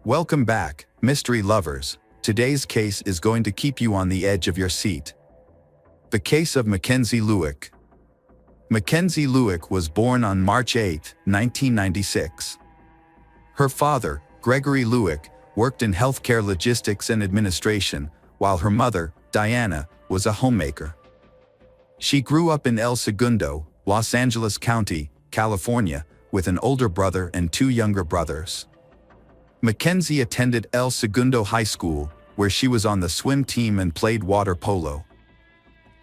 Welcome back, mystery lovers. Today's case is going to keep you on the edge of your seat. The case of Mackenzie Lueck. Mackenzie Lueck was born on March 8, 1996. Her father, Gregory Lueck, worked in healthcare logistics and administration, while her mother, Diana, was a homemaker. She grew up in El Segundo, Los Angeles County, California, with an older brother and two younger brothers. Mackenzie attended El Segundo High School, where she was on the swim team and played water polo.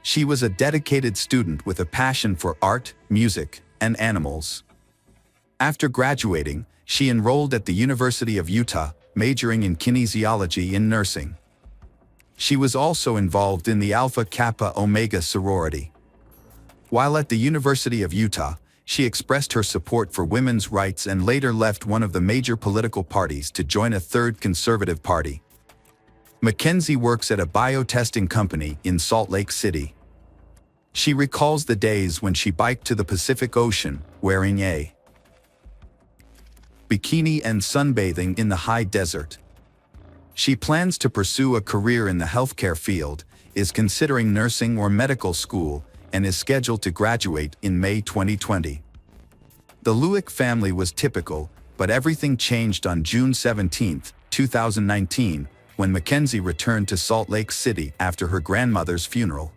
She was a dedicated student with a passion for art, music, and animals. After graduating, she enrolled at the University of Utah, majoring in kinesiology and nursing. She was also involved in the Alpha Kappa Omega sorority. While at the University of Utah, she expressed her support for women's rights and later left one of the major political parties to join a third conservative party. Mackenzie works at a biotesting company in Salt Lake City. She recalls the days when she biked to the Pacific Ocean, wearing a bikini and sunbathing in the high desert. She plans to pursue a career in the healthcare field, is considering nursing or medical school, and is scheduled to graduate in May 2020. The Lueck family was typical, but everything changed on June 17, 2019, when Mackenzie returned to Salt Lake City after her grandmother's funeral.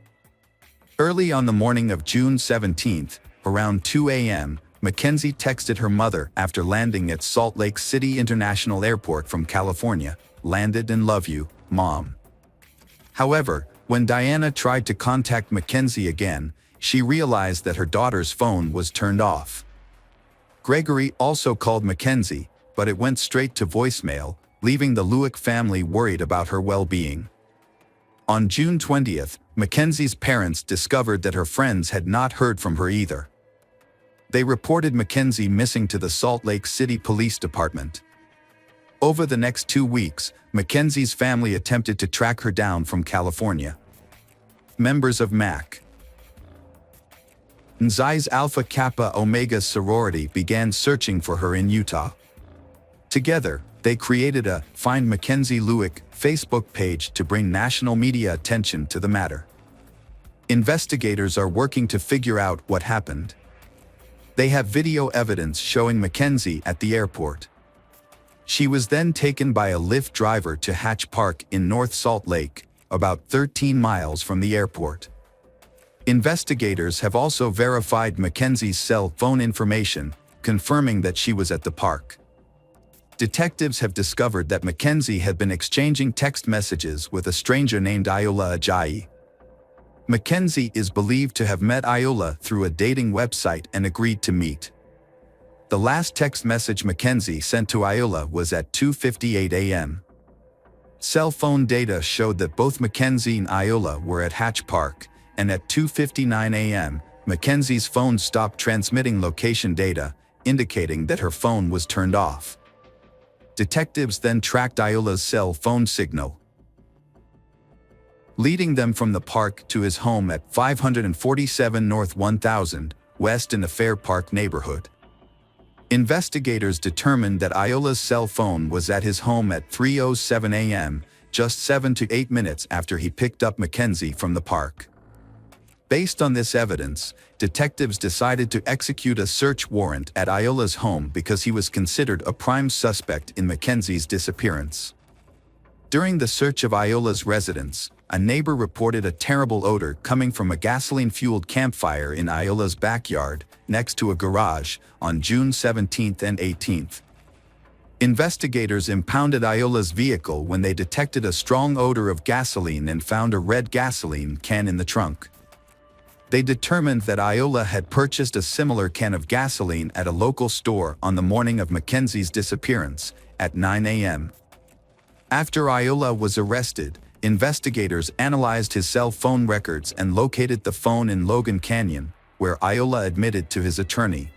Early on the morning of June 17, around 2 a.m., Mackenzie texted her mother after landing at Salt Lake City International Airport from California, "Landed and love you, Mom." However, when Diana tried to contact Mackenzie again, she realized that her daughter's phone was turned off. Gregory also called Mackenzie, but it went straight to voicemail, leaving the Lueck family worried about her well-being. On June 20th, Mackenzie's parents discovered that her friends had not heard from her either. They reported Mackenzie missing to the Salt Lake City Police Department. Over the next 2 weeks, Mackenzie's family attempted to track her down from California. Members of Mackenzie's Alpha Kappa Omega sorority began searching for her in Utah. Together, they created a Find Mackenzie Lueck Facebook page to bring national media attention to the matter. Investigators are working to figure out what happened. They have video evidence showing Mackenzie at the airport. She was then taken by a Lyft driver to Hatch Park in North Salt Lake, about 13 miles from the airport. Investigators have also verified Mackenzie's cell phone information, confirming that she was at the park. Detectives have discovered that Mackenzie had been exchanging text messages with a stranger named Iola Ajayi. Mackenzie is believed to have met Iola through a dating website and agreed to meet. The last text message Mackenzie sent to Iola was at 2:58 a.m. Cell phone data showed that both Mackenzie and Iola were at Hatch Park, and at 2:59 a.m., Mackenzie's phone stopped transmitting location data, indicating that her phone was turned off. Detectives then tracked Iola's cell phone signal, leading them from the park to his home at 547 North 1000 West in the Fair Park neighborhood. Investigators determined that Iola's cell phone was at his home at 3:07 a.m., just 7 to 8 minutes after he picked up Mackenzie from the park. Based on this evidence, detectives decided to execute a search warrant at Iola's home because he was considered a prime suspect in Mackenzie's disappearance. During the search of Iola's residence, a neighbor reported a terrible odor coming from a gasoline-fueled campfire in Iola's backyard, next to a garage, on June 17th and 18th. Investigators impounded Iola's vehicle when they detected a strong odor of gasoline and found a red gasoline can in the trunk. They determined that Iola had purchased a similar can of gasoline at a local store on the morning of Mackenzie's disappearance, at 9 a.m. After Iola was arrested, investigators analyzed his cell phone records and located the phone in Logan Canyon, where Iola admitted to his attorney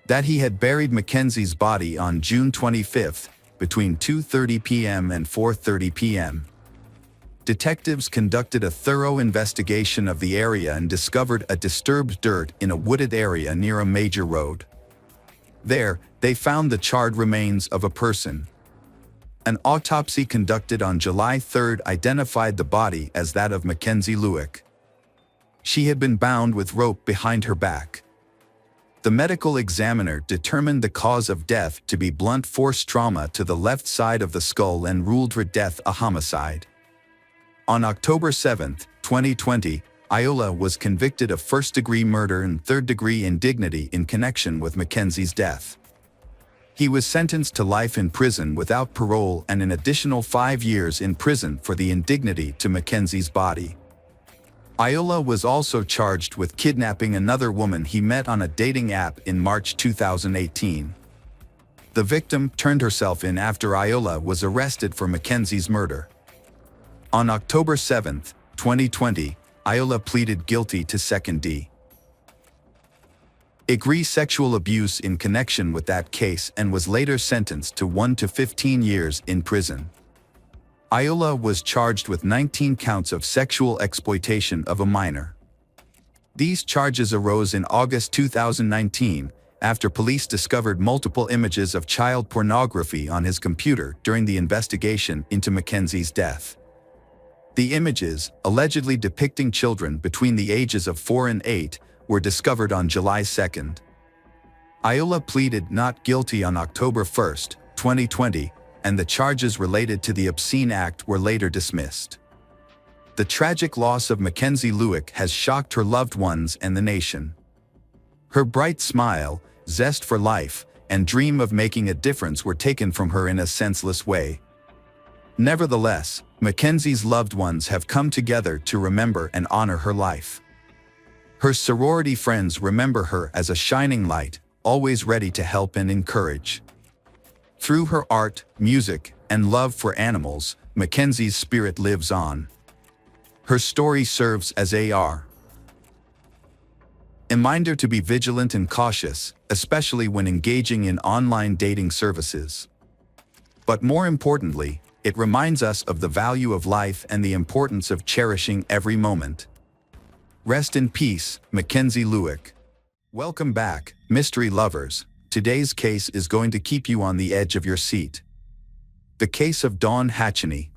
that he had buried Mackenzie's body on June 25th, between 2:30 p.m. and 4:30 p.m. Detectives conducted a thorough investigation of the area and discovered a disturbed dirt in a wooded area near a major road. There, they found the charred remains of a person. An autopsy conducted on July 3 identified the body as that of Mackenzie Lueck. She had been bound with rope behind her back. The medical examiner determined the cause of death to be blunt force trauma to the left side of the skull and ruled her death a homicide. On October 7, 2020, Iola was convicted of first-degree murder and third-degree indignity in connection with Mackenzie's death. He was sentenced to life in prison without parole and an additional 5 years in prison for the indignity to Mackenzie's body. Iola was also charged with kidnapping another woman he met on a dating app in March 2018. The victim turned herself in after Iola was arrested for Mackenzie's murder. On October 7, 2020, Iola pleaded guilty to second-degree sexual abuse in connection with that case and was later sentenced to 1 to 15 years in prison. Iola was charged with 19 counts of sexual exploitation of a minor. These charges arose in August 2019 after police discovered multiple images of child pornography on his computer during the investigation into Mackenzie's death. The images, allegedly depicting children between the ages of 4 and 8, were discovered on July 2. Iola pleaded not guilty on October 1, 2020, and the charges related to the obscene act were later dismissed. The tragic loss of Mackenzie Lueck has shocked her loved ones and the nation. Her bright smile, zest for life, and dream of making a difference were taken from her in a senseless way. Nevertheless, Mackenzie's loved ones have come together to remember and honor her life. Her sorority friends remember her as a shining light, always ready to help and encourage. Through her art, music, and love for animals, Mackenzie's spirit lives on. Her story serves as a reminder to be vigilant and cautious, especially when engaging in online dating services. But more importantly, it reminds us of the value of life and the importance of cherishing every moment. Rest in peace, Mackenzie Lueck. Welcome back, mystery lovers. Today's case is going to keep you on the edge of your seat. The case of Dawn Hatcheney.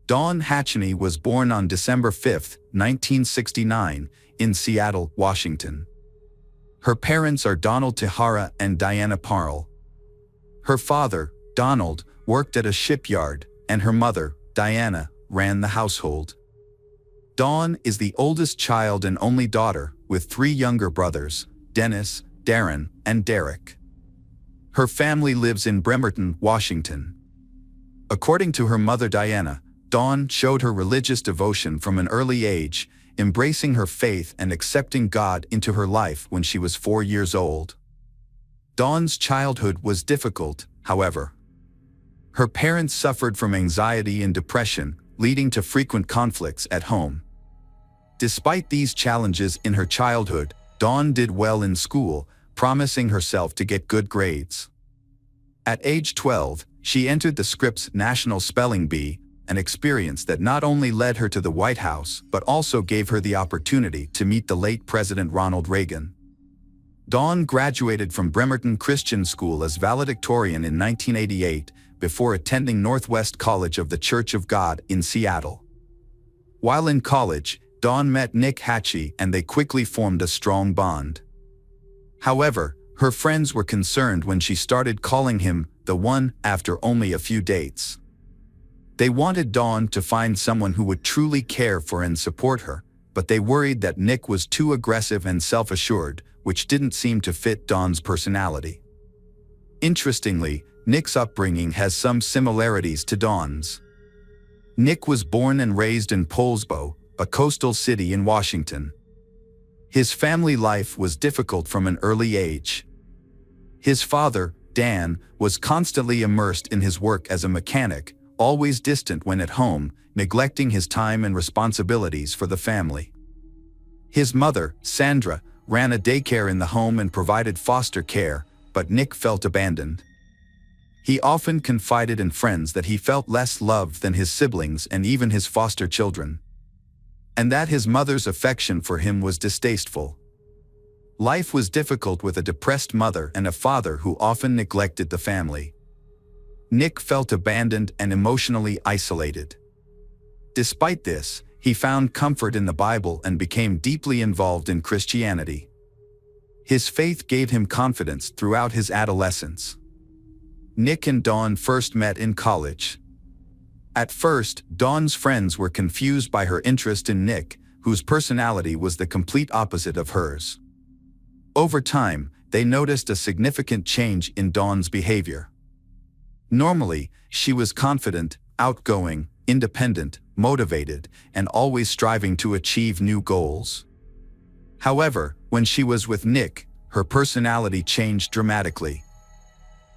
Dawn Hatcheney was born on December 5, 1969, in Seattle, Washington. Her parents are Donald Tihara and Diana Parle. Her father, Donald, worked at a shipyard, and her mother, Diana, ran the household. Dawn is the oldest child and only daughter, with 3 younger brothers, Dennis, Darren, and Derek. Her family lives in Bremerton, Washington. According to her mother Diana, Dawn showed her religious devotion from an early age, embracing her faith and accepting God into her life when she was 4 years old. Dawn's childhood was difficult, however. Her parents suffered from anxiety and depression, leading to frequent conflicts at home. Despite these challenges in her childhood, Dawn did well in school, promising herself to get good grades. At age 12, she entered the Scripps National Spelling Bee, an experience that not only led her to the White House but also gave her the opportunity to meet the late President Ronald Reagan. Dawn graduated from Bremerton Christian School as valedictorian in 1988 before attending Northwest College of the Church of God in Seattle. While in college, Dawn met Nick Hatchey and they quickly formed a strong bond. However, her friends were concerned when she started calling him the one after only a few dates. They wanted Dawn to find someone who would truly care for and support her, but they worried that Nick was too aggressive and self-assured, which didn't seem to fit Dawn's personality. Interestingly, Nick's upbringing has some similarities to Dawn's. Nick was born and raised in Poulsbo, a coastal city in Washington. His family life was difficult from an early age. His father, Dan, was constantly immersed in his work as a mechanic, always distant when at home, neglecting his time and responsibilities for the family. His mother, Sandra, ran a daycare in the home and provided foster care, but Nick felt abandoned. He often confided in friends that he felt less loved than his siblings and even his foster children, and that his mother's affection for him was distasteful. Life was difficult with a depressed mother and a father who often neglected the family. Nick felt abandoned and emotionally isolated. Despite this, he found comfort in the Bible and became deeply involved in Christianity. His faith gave him confidence throughout his adolescence. Nick and Dawn first met in college. At first, Dawn's friends were confused by her interest in Nick, whose personality was the complete opposite of hers. Over time, they noticed a significant change in Dawn's behavior. Normally, she was confident, outgoing, independent, motivated, and always striving to achieve new goals. However, when she was with Nick, her personality changed dramatically.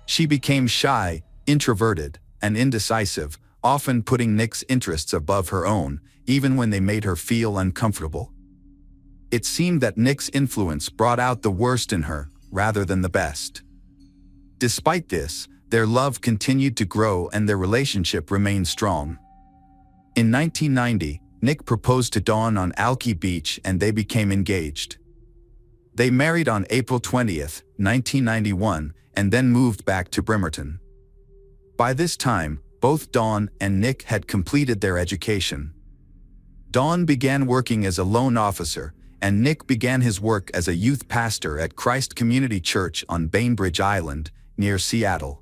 She became shy, introverted, and indecisive, often putting Nick's interests above her own, even when they made her feel uncomfortable. It seemed that Nick's influence brought out the worst in her, rather than the best. Despite this, their love continued to grow and their relationship remained strong. In 1990, Nick proposed to Dawn on Alki Beach and they became engaged. They married on April 20, 1991, and then moved back to Bremerton. By this time, both Dawn and Nick had completed their education. Dawn began working as a loan officer, and Nick began his work as a youth pastor at Christ Community Church on Bainbridge Island, near Seattle.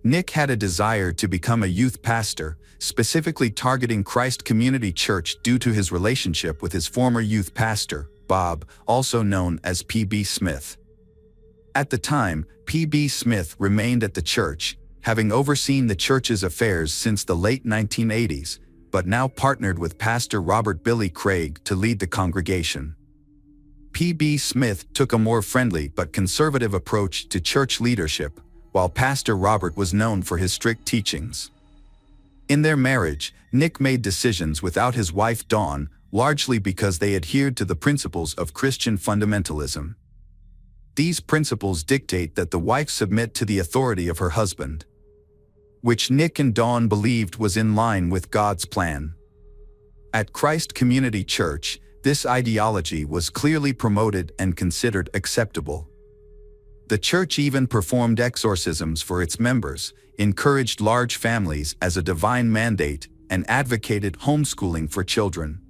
Nick had a desire to become a youth pastor, specifically targeting Christ Community Church due to his relationship with his former youth pastor, Bob, also known as P.B. Smith. At the time, P.B. Smith remained at the church, having overseen the church's affairs since the late 1980s, but now partnered with Pastor Robert Billy Craig to lead the congregation. P.B. Smith took a more friendly but conservative approach to church leadership, while Pastor Robert was known for his strict teachings. In their marriage, Nick made decisions without his wife Dawn, largely because they adhered to the principles of Christian fundamentalism. These principles dictate that the wife submit to the authority of her husband, which Nick and Dawn believed was in line with God's plan. At Christ Community Church, this ideology was clearly promoted and considered acceptable. The church even performed exorcisms for its members, encouraged large families as a divine mandate, and advocated homeschooling for children.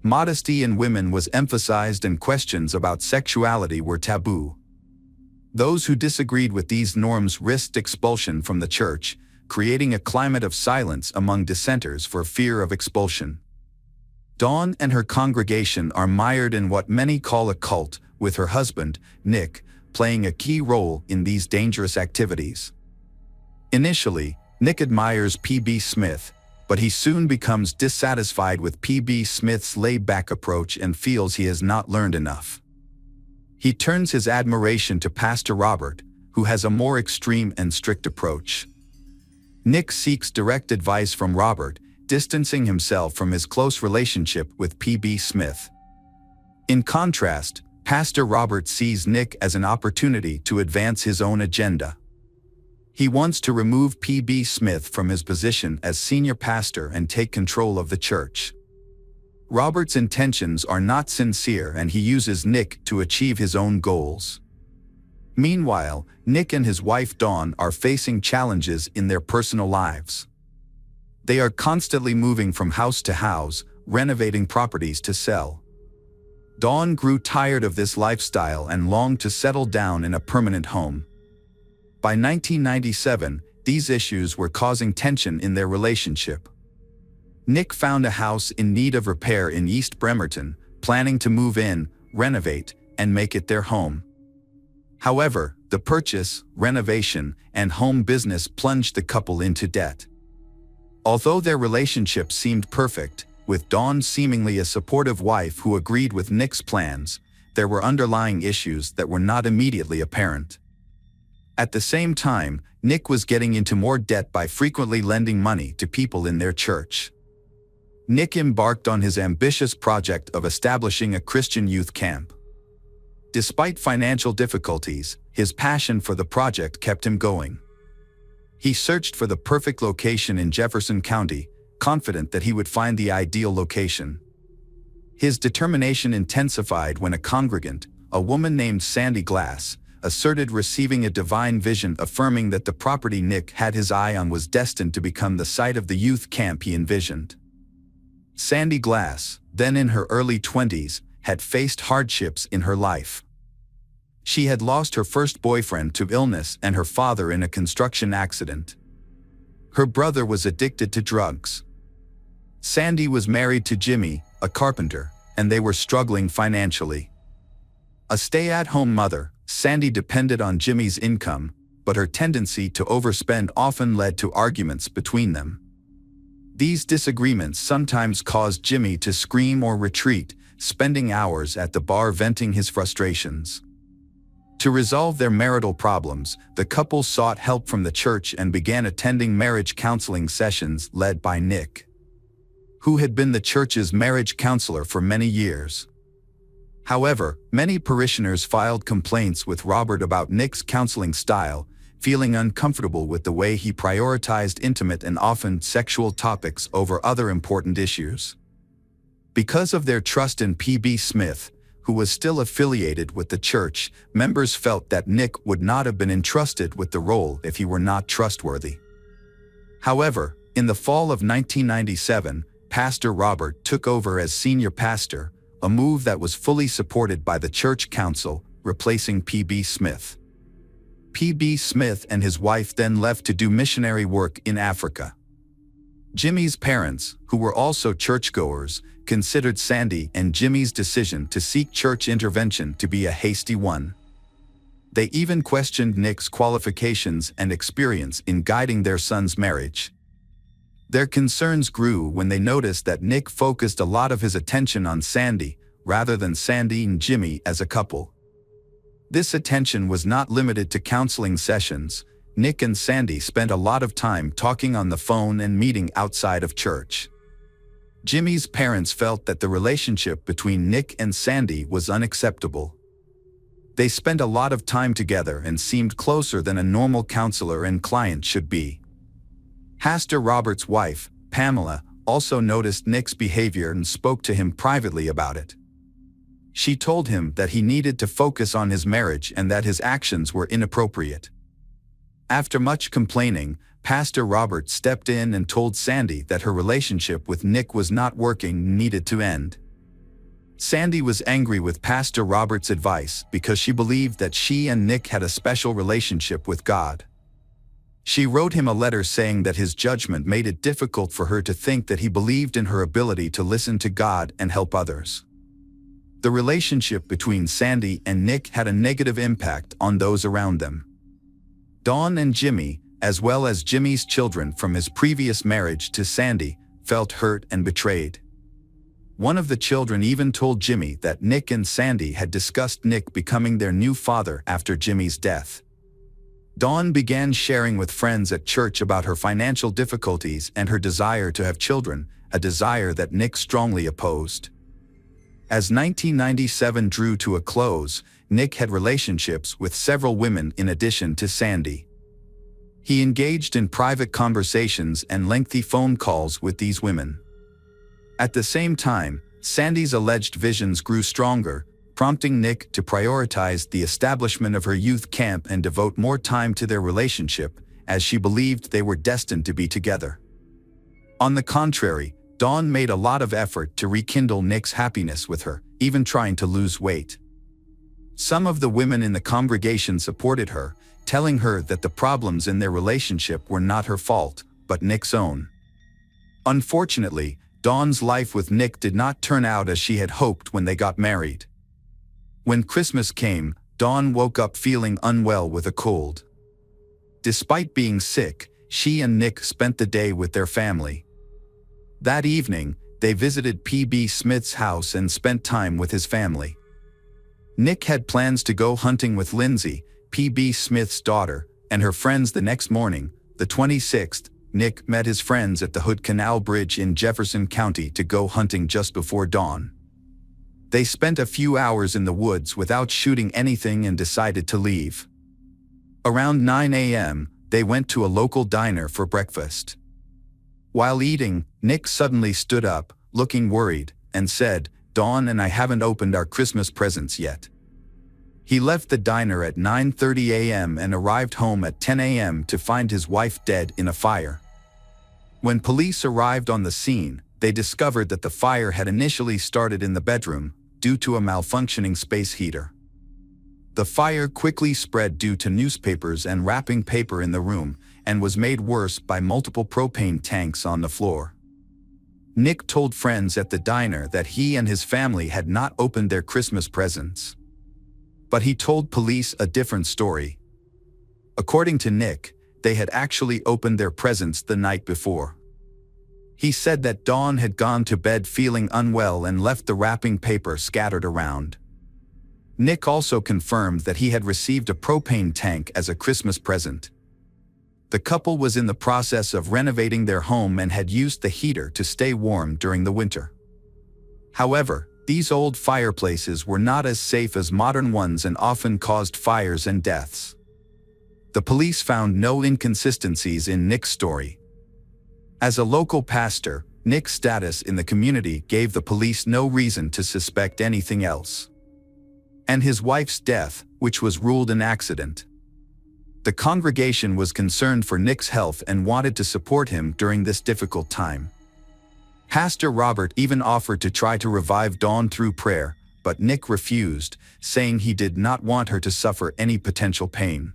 Modesty in women was emphasized and questions about sexuality were taboo. Those who disagreed with these norms risked expulsion from the church, creating a climate of silence among dissenters for fear of expulsion. Dawn and her congregation are mired in what many call a cult, with her husband, Nick, playing a key role in these dangerous activities. Initially, Nick admires P.B. Smith, but he soon becomes dissatisfied with P.B. Smith's laid-back approach and feels he has not learned enough. He turns his admiration to Pastor Robert, who has a more extreme and strict approach. Nick seeks direct advice from Robert, distancing himself from his close relationship with P.B. Smith. In contrast, Pastor Robert sees Nick as an opportunity to advance his own agenda. He wants to remove P.B. Smith from his position as senior pastor and take control of the church. Robert's intentions are not sincere and he uses Nick to achieve his own goals. Meanwhile, Nick and his wife Dawn are facing challenges in their personal lives. They are constantly moving from house to house, renovating properties to sell. Dawn grew tired of this lifestyle and longed to settle down in a permanent home. By 1997, these issues were causing tension in their relationship. Nick found a house in need of repair in East Bremerton, planning to move in, renovate, and make it their home. However, the purchase, renovation, and home business plunged the couple into debt. Although their relationship seemed perfect, with Dawn seemingly a supportive wife who agreed with Nick's plans, there were underlying issues that were not immediately apparent. At the same time, Nick was getting into more debt by frequently lending money to people in their church. Nick embarked on his ambitious project of establishing a Christian youth camp. Despite financial difficulties, his passion for the project kept him going. He searched for the perfect location in Jefferson County, confident that he would find the ideal location. His determination intensified when a congregant, a woman named Sandy Glass, asserted receiving a divine vision affirming that the property Nick had his eye on was destined to become the site of the youth camp he envisioned. Sandy Glass, then in her early 20s, had faced hardships in her life. She had lost her first boyfriend to illness and her father in a construction accident. Her brother was addicted to drugs. Sandy was married to Jimmy, a carpenter, and they were struggling financially. A stay-at-home mother, Sandy depended on Jimmy's income, but her tendency to overspend often led to arguments between them. These disagreements sometimes caused Jimmy to scream or retreat, spending hours at the bar venting his frustrations. To resolve their marital problems, the couple sought help from the church and began attending marriage counseling sessions led by Nick, who had been the church's marriage counselor for many years. However, many parishioners filed complaints with Robert about Nick's counseling style, feeling uncomfortable with the way he prioritized intimate and often sexual topics over other important issues. Because of their trust in P.B. Smith, who was still affiliated with the church, members felt that Nick would not have been entrusted with the role if he were not trustworthy. However, in the fall of 1997, Pastor Robert took over as senior pastor, a move that was fully supported by the church council, replacing P.B. Smith. P.B. Smith and his wife then left to do missionary work in Africa. Jimmy's parents, who were also churchgoers, considered Sandy and Jimmy's decision to seek church intervention to be a hasty one. They even questioned Nick's qualifications and experience in guiding their son's marriage. Their concerns grew when they noticed that Nick focused a lot of his attention on Sandy, rather than Sandy and Jimmy as a couple. This attention was not limited to counseling sessions. Nick and Sandy spent a lot of time talking on the phone and meeting outside of church. Jimmy's parents felt that the relationship between Nick and Sandy was unacceptable. They spent a lot of time together and seemed closer than a normal counselor and client should be. Pastor Robert's wife, Pamela, also noticed Nick's behavior and spoke to him privately about it. She told him that he needed to focus on his marriage and that his actions were inappropriate. After much complaining, Pastor Robert stepped in and told Sandy that her relationship with Nick was not working and needed to end. Sandy was angry with Pastor Robert's advice because she believed that she and Nick had a special relationship with God. She wrote him a letter saying that his judgment made it difficult for her to think that he believed in her ability to listen to God and help others. The relationship between Sandy and Nick had a negative impact on those around them. Dawn and Jimmy, as well as Jimmy's children from his previous marriage to Sandy, felt hurt and betrayed. One of the children even told Jimmy that Nick and Sandy had discussed Nick becoming their new father after Jimmy's death. Dawn began sharing with friends at church about her financial difficulties and her desire to have children, a desire that Nick strongly opposed. As 1997 drew to a close, Nick had relationships with several women in addition to Sandy. He engaged in private conversations and lengthy phone calls with these women. At the same time, Sandy's alleged visions grew stronger, prompting Nick to prioritize the establishment of her youth camp and devote more time to their relationship, as she believed they were destined to be together. On the contrary, Dawn made a lot of effort to rekindle Nick's happiness with her, even trying to lose weight. Some of the women in the congregation supported her, telling her that the problems in their relationship were not her fault, but Nick's own. Unfortunately, Dawn's life with Nick did not turn out as she had hoped when they got married. When Christmas came, Dawn woke up feeling unwell with a cold. Despite being sick, she and Nick spent the day with their family. That evening, they visited P.B. Smith's house and spent time with his family. Nick had plans to go hunting with Lindsay, P.B. Smith's daughter, and her friends the next morning, the 26th. Nick met his friends at the Hood Canal Bridge in Jefferson County to go hunting just before dawn. They spent a few hours in the woods without shooting anything and decided to leave. Around 9 a.m., they went to a local diner for breakfast. While eating, Nick suddenly stood up, looking worried, and said, "Dawn and I haven't opened our Christmas presents yet." He left the diner at 9:30 a.m. and arrived home at 10 a.m. to find his wife dead in a fire. When police arrived on the scene, they discovered that the fire had initially started in the bedroom due to a malfunctioning space heater. The fire quickly spread due to newspapers and wrapping paper in the room and was made worse by multiple propane tanks on the floor. Nick told friends at the diner that he and his family had not opened their Christmas presents. But he told police a different story. According to Nick, they had actually opened their presents the night before. He said that Dawn had gone to bed feeling unwell and left the wrapping paper scattered around. Nick also confirmed that he had received a propane tank as a Christmas present. The couple was in the process of renovating their home and had used the heater to stay warm during the winter. However, these old fireplaces were not as safe as modern ones and often caused fires and deaths. The police found no inconsistencies in Nick's story. As a local pastor, Nick's status in the community gave the police no reason to suspect anything else. And his wife's death, which was ruled an accident. The congregation was concerned for Nick's health and wanted to support him during this difficult time. Pastor Robert even offered to try to revive Dawn through prayer, but Nick refused, saying he did not want her to suffer any potential pain.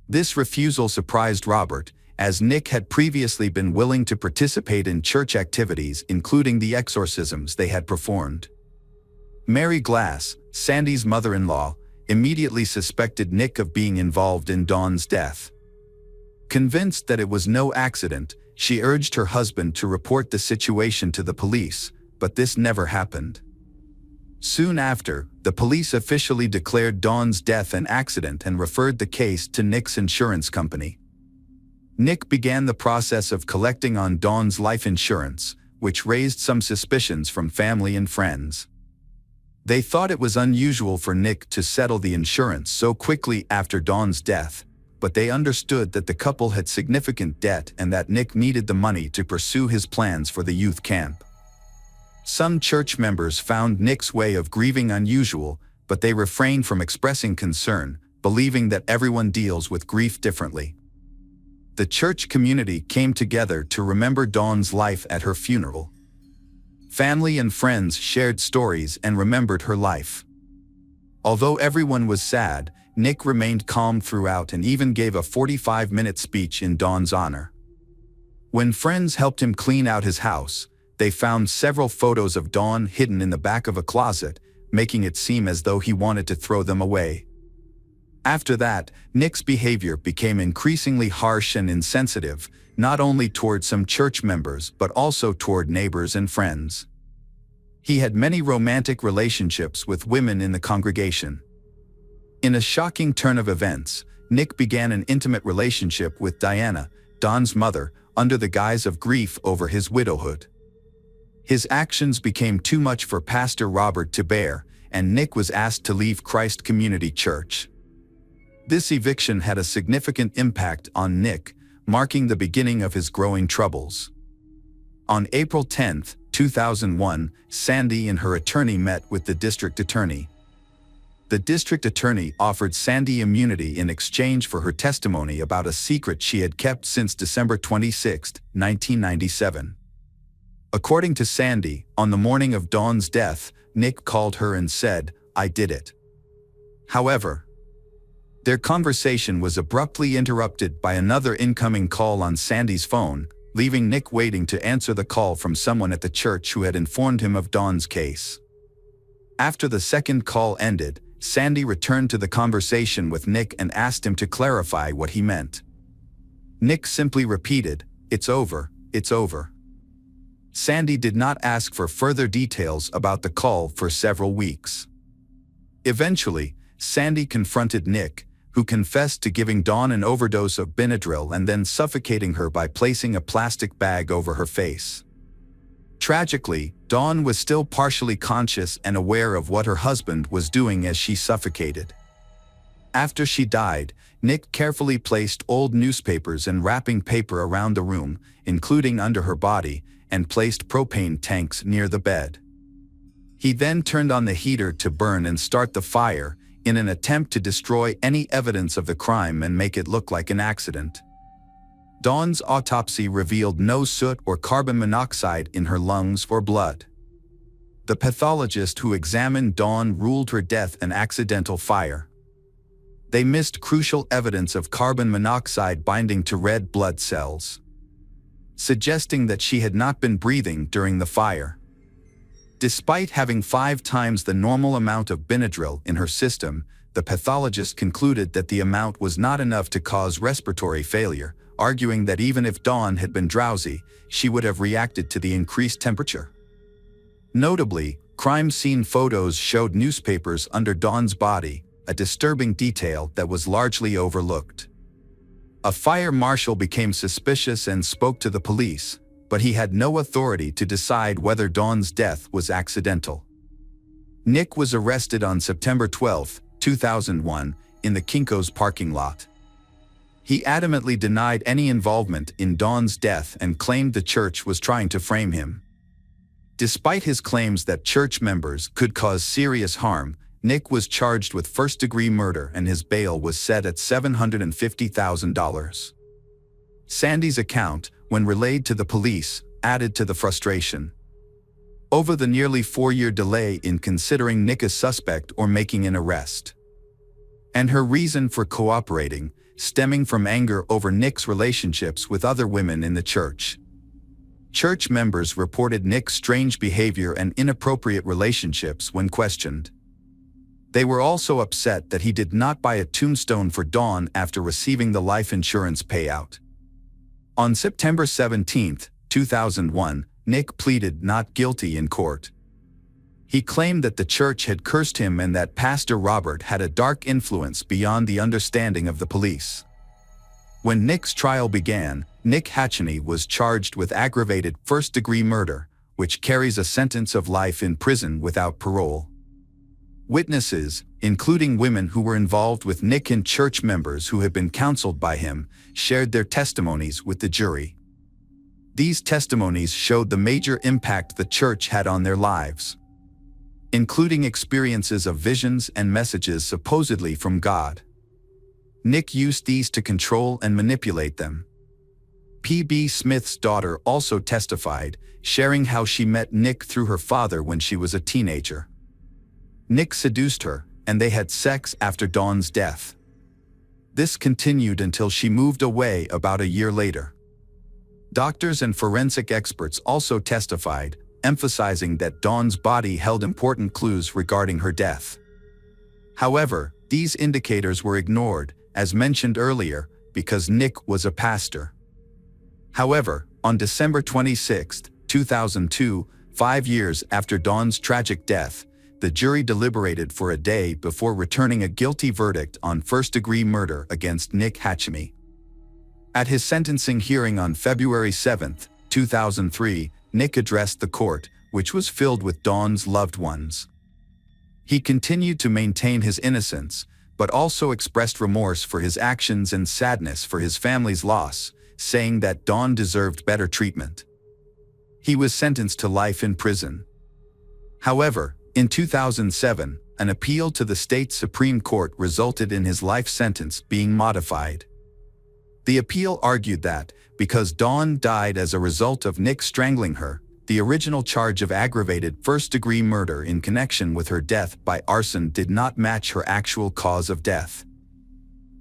This refusal surprised Robert, as Nick had previously been willing to participate in church activities, including the exorcisms they had performed. Mary Glass, Sandy's mother-in-law, immediately suspected Nick of being involved in Dawn's death. Convinced that it was no accident, she urged her husband to report the situation to the police, but this never happened. Soon after, the police officially declared Dawn's death an accident and referred the case to Nick's insurance company. Nick began the process of collecting on Dawn's life insurance, which raised some suspicions from family and friends. They thought it was unusual for Nick to settle the insurance so quickly after Dawn's death, but they understood that the couple had significant debt and that Nick needed the money to pursue his plans for the youth camp. Some church members found Nick's way of grieving unusual, but they refrained from expressing concern, believing that everyone deals with grief differently. The church community came together to remember Dawn's life at her funeral. Family and friends shared stories and remembered her life. Although everyone was sad, Nick remained calm throughout and even gave a 45-minute speech in Dawn's honor. When friends helped him clean out his house, they found several photos of Dawn hidden in the back of a closet, making it seem as though he wanted to throw them away. After that, Nick's behavior became increasingly harsh and insensitive, not only toward some church members but also toward neighbors and friends. He had many romantic relationships with women in the congregation. In a shocking turn of events, Nick began an intimate relationship with Diana, Dawn's mother, under the guise of grief over his widowhood. His actions became too much for Pastor Robert to bear, and Nick was asked to leave Christ Community Church. This eviction had a significant impact on Nick, marking the beginning of his growing troubles. On April 10, 2001, Sandy and her attorney met with the district attorney. The district attorney offered Sandy immunity in exchange for her testimony about a secret she had kept since December 26, 1997. According to Sandy, on the morning of Dawn's death, Nick called her and said, "I did it." However, their conversation was abruptly interrupted by another incoming call on Sandy's phone, leaving Nick waiting to answer the call from someone at the church who had informed him of Dawn's case. After the second call ended, Sandy returned to the conversation with Nick and asked him to clarify what he meant. Nick simply repeated, "It's over, it's over." Sandy did not ask for further details about the call for several weeks. Eventually, Sandy confronted Nick, who confessed to giving Dawn an overdose of Benadryl and then suffocating her by placing a plastic bag over her face. Tragically, Dawn was still partially conscious and aware of what her husband was doing as she suffocated. After she died, Nick carefully placed old newspapers and wrapping paper around the room, including under her body, and placed propane tanks near the bed. He then turned on the heater to burn and start the fire, in an attempt to destroy any evidence of the crime and make it look like an accident. Dawn's autopsy revealed no soot or carbon monoxide in her lungs or blood. The pathologist who examined Dawn ruled her death an accidental fire. They missed crucial evidence of carbon monoxide binding to red blood cells, suggesting that she had not been breathing during the fire. Despite having 5 times the normal amount of Benadryl in her system, the pathologist concluded that the amount was not enough to cause respiratory failure, arguing that even if Dawn had been drowsy, she would have reacted to the increased temperature. Notably, crime scene photos showed newspapers under Dawn's body, a disturbing detail that was largely overlooked. A fire marshal became suspicious and spoke to the police, but he had no authority to decide whether Dawn's death was accidental. Nick was arrested on September 12, 2001, in the Kinko's parking lot. He adamantly denied any involvement in Dawn's death and claimed the church was trying to frame him. Despite his claims that church members could cause serious harm, Nick was charged with first-degree murder and his bail was set at $750,000. Sandy's account, when relayed to the police, added to the frustration over the nearly 4-year delay in considering Nick a suspect or making an arrest, and her reason for cooperating, stemming from anger over Nick's relationships with other women in the church. Church members reported Nick's strange behavior and inappropriate relationships when questioned. They were also upset that he did not buy a tombstone for Dawn after receiving the life insurance payout. On September 17, 2001, Nick pleaded not guilty in court. He claimed that the church had cursed him and that Pastor Robert had a dark influence beyond the understanding of the police. When Nick's trial began, Nick Hatcheny was charged with aggravated first-degree murder, which carries a sentence of life in prison without parole. Witnesses, including women who were involved with Nick and church members who had been counseled by him, shared their testimonies with the jury. These testimonies showed the major impact the church had on their lives, including experiences of visions and messages supposedly from God. Nick used these to control and manipulate them. P.B. Smith's daughter also testified, sharing how she met Nick through her father when she was a teenager. Nick seduced her, and they had sex after Dawn's death. This continued until she moved away about a year later. Doctors and forensic experts also testified, emphasizing that Dawn's body held important clues regarding her death. However, these indicators were ignored, as mentioned earlier, because Nick was a pastor. However, on December 26, 2002, 5 years after Dawn's tragic death, the jury deliberated for a day before returning a guilty verdict on first-degree murder against Nick Hatcheny. At his sentencing hearing on February 7, 2003, Nick addressed the court, which was filled with Dawn's loved ones. He continued to maintain his innocence, but also expressed remorse for his actions and sadness for his family's loss, saying that Dawn deserved better treatment. He was sentenced to life in prison. However, in 2007, an appeal to the state Supreme Court resulted in his life sentence being modified. The appeal argued that, because Dawn died as a result of Nick strangling her, the original charge of aggravated first-degree murder in connection with her death by arson did not match her actual cause of death.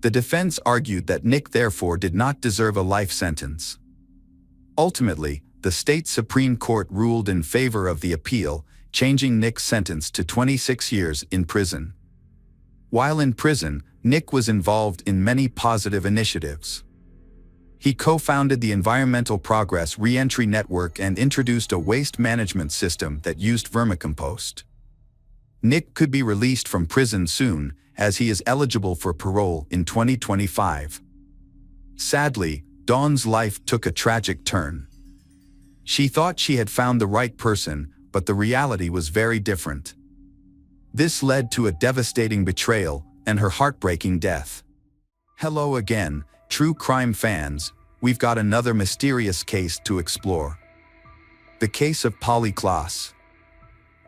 The defense argued that Nick therefore did not deserve a life sentence. Ultimately, the state Supreme Court ruled in favor of the appeal, changing Nick's sentence to 26 years in prison. While in prison, Nick was involved in many positive initiatives. He co-founded the Environmental Progress Reentry Network and introduced a waste management system that used vermicompost. Nick could be released from prison soon, as he is eligible for parole in 2025. Sadly, Dawn's life took a tragic turn. She thought she had found the right person, but the reality was very different. This led to a devastating betrayal and her heartbreaking death. Hello again, true crime fans, we've got another mysterious case to explore. The case of Polly Klaas.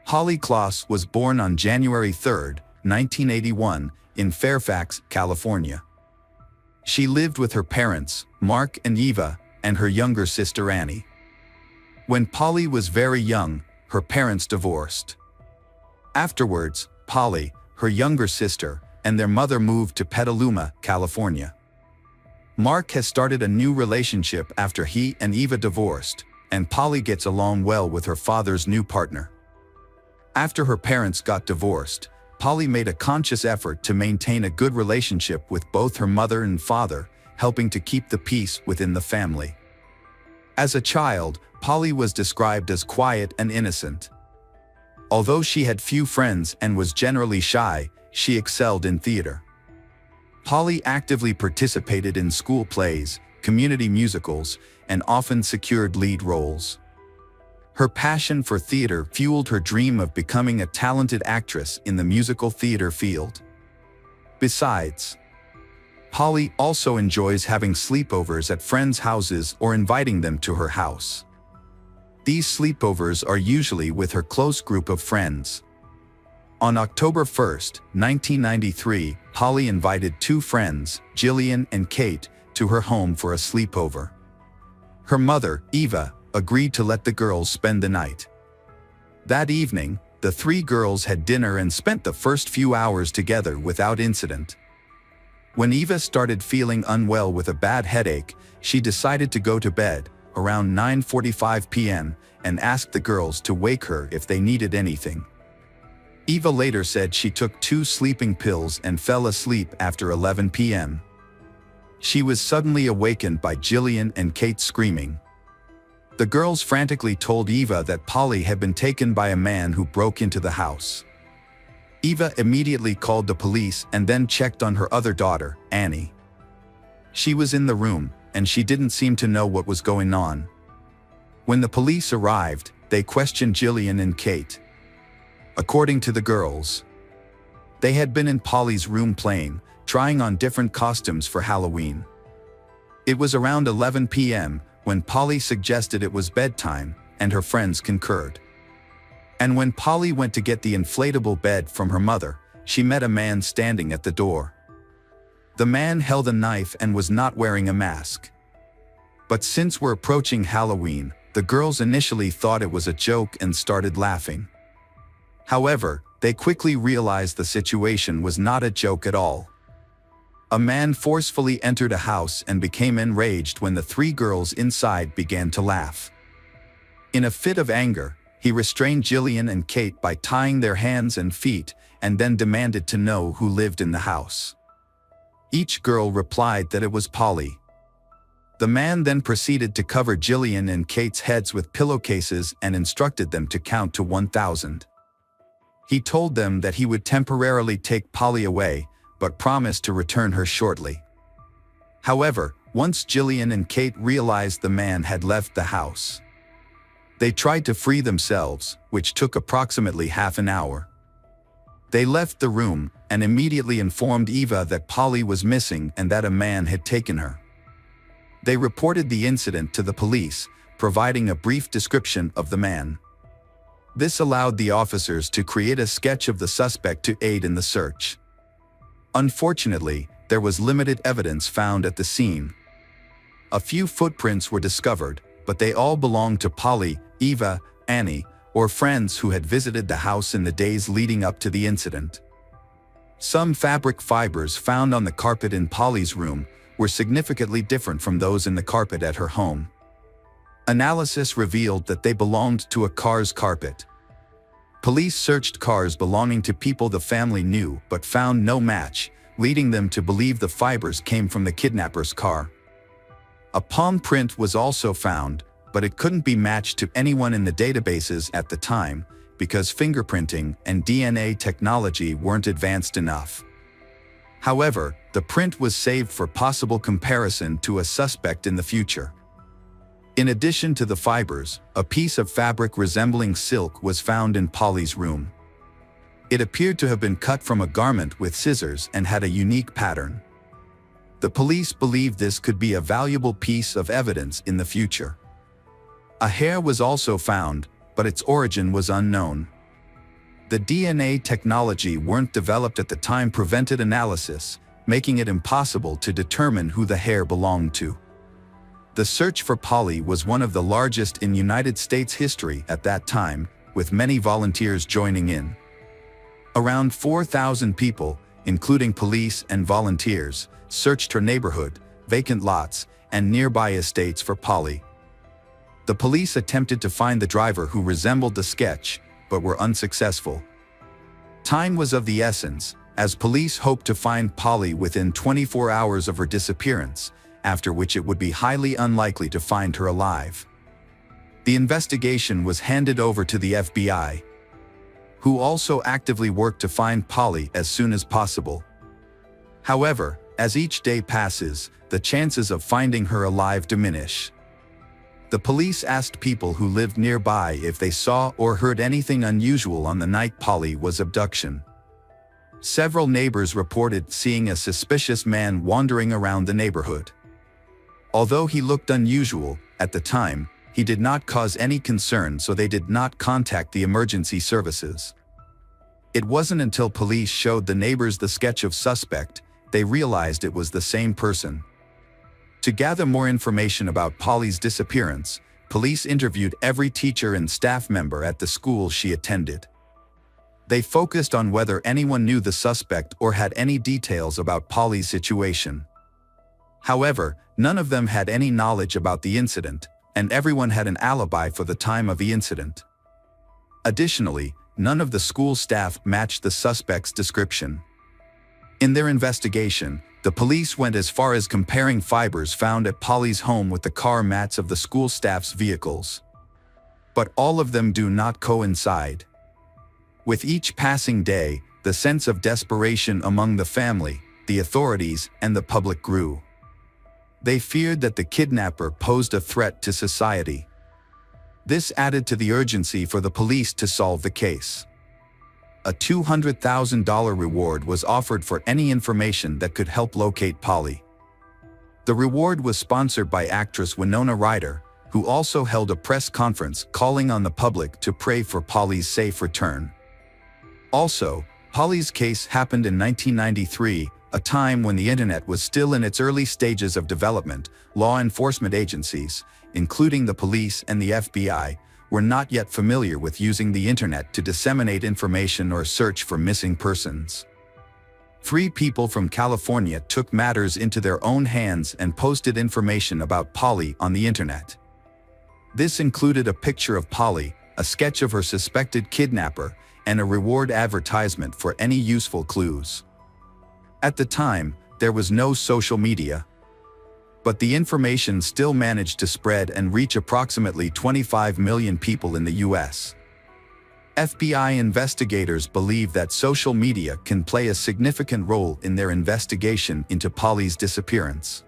Polly Klaas was born on January 3, 1981, in Fairfax, California. She lived with her parents, Mark and Eva, and her younger sister Annie. When Polly was very young, her parents divorced. Afterwards, Polly, her younger sister, and their mother moved to Petaluma, California. Mark has started a new relationship after he and Eva divorced, and Polly gets along well with her father's new partner. After her parents got divorced, Polly made a conscious effort to maintain a good relationship with both her mother and father, helping to keep the peace within the family. As a child, Polly was described as quiet and innocent. Although she had few friends and was generally shy, she excelled in theater. Polly actively participated in school plays, community musicals, and often secured lead roles. Her passion for theater fueled her dream of becoming a talented actress in the musical theater field. Besides, Polly also enjoys having sleepovers at friends' houses or inviting them to her house. These sleepovers are usually with her close group of friends. On October 1, 1993, Polly invited two friends, Jillian and Kate, to her home for a sleepover. Her mother, Eva, agreed to let the girls spend the night. That evening, the three girls had dinner and spent the first few hours together without incident. When Eva started feeling unwell with a bad headache, she decided to go to bed, around 9:45 p.m., and asked the girls to wake her if they needed anything. Eva later said she took 2 sleeping pills and fell asleep after 11 p.m. She was suddenly awakened by Jillian and Kate screaming. The girls frantically told Eva that Polly had been taken by a man who broke into the house. Eva immediately called the police and then checked on her other daughter, Annie. She was in the room, and she didn't seem to know what was going on. When the police arrived, they questioned Jillian and Kate. According to the girls, they had been in Polly's room playing, trying on different costumes for Halloween. It was around 11 p.m. when Polly suggested it was bedtime, and her friends concurred. And when Polly went to get the inflatable bed from her mother, she met a man standing at the door. The man held a knife and was not wearing a mask. But since we're approaching Halloween, the girls initially thought it was a joke and started laughing. However, they quickly realized the situation was not a joke at all. A man forcefully entered a house and became enraged when the three girls inside began to laugh. In a fit of anger, he restrained Jillian and Kate by tying their hands and feet and then demanded to know who lived in the house. Each girl replied that it was Polly. The man then proceeded to cover Jillian and Kate's heads with pillowcases and instructed them to count to 1,000. He told them that he would temporarily take Polly away, but promised to return her shortly. However, once Jillian and Kate realized the man had left the house, they tried to free themselves, which took approximately half an hour. They left the room and immediately informed Eva that Polly was missing and that a man had taken her. They reported the incident to the police, providing a brief description of the man. This allowed the officers to create a sketch of the suspect to aid in the search. Unfortunately, there was limited evidence found at the scene. A few footprints were discovered, but they all belonged to Polly, Eva, Annie, or friends who had visited the house in the days leading up to the incident. Some fabric fibers found on the carpet in Polly's room were significantly different from those in the carpet at her home. Analysis revealed that they belonged to a car's carpet. Police searched cars belonging to people the family knew but found no match, leading them to believe the fibers came from the kidnapper's car. A palm print was also found, but it couldn't be matched to anyone in the databases at the time because fingerprinting and DNA technology weren't advanced enough. However, the print was saved for possible comparison to a suspect in the future. In addition to the fibers, a piece of fabric resembling silk was found in Polly's room. It appeared to have been cut from a garment with scissors and had a unique pattern. The police believed this could be a valuable piece of evidence in the future. A hair was also found, but its origin was unknown. The DNA technology weren't developed at the time prevented analysis, making it impossible to determine who the hair belonged to. The search for Polly was one of the largest in United States history at that time, with many volunteers joining in. Around 4,000 people, including police and volunteers, searched her neighborhood, vacant lots, and nearby estates for Polly. The police attempted to find the driver who resembled the sketch, but were unsuccessful. Time was of the essence, as police hoped to find Polly within 24 hours of her disappearance, after which it would be highly unlikely to find her alive. The investigation was handed over to the FBI, who also actively worked to find Polly as soon as possible. However, as each day passes, the chances of finding her alive diminish. The police asked people who lived nearby if they saw or heard anything unusual on the night Polly was abducted. Several neighbors reported seeing a suspicious man wandering around the neighborhood. Although he looked unusual, at the time, he did not cause any concern, so they did not contact the emergency services. It wasn't until police showed the neighbors the sketch of suspect, they realized it was the same person. To gather more information about Polly's disappearance, police interviewed every teacher and staff member at the school she attended. They focused on whether anyone knew the suspect or had any details about Polly's situation. However, none of them had any knowledge about the incident, and everyone had an alibi for the time of the incident. Additionally, none of the school staff matched the suspect's description. In their investigation, the police went as far as comparing fibers found at Polly's home with the car mats of the school staff's vehicles. But all of them do not coincide. With each passing day, the sense of desperation among the family, the authorities, and the public grew. They feared that the kidnapper posed a threat to society. This added to the urgency for the police to solve the case. A $200,000 reward was offered for any information that could help locate Polly. The reward was sponsored by actress Winona Ryder, who also held a press conference calling on the public to pray for Polly's safe return. Also, Polly's case happened in 1993, a time when the internet was still in its early stages of development. Law enforcement agencies, including the police and the FBI, were not yet familiar with using the internet to disseminate information or search for missing persons. 3 people from California took matters into their own hands and posted information about Polly on the internet. This included a picture of Polly, a sketch of her suspected kidnapper, and a reward advertisement for any useful clues. At the time, there was no social media. But the information still managed to spread and reach approximately 25 million people in the US. FBI investigators believe that social media can play a significant role in their investigation into Polly's disappearance.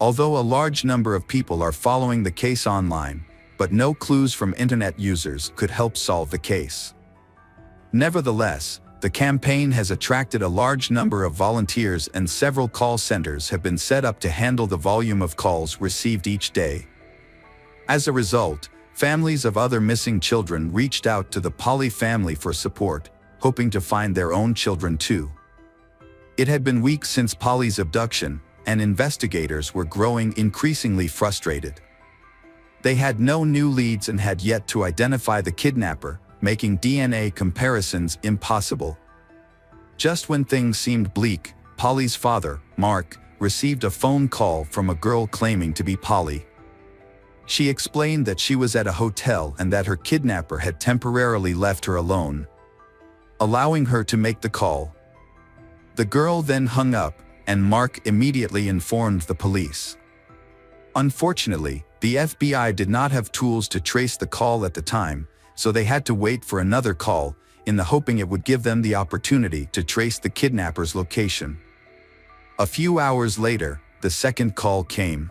Although a large number of people are following the case online, but no clues from internet users could help solve the case. Nevertheless, the campaign has attracted a large number of volunteers and several call centers have been set up to handle the volume of calls received each day. As a result, families of other missing children reached out to the Polly family for support, hoping to find their own children too. It had been weeks since Polly's abduction, and investigators were growing increasingly frustrated. They had no new leads and had yet to identify the kidnapper, making DNA comparisons impossible. Just when things seemed bleak, Polly's father, Mark, received a phone call from a girl claiming to be Polly. She explained that she was at a hotel and that her kidnapper had temporarily left her alone, allowing her to make the call. The girl then hung up, and Mark immediately informed the police. Unfortunately, the FBI did not have tools to trace the call at the time, so they had to wait for another call, in the hoping it would give them the opportunity to trace the kidnapper's location. A few hours later, the second call came.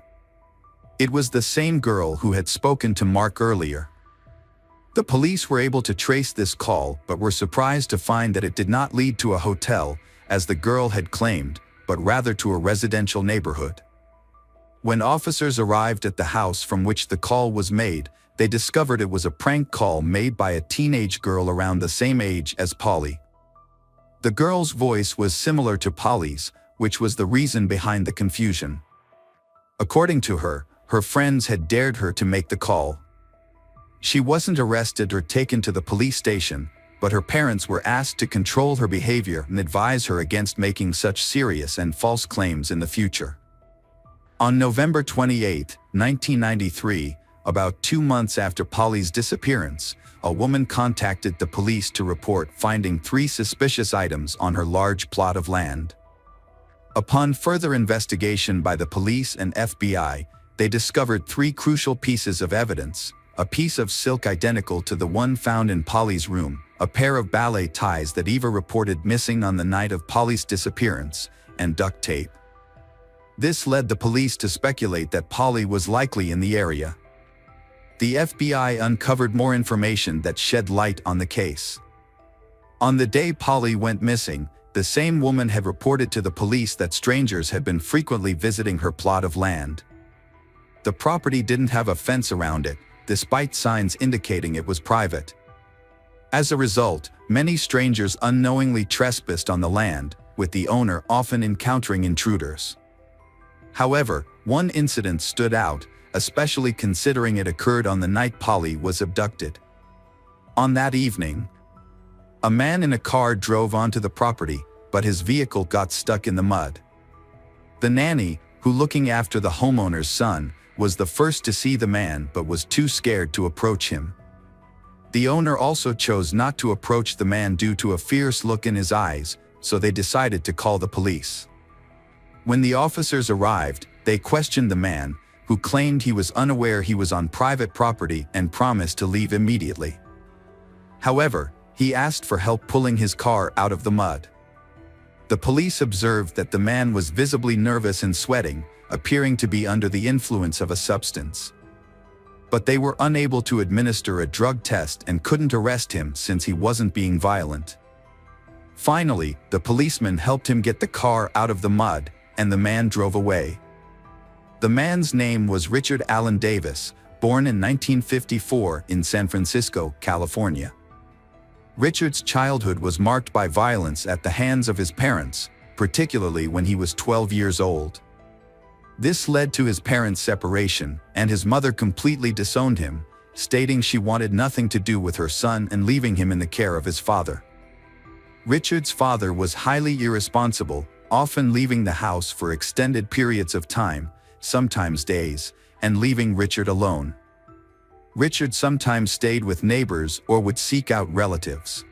It was the same girl who had spoken to Mark earlier. The police were able to trace this call but were surprised to find that it did not lead to a hotel, as the girl had claimed, but rather to a residential neighborhood. When officers arrived at the house from which the call was made, they discovered it was a prank call made by a teenage girl around the same age as Polly. The girl's voice was similar to Polly's, which was the reason behind the confusion. According to her, her friends had dared her to make the call. She wasn't arrested or taken to the police station, but her parents were asked to control her behavior and advise her against making such serious and false claims in the future. On November 28, 1993, about 2 months after Polly's disappearance, a woman contacted the police to report finding 3 suspicious items on her large plot of land. Upon further investigation by the police and FBI, they discovered 3 crucial pieces of evidence: a piece of silk identical to the one found in Polly's room, a pair of ballet ties that Eva reported missing on the night of Polly's disappearance, and duct tape. This led the police to speculate that Polly was likely in the area. The FBI uncovered more information that shed light on the case. On the day Polly went missing, the same woman had reported to the police that strangers had been frequently visiting her plot of land. The property didn't have a fence around it, despite signs indicating it was private. As a result, many strangers unknowingly trespassed on the land, with the owner often encountering intruders. However, one incident stood out, especially considering it occurred on the night Polly was abducted. On that evening, a man in a car drove onto the property, but his vehicle got stuck in the mud. The nanny, who looking after the homeowner's son, was the first to see the man but was too scared to approach him. The owner also chose not to approach the man due to a fierce look in his eyes, so they decided to call the police. When the officers arrived, they questioned the man, who claimed he was unaware he was on private property and promised to leave immediately. However, he asked for help pulling his car out of the mud. The police observed that the man was visibly nervous and sweating, appearing to be under the influence of a substance. But they were unable to administer a drug test and couldn't arrest him since he wasn't being violent. Finally, the policeman helped him get the car out of the mud, and the man drove away. The man's name was Richard Allen Davis, born in 1954 in San Francisco, California. Richard's childhood was marked by violence at the hands of his parents, particularly when he was 12 years old. This led to his parents' separation, and his mother completely disowned him, stating she wanted nothing to do with her son and leaving him in the care of his father. Richard's father was highly irresponsible, often leaving the house for extended periods of time, sometimes days, and leaving Richard alone. Richard sometimes stayed with neighbors or would seek out relatives.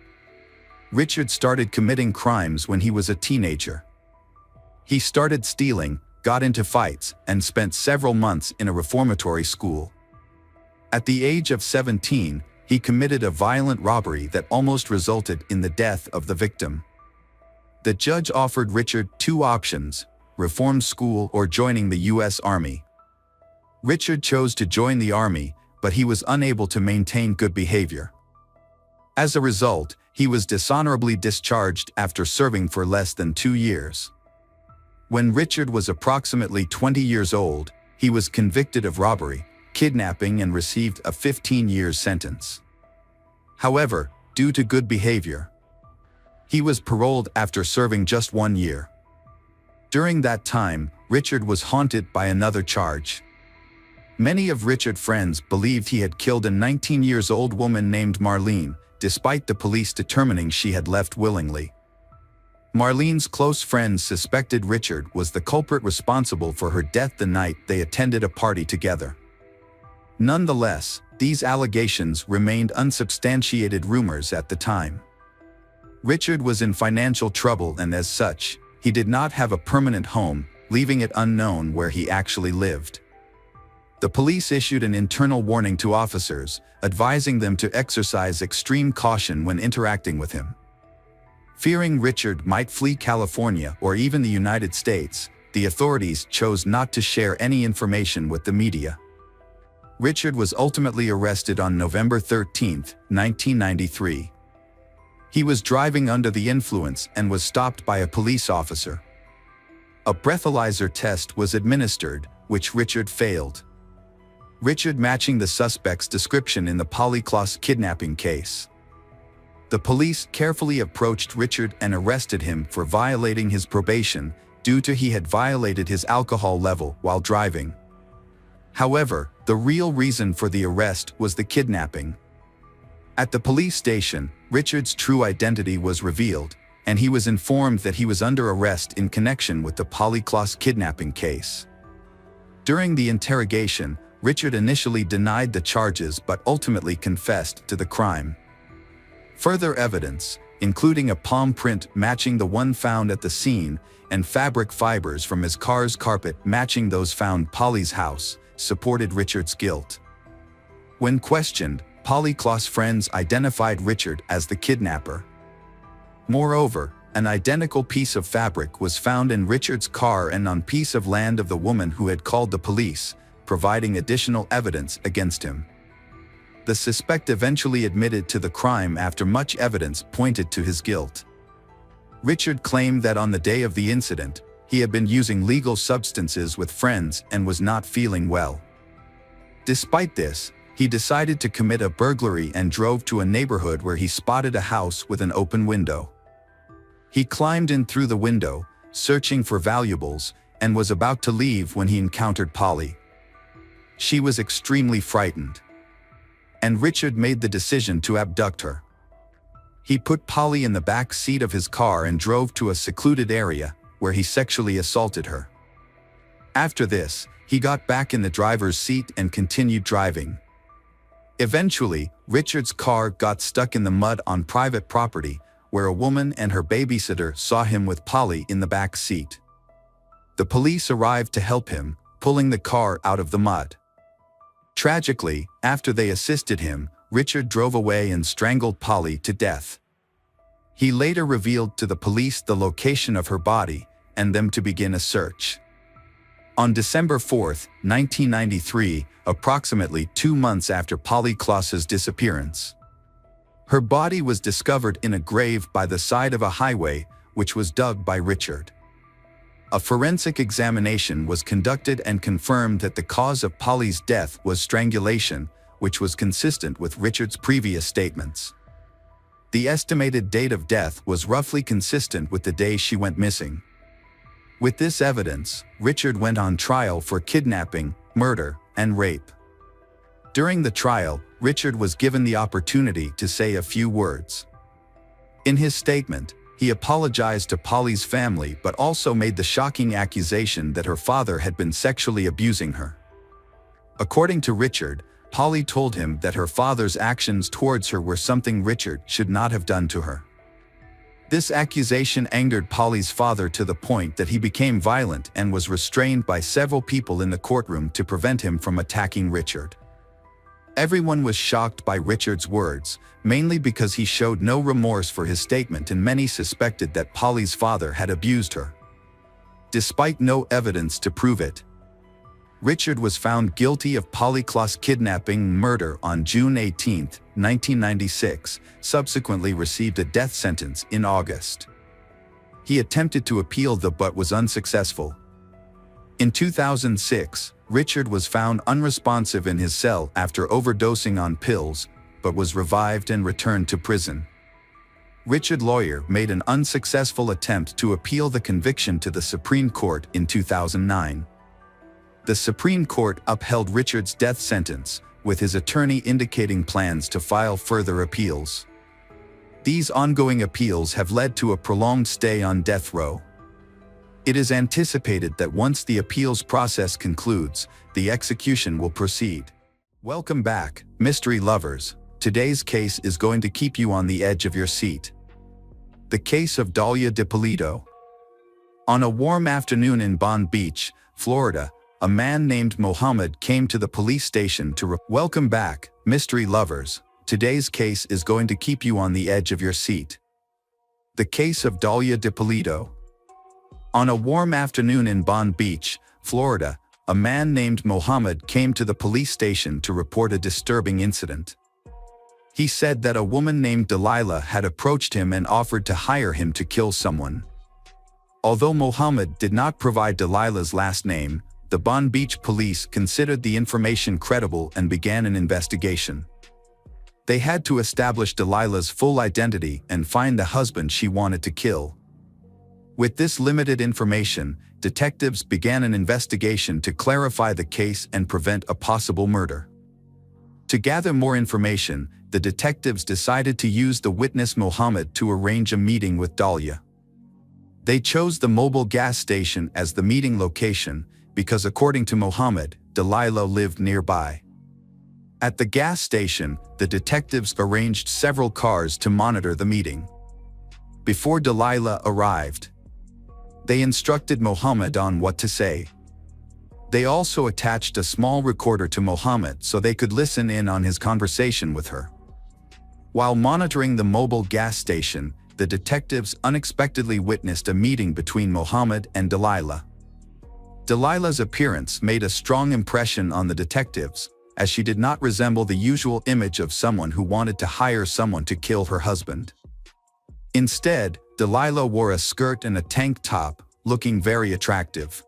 Richard started committing crimes when he was a teenager. He started stealing, got into fights, and spent several months in a reformatory school. At the age of 17, he committed a violent robbery that almost resulted in the death of the victim. The judge offered Richard 2 options: reform school or joining the U.S. Army. Richard chose to join the Army, but he was unable to maintain good behavior. As a result, he was dishonorably discharged after serving for less than 2 years. When Richard was approximately 20 years old, he was convicted of robbery, kidnapping, and received a 15-year sentence. However, due to good behavior, he was paroled after serving just 1 year. During that time, Richard was haunted by another charge. Many of Richard's friends believed he had killed a 19-year-old woman named Marlene, despite the police determining she had left willingly. Marlene's close friends suspected Richard was the culprit responsible for her death the night they attended a party together. Nonetheless, these allegations remained unsubstantiated rumors at the time. Richard was in financial trouble, and as such, he did not have a permanent home, leaving it unknown where he actually lived. The police issued an internal warning to officers, advising them to exercise extreme caution when interacting with him. Fearing Richard might flee California or even the United States, the authorities chose not to share any information with the media. Richard was ultimately arrested on November 13, 1993. He was driving under the influence and was stopped by a police officer. A breathalyzer test was administered, which Richard failed. Richard matching the suspect's description in the Polly Klaas kidnapping case. The police carefully approached Richard and arrested him for violating his probation due to he had violated his alcohol level while driving. However, the real reason for the arrest was the kidnapping. At the police station, Richard's true identity was revealed, and he was informed that he was under arrest in connection with the Polly Klaas kidnapping case. During the interrogation, Richard initially denied the charges but ultimately confessed to the crime. Further evidence, including a palm print matching the one found at the scene and fabric fibers from his car's carpet matching those found Polly's house, supported Richard's guilt. When questioned, Polly Klaas' friends identified Richard as the kidnapper. Moreover, an identical piece of fabric was found in Richard's car and on piece of land of the woman who had called the police, providing additional evidence against him. The suspect eventually admitted to the crime after much evidence pointed to his guilt. Richard claimed that on the day of the incident, he had been using illegal substances with friends and was not feeling well. Despite this, he decided to commit a burglary and drove to a neighborhood where he spotted a house with an open window. He climbed in through the window, searching for valuables, and was about to leave when he encountered Polly. She was extremely frightened, and Richard made the decision to abduct her. He put Polly in the back seat of his car and drove to a secluded area, where he sexually assaulted her. After this, he got back in the driver's seat and continued driving. Eventually, Richard's car got stuck in the mud on private property, where a woman and her babysitter saw him with Polly in the back seat. The police arrived to help him, pulling the car out of the mud. Tragically, after they assisted him, Richard drove away and strangled Polly to death. He later revealed to the police the location of her body and them to begin a search. On December 4, 1993, approximately 2 months after Polly Klaas's disappearance, her body was discovered in a grave by the side of a highway, which was dug by Richard. A forensic examination was conducted and confirmed that the cause of Polly's death was strangulation, which was consistent with Richard's previous statements. The estimated date of death was roughly consistent with the day she went missing. With this evidence, Richard went on trial for kidnapping, murder, and rape. During the trial, Richard was given the opportunity to say a few words. In his statement, he apologized to Polly's family but also made the shocking accusation that her father had been sexually abusing her. According to Richard, Polly told him that her father's actions towards her were something Richard should not have done to her. This accusation angered Polly's father to the point that he became violent and was restrained by several people in the courtroom to prevent him from attacking Richard. Everyone was shocked by Richard's words, mainly because he showed no remorse for his statement, and many suspected that Polly's father had abused her. Despite no evidence to prove it, Richard was found guilty of Polly Klaas kidnapping and murder on June 18, 1996, subsequently received a death sentence in August. He attempted to appeal but was unsuccessful. In 2006, Richard was found unresponsive in his cell after overdosing on pills, but was revived and returned to prison. Richard's lawyer made an unsuccessful attempt to appeal the conviction to the Supreme Court in 2009. The Supreme Court upheld Richard's death sentence, with his attorney indicating plans to file further appeals. These ongoing appeals have led to a prolonged stay on death row. It is anticipated that once the appeals process concludes, the execution will proceed. Welcome back, mystery lovers. Today's case is going to keep you on the edge of your seat. The case of Dalia DiPolito. On a warm afternoon in Bond Beach, Florida, a man named Mohammed came to the police station to Welcome back, mystery lovers. Today's case is going to keep you on the edge of your seat. The case of Dalia DiPolito. On a warm afternoon in Bond Beach, Florida, a man named Mohammed came to the police station to report a disturbing incident. He said that a woman named Delilah had approached him and offered to hire him to kill someone. Although Mohammed did not provide Delilah's last name, the Bonn Beach police considered the information credible and began an investigation. They had to establish Delilah's full identity and find the husband she wanted to kill. With this limited information, detectives began an investigation to clarify the case and prevent a possible murder. To gather more information, the detectives decided to use the witness Mohammed to arrange a meeting with Dahlia. They chose the mobile gas station as the meeting location because, according to Mohammed, Delilah lived nearby. At the gas station, the detectives arranged several cars to monitor the meeting. Before Delilah arrived, they instructed Mohammed on what to say. They also attached a small recorder to Mohammed so they could listen in on his conversation with her. While monitoring the mobile gas station, the detectives unexpectedly witnessed a meeting between Mohammed and Delilah. Delilah's appearance made a strong impression on the detectives, as she did not resemble the usual image of someone who wanted to hire someone to kill her husband. Instead, Delilah wore a skirt and a tank top, looking very attractive.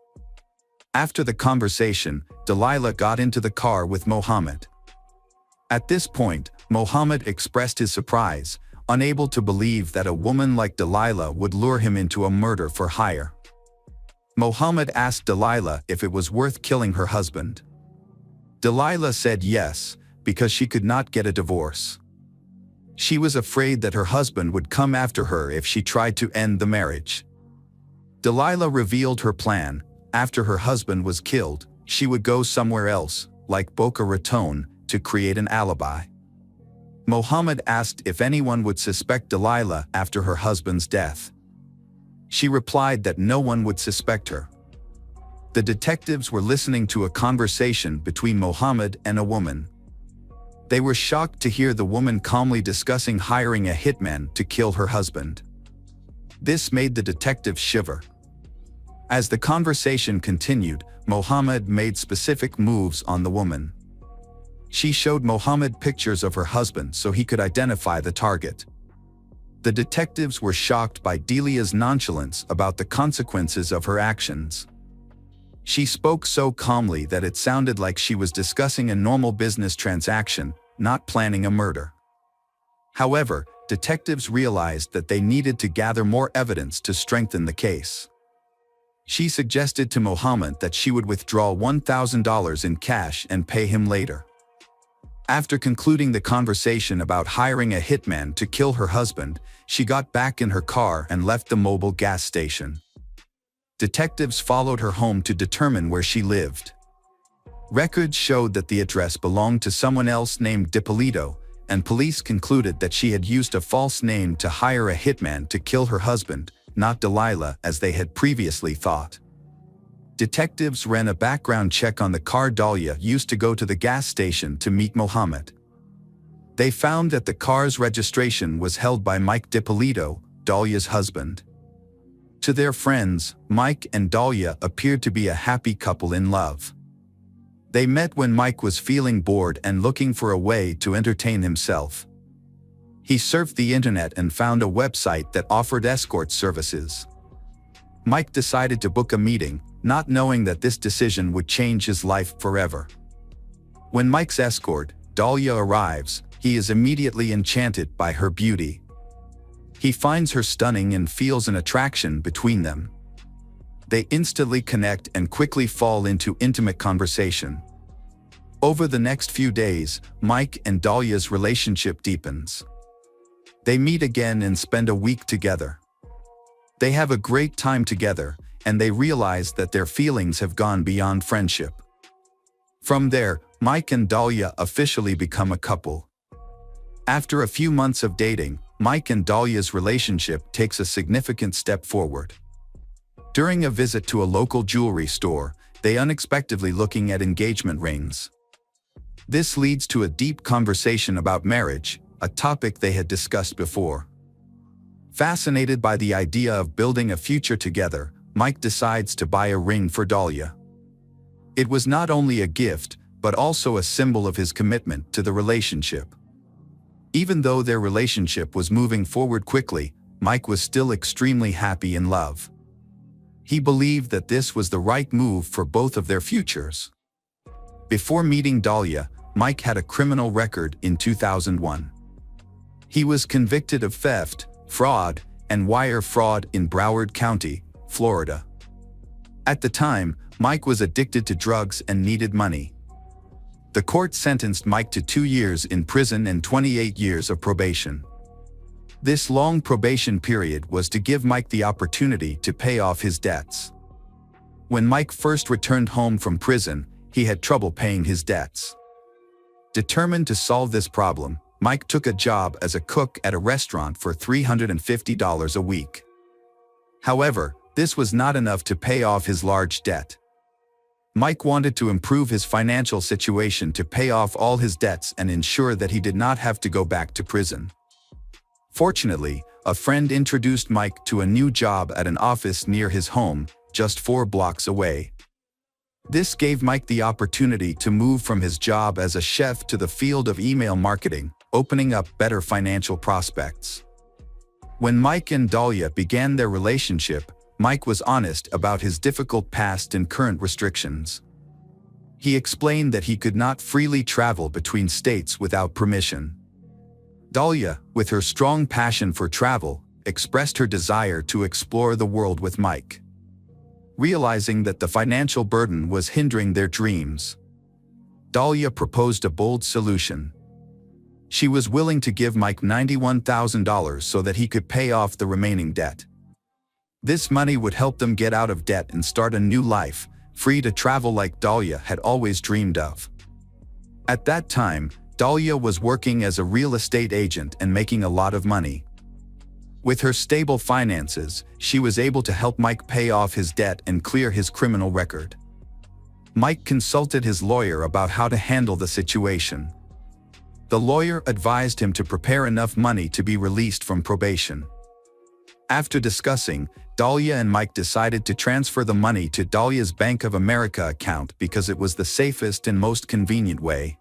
After the conversation, Delilah got into the car with Mohammed. At this point, Mohammed expressed his surprise, unable to believe that a woman like Delilah would lure him into a murder for hire. Mohammed asked Delilah if it was worth killing her husband. Delilah said yes, because she could not get a divorce. She was afraid that her husband would come after her if she tried to end the marriage. Delilah revealed her plan: after her husband was killed, she would go somewhere else, like Boca Raton, to create an alibi. Mohammed asked if anyone would suspect Delilah after her husband's death. She replied that no one would suspect her. The detectives were listening to a conversation between Mohammed and a woman. They were shocked to hear the woman calmly discussing hiring a hitman to kill her husband. This made the detectives shiver. As the conversation continued, Mohammed made specific moves on the woman. She showed Mohammed pictures of her husband so he could identify the target. The detectives were shocked by Delia's nonchalance about the consequences of her actions. She spoke so calmly that it sounded like she was discussing a normal business transaction, not planning a murder. However, detectives realized that they needed to gather more evidence to strengthen the case. She suggested to Mohammed that she would withdraw $1,000 in cash and pay him later. After concluding the conversation about hiring a hitman to kill her husband, she got back in her car and left the mobile gas station. Detectives followed her home to determine where she lived. Records showed that the address belonged to someone else named Dippolito, and police concluded that she had used a false name to hire a hitman to kill her husband, not Delilah as they had previously thought. Detectives ran a background check on the car Dahlia used to go to the gas station to meet Mohammed. They found that the car's registration was held by Mike Dippolito, Dahlia's husband. To their friends, Mike and Dahlia appeared to be a happy couple in love. They met when Mike was feeling bored and looking for a way to entertain himself. He surfed the internet and found a website that offered escort services. Mike decided to book a meeting, not knowing that this decision would change his life forever. When Mike's escort, Dahlia, arrives, he is immediately enchanted by her beauty. He finds her stunning and feels an attraction between them. They instantly connect and quickly fall into intimate conversation. Over the next few days, Mike and Dahlia's relationship deepens. They meet again and spend a week together. They have a great time together, and they realize that their feelings have gone beyond friendship. From there, Mike and Dahlia officially become a couple. After a few months of dating, Mike and Dahlia's relationship takes a significant step forward. During a visit to a local jewelry store, they unexpectedly looking at engagement rings. This leads to a deep conversation about marriage, a topic they had discussed before. Fascinated by the idea of building a future together, Mike decides to buy a ring for Dahlia. It was not only a gift, but also a symbol of his commitment to the relationship. Even though their relationship was moving forward quickly, Mike was still extremely happy in love. He believed that this was the right move for both of their futures. Before meeting Dahlia, Mike had a criminal record in 2001. He was convicted of theft, fraud, and wire fraud in Broward County, Florida. At the time, Mike was addicted to drugs and needed money. The court sentenced Mike to 2 years in prison and 28 years of probation. This long probation period was to give Mike the opportunity to pay off his debts. When Mike first returned home from prison, he had trouble paying his debts. Determined to solve this problem, Mike took a job as a cook at a restaurant for $350 a week. However, this was not enough to pay off his large debt. Mike wanted to improve his financial situation to pay off all his debts and ensure that he did not have to go back to prison. Fortunately, a friend introduced Mike to a new job at an office near his home, just 4 blocks away. This gave Mike the opportunity to move from his job as a chef to the field of email marketing, opening up better financial prospects. When Mike and Dahlia began their relationship, Mike was honest about his difficult past and current restrictions. He explained that he could not freely travel between states without permission. Dahlia, with her strong passion for travel, expressed her desire to explore the world with Mike. Realizing that the financial burden was hindering their dreams, Dahlia proposed a bold solution. She was willing to give Mike $91,000 so that he could pay off the remaining debt. This money would help them get out of debt and start a new life, free to travel like Dahlia had always dreamed of. At that time, Dahlia was working as a real estate agent and making a lot of money. With her stable finances, she was able to help Mike pay off his debt and clear his criminal record. Mike consulted his lawyer about how to handle the situation. The lawyer advised him to prepare enough money to be released from probation. After discussing, Dahlia and Mike decided to transfer the money to Dahlia's Bank of America account because it was the safest and most convenient way.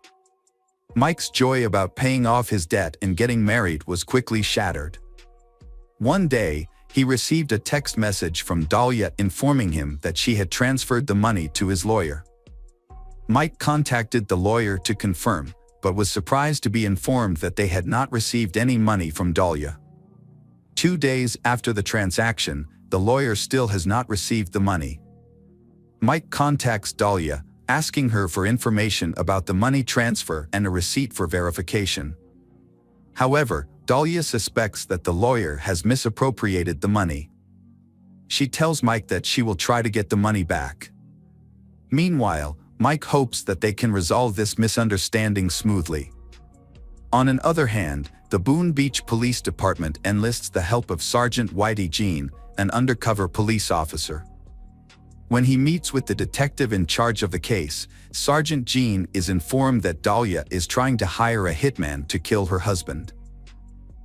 Mike's joy about paying off his debt and getting married was quickly shattered. One day, he received a text message from Dahlia informing him that she had transferred the money to his lawyer. Mike contacted the lawyer to confirm, but was surprised to be informed that they had not received any money from Dahlia. 2 days after the transaction, the lawyer still has not received the money. Mike contacts Dahlia, asking her for information about the money transfer and a receipt for verification. However, Dahlia suspects that the lawyer has misappropriated the money. She tells Mike that she will try to get the money back. Meanwhile, Mike hopes that they can resolve this misunderstanding smoothly. On the other hand, the Boone Beach Police Department enlists the help of Sergeant Whitey Jean, an undercover police officer. When he meets with the detective in charge of the case, Sergeant Jean is informed that Dahlia is trying to hire a hitman to kill her husband.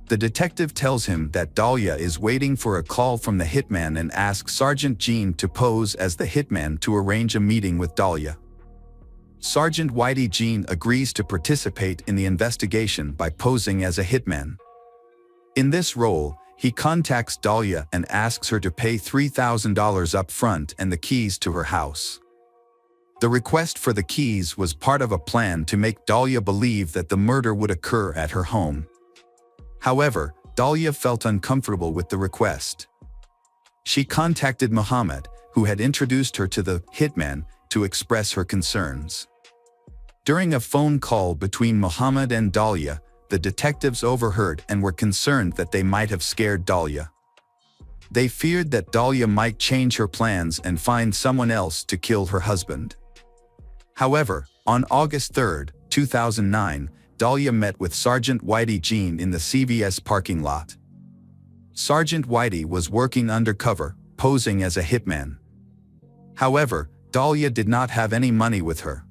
The detective tells him that Dahlia is waiting for a call from the hitman and asks Sergeant Jean to pose as the hitman to arrange a meeting with Dahlia. Sergeant Whitey Jean agrees to participate in the investigation by posing as a hitman. In this role, he contacts Dahlia and asks her to pay $3,000 up front and the keys to her house. The request for the keys was part of a plan to make Dahlia believe that the murder would occur at her home. However, Dahlia felt uncomfortable with the request. She contacted Muhammad, who had introduced her to the hitman, to express her concerns. During a phone call between Muhammad and Dahlia, the detectives overheard and were concerned that they might have scared Dahlia. They feared that Dahlia might change her plans and find someone else to kill her husband. However, on August 3, 2009, Dahlia met with Sergeant Whitey Jean in the CVS parking lot. Sergeant Whitey was working undercover, posing as a hitman. However, Dahlia did not have any money with her.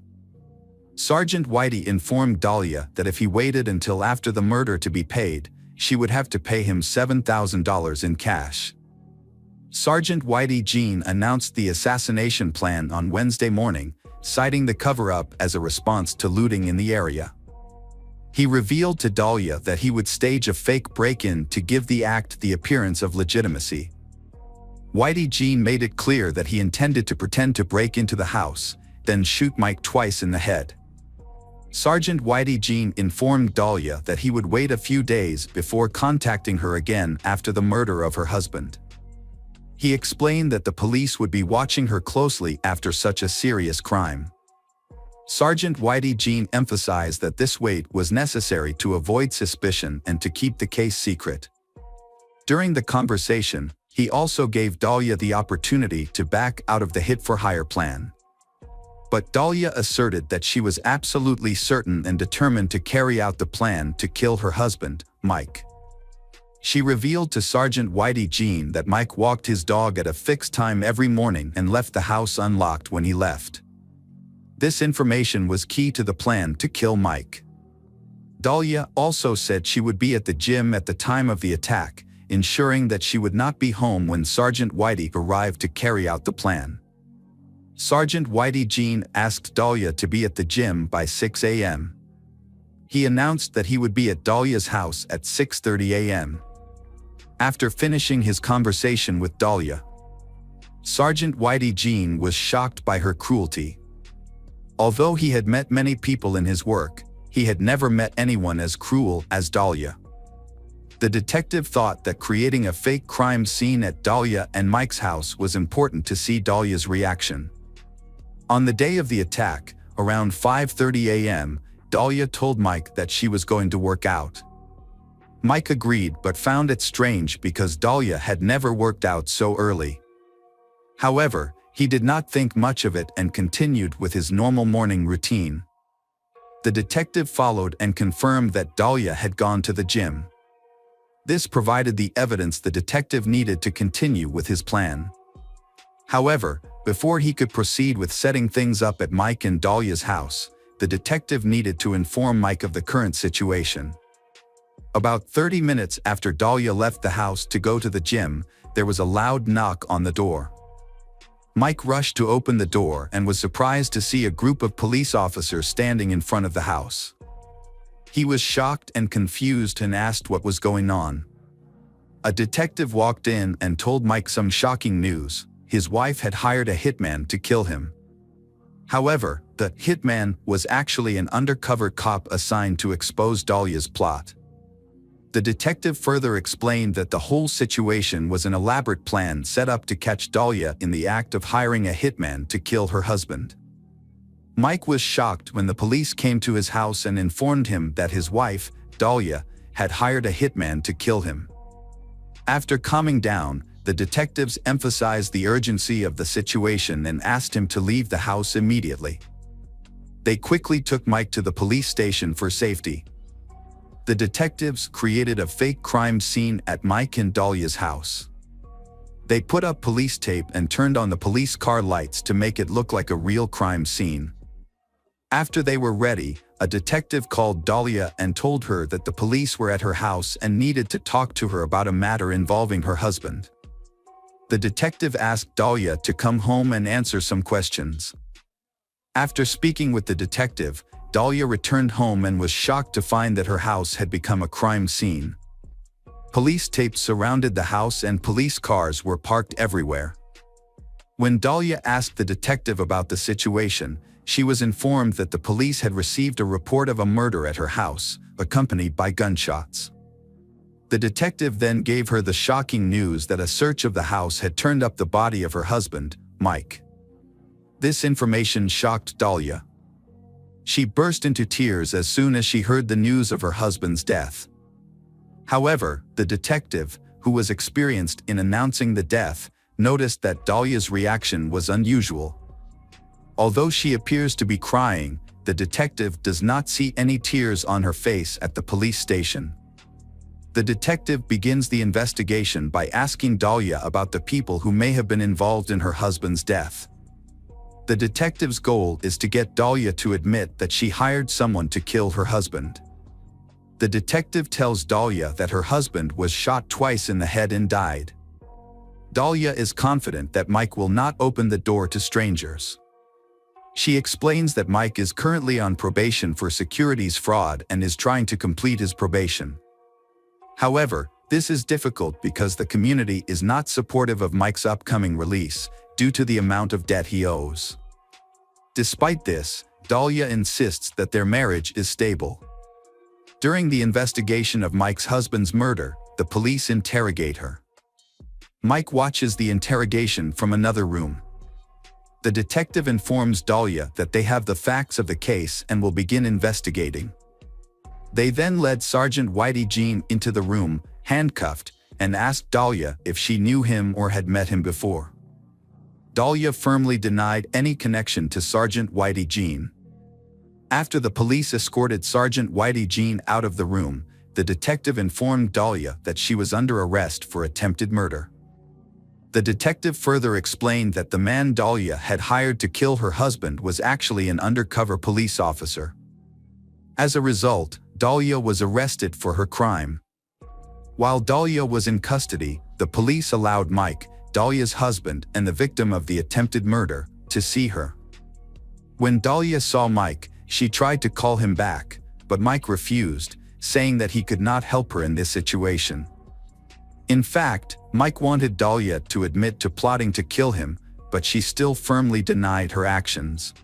Sergeant Whitey informed Dahlia that if he waited until after the murder to be paid, she would have to pay him $7,000 in cash. Sergeant Whitey Jean announced the assassination plan on Wednesday morning, citing the cover-up as a response to looting in the area. He revealed to Dahlia that he would stage a fake break-in to give the act the appearance of legitimacy. Whitey Jean made it clear that he intended to pretend to break into the house, then shoot Mike twice in the head. Sergeant Whitey Jean informed Dahlia that he would wait a few days before contacting her again after the murder of her husband. He explained that the police would be watching her closely after such a serious crime. Sergeant Whitey Jean emphasized that this wait was necessary to avoid suspicion and to keep the case secret. During the conversation, he also gave Dahlia the opportunity to back out of the hit-for-hire plan. But Dahlia asserted that she was absolutely certain and determined to carry out the plan to kill her husband, Mike. She revealed to Sergeant Whitey Jean that Mike walked his dog at a fixed time every morning and left the house unlocked when he left. This information was key to the plan to kill Mike. Dahlia also said she would be at the gym at the time of the attack, ensuring that she would not be home when Sergeant Whitey arrived to carry out the plan. Sergeant Whitey Jean asked Dahlia to be at the gym by 6 a.m. He announced that he would be at Dahlia's house at 6:30 a.m. After finishing his conversation with Dahlia, Sergeant Whitey Jean was shocked by her cruelty. Although he had met many people in his work, he had never met anyone as cruel as Dahlia. The detective thought that creating a fake crime scene at Dahlia and Mike's house was important to see Dahlia's reaction. On the day of the attack, around 5:30 a.m., Dahlia told Mike that she was going to work out. Mike agreed but found it strange because Dahlia had never worked out so early. However, he did not think much of it and continued with his normal morning routine. The detective followed and confirmed that Dahlia had gone to the gym. This provided the evidence the detective needed to continue with his plan. However, before he could proceed with setting things up at Mike and Dahlia's house, the detective needed to inform Mike of the current situation. About 30 minutes after Dahlia left the house to go to the gym, there was a loud knock on the door. Mike rushed to open the door and was surprised to see a group of police officers standing in front of the house. He was shocked and confused and asked what was going on. A detective walked in and told Mike some shocking news. His wife had hired a hitman to kill him. However, the hitman was actually an undercover cop assigned to expose Dahlia's plot. The detective further explained that the whole situation was an elaborate plan set up to catch Dahlia in the act of hiring a hitman to kill her husband. Mike was shocked when the police came to his house and informed him that his wife, Dahlia, had hired a hitman to kill him. After calming down, the detectives emphasized the urgency of the situation and asked him to leave the house immediately. They quickly took Mike to the police station for safety. The detectives created a fake crime scene at Mike and Dahlia's house. They put up police tape and turned on the police car lights to make it look like a real crime scene. After they were ready, a detective called Dahlia and told her that the police were at her house and needed to talk to her about a matter involving her husband. The detective asked Dahlia to come home and answer some questions. After speaking with the detective, Dahlia returned home and was shocked to find that her house had become a crime scene. Police tapes surrounded the house and police cars were parked everywhere. When Dahlia asked the detective about the situation, she was informed that the police had received a report of a murder at her house, accompanied by gunshots. The detective then gave her the shocking news that a search of the house had turned up the body of her husband, Mike. This information shocked Dahlia. She burst into tears as soon as she heard the news of her husband's death. However, the detective, who was experienced in announcing the death, noticed that Dahlia's reaction was unusual. Although she appears to be crying, the detective does not see any tears on her face at the police station. The detective begins the investigation by asking Dahlia about the people who may have been involved in her husband's death. The detective's goal is to get Dahlia to admit that she hired someone to kill her husband. The detective tells Dahlia that her husband was shot twice in the head and died. Dahlia is confident that Mike will not open the door to strangers. She explains that Mike is currently on probation for securities fraud and is trying to complete his probation. However, This is difficult because the community is not supportive of Mike's upcoming release due to the amount of debt he owes. Despite this, Dahlia insists that their marriage is stable. During the investigation of Mike's husband's murder, the police interrogate her. Mike watches the interrogation from another room. The detective informs Dahlia that they have the facts of the case and will begin investigating. They then led Sergeant Whitey Jean into the room, handcuffed, and asked Dahlia if she knew him or had met him before. Dahlia firmly denied any connection to Sergeant Whitey Jean. After the police escorted Sergeant Whitey Jean out of the room, the detective informed Dahlia that she was under arrest for attempted murder. The detective further explained that the man Dahlia had hired to kill her husband was actually an undercover police officer. As a result, Dahlia was arrested for her crime. While Dahlia was in custody, the police allowed Mike, Dahlia's husband and the victim of the attempted murder, to see her. When Dahlia saw Mike, she tried to call him back, but Mike refused, saying that he could not help her in this situation. In fact, Mike wanted Dahlia to admit to plotting to kill him, but she still firmly denied her actions.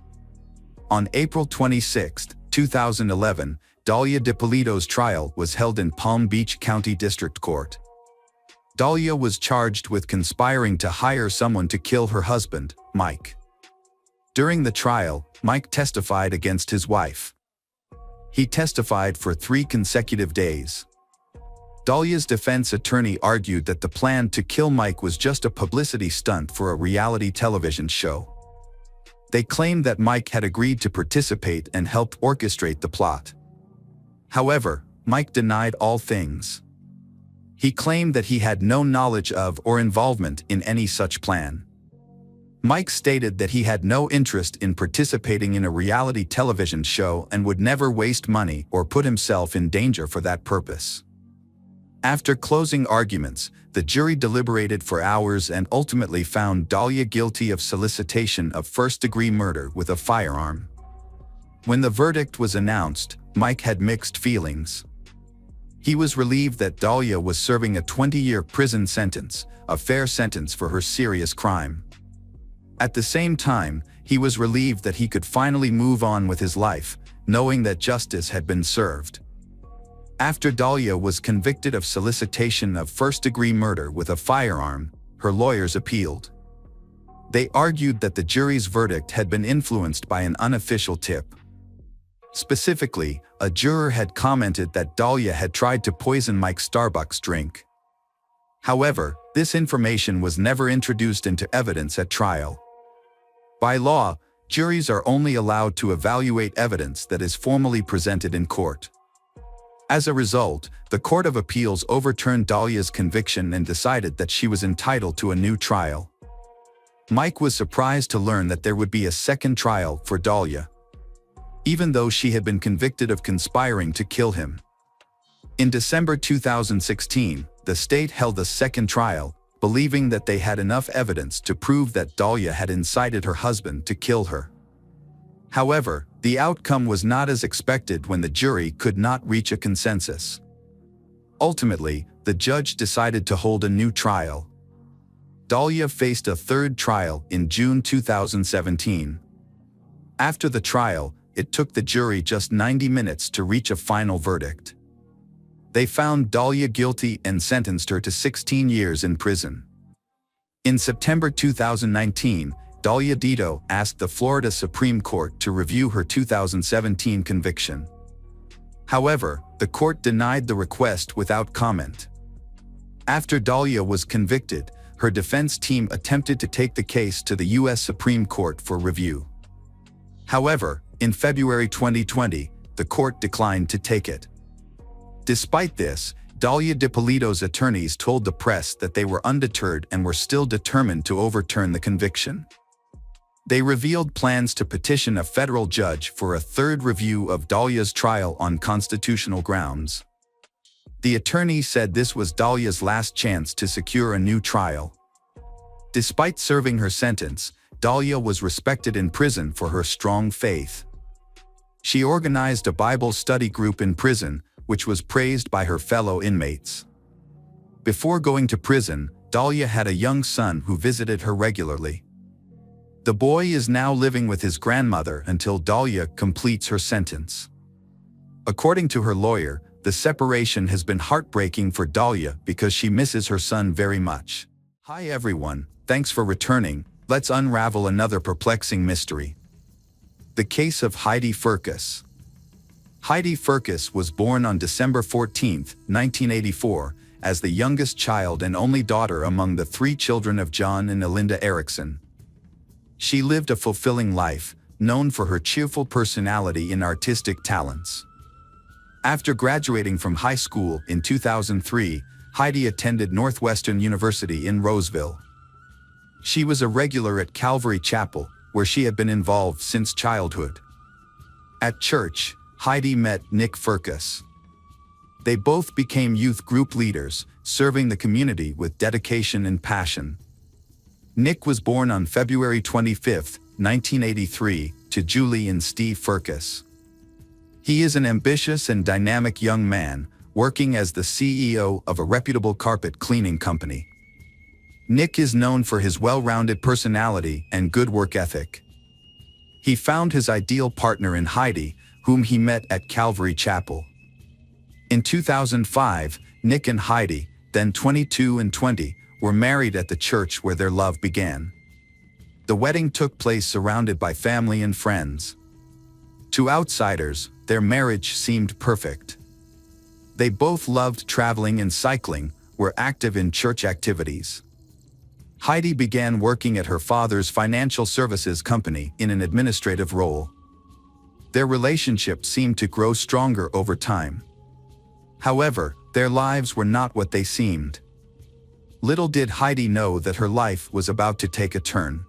On April 26, 2011, Dahlia DiPolito's trial was held in Palm Beach County District Court. Dahlia was charged with conspiring to hire someone to kill her husband, Mike. During the trial, Mike testified against his wife. He testified for 3 consecutive days. Dahlia's defense attorney argued that the plan to kill Mike was just a publicity stunt for a reality television show. They claimed that Mike had agreed to participate and helped orchestrate the plot. However, Mike denied all things. He claimed that he had no knowledge of or involvement in any such plan. Mike stated that he had no interest in participating in a reality television show and would never waste money or put himself in danger for that purpose. After closing arguments, the jury deliberated for hours and ultimately found Dahlia guilty of solicitation of first-degree murder with a firearm. When the verdict was announced, Mike had mixed feelings. He was relieved that Dahlia was serving a 20-year prison sentence, a fair sentence for her serious crime. At the same time, he was relieved that he could finally move on with his life, knowing that justice had been served. After Dahlia was convicted of solicitation of first-degree murder with a firearm, her lawyers appealed. They argued that the jury's verdict had been influenced by an unofficial tip. Specifically, a juror had commented that Dahlia had tried to poison Mike's Starbucks drink. However, this information was never introduced into evidence at trial. By law, juries are only allowed to evaluate evidence that is formally presented in court. As a result, the Court of Appeals overturned Dahlia's conviction and decided that she was entitled to a new trial. Mike was surprised to learn that there would be a second trial for Dahlia, even though she had been convicted of conspiring to kill him. In December 2016, the state held a second trial, believing that they had enough evidence to prove that Dahlia had incited her husband to kill her. However, the outcome was not as expected when the jury could not reach a consensus. Ultimately, the judge decided to hold a new trial. Dahlia faced a third trial in June 2017. After the trial, it took the jury just 90 minutes to reach a final verdict. They found Dahlia guilty and sentenced her to 16 years in prison. In September 2019, Dahlia Dito asked the Florida Supreme Court to review her 2017 conviction. However, the court denied the request without comment. After Dahlia was convicted, her defense team attempted to take the case to the U.S. Supreme Court for review. However, in February 2020, the court declined to take it. Despite this, Dahlia DiPolito's attorneys told the press that they were undeterred and were still determined to overturn the conviction. They revealed plans to petition a federal judge for a third review of Dahlia's trial on constitutional grounds. The attorney said this was Dahlia's last chance to secure a new trial. Despite serving her sentence, Dahlia was respected in prison for her strong faith. She organized a Bible study group in prison, which was praised by her fellow inmates. Before going to prison, Dahlia had a young son who visited her regularly. The boy is now living with his grandmother until Dahlia completes her sentence. According to her lawyer, the separation has been heartbreaking for Dahlia because she misses her son very much. Hi everyone, thanks for returning. Let's unravel another perplexing mystery. The case of Heidi Firkus. Heidi Firkus was born on December 14, 1984, as the youngest child and only daughter among the 3 children of John and Elinda Eriksson. She lived a fulfilling life, known for her cheerful personality and artistic talents. After graduating from high school in 2003, Heidi attended Northwestern University in Roseville. She was a regular at Calvary Chapel, where she had been involved since childhood. At church, Heidi met Nick Firkus. They both became youth group leaders, serving the community with dedication and passion. Nick was born on February 25, 1983, to Julie and Steve Firkus. He is an ambitious and dynamic young man, working as the CEO of a reputable carpet cleaning company. Nick is known for his well-rounded personality and good work ethic. He found his ideal partner in Heidi, whom he met at Calvary Chapel. In 2005, Nick and Heidi, then 22 and 20, were married at the church where their love began. The wedding took place surrounded by family and friends. To outsiders, their marriage seemed perfect. They both loved traveling and cycling, were active in church activities. Heidi began working at her father's financial services company in an administrative role. Their relationship seemed to grow stronger over time. However, their lives were not what they seemed. Little did Heidi know that her life was about to take a turn.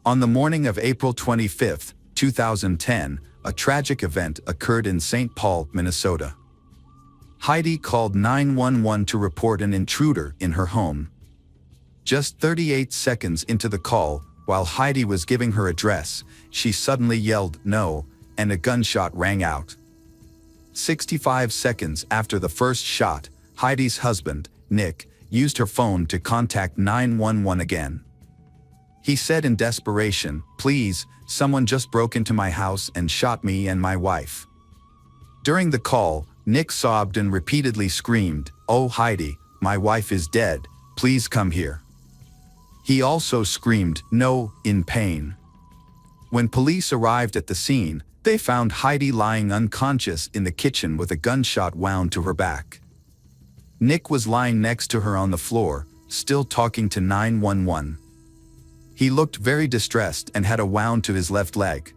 On the morning of April 25, 2010, a tragic event occurred in St. Paul, Minnesota. Heidi called 911 to report an intruder in her home. Just 38 seconds into the call, while Heidi was giving her address, she suddenly yelled, "No," and a gunshot rang out. 65 seconds after the first shot, Heidi's husband, Nick, used her phone to contact 911 again. He said in desperation, "Please, someone just broke into my house and shot me and my wife." During the call, Nick sobbed and repeatedly screamed, "Oh Heidi, my wife is dead, please come here." He also screamed, "No," in pain. When police arrived at the scene, they found Heidi lying unconscious in the kitchen with a gunshot wound to her back. Nick was lying next to her on the floor, still talking to 911. He looked very distressed and had a wound to his left leg.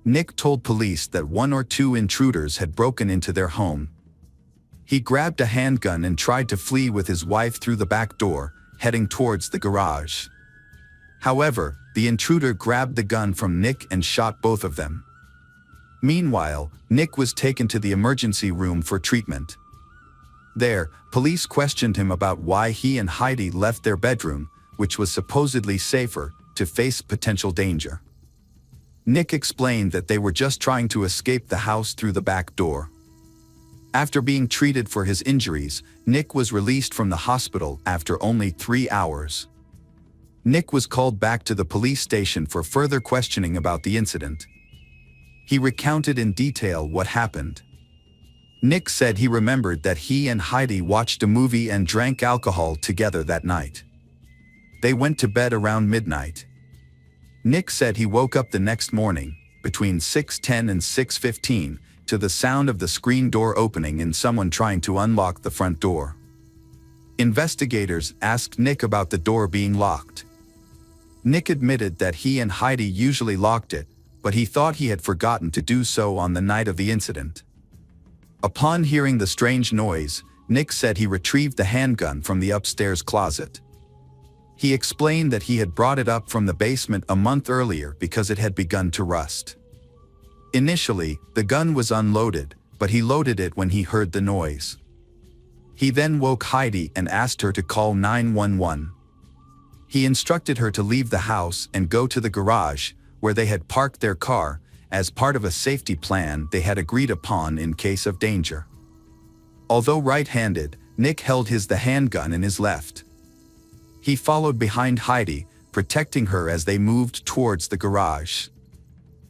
Nick told police that 1 or 2 intruders had broken into their home. He grabbed a handgun and tried to flee with his wife through the back door, heading towards the garage. However, the intruder grabbed the gun from Nick and shot both of them. Meanwhile, Nick was taken to the emergency room for treatment. There, police questioned him about why he and Heidi left their bedroom, which was supposedly safer, to face potential danger. Nick explained that they were just trying to escape the house through the back door. After being treated for his injuries, Nick was released from the hospital after only 3 hours. Nick was called back to the police station for further questioning about the incident. He recounted in detail what happened. Nick said he remembered that he and Heidi watched a movie and drank alcohol together that night. They went to bed around midnight. Nick said he woke up the next morning, between 6:10 and 6:15, to the sound of the screen door opening and someone trying to unlock the front door. Investigators asked Nick about the door being locked. Nick admitted that he and Heidi usually locked it, but he thought he had forgotten to do so on the night of the incident. Upon hearing the strange noise, Nick said he retrieved the handgun from the upstairs closet. He explained that he had brought it up from the basement a month earlier because it had begun to rust. Initially, the gun was unloaded, but he loaded it when he heard the noise. He then woke Heidi and asked her to call 911. He instructed her to leave the house and go to the garage, where they had parked their car, as part of a safety plan they had agreed upon in case of danger. Although right-handed, Nick held the handgun in his left. He followed behind Heidi, protecting her as they moved towards the garage.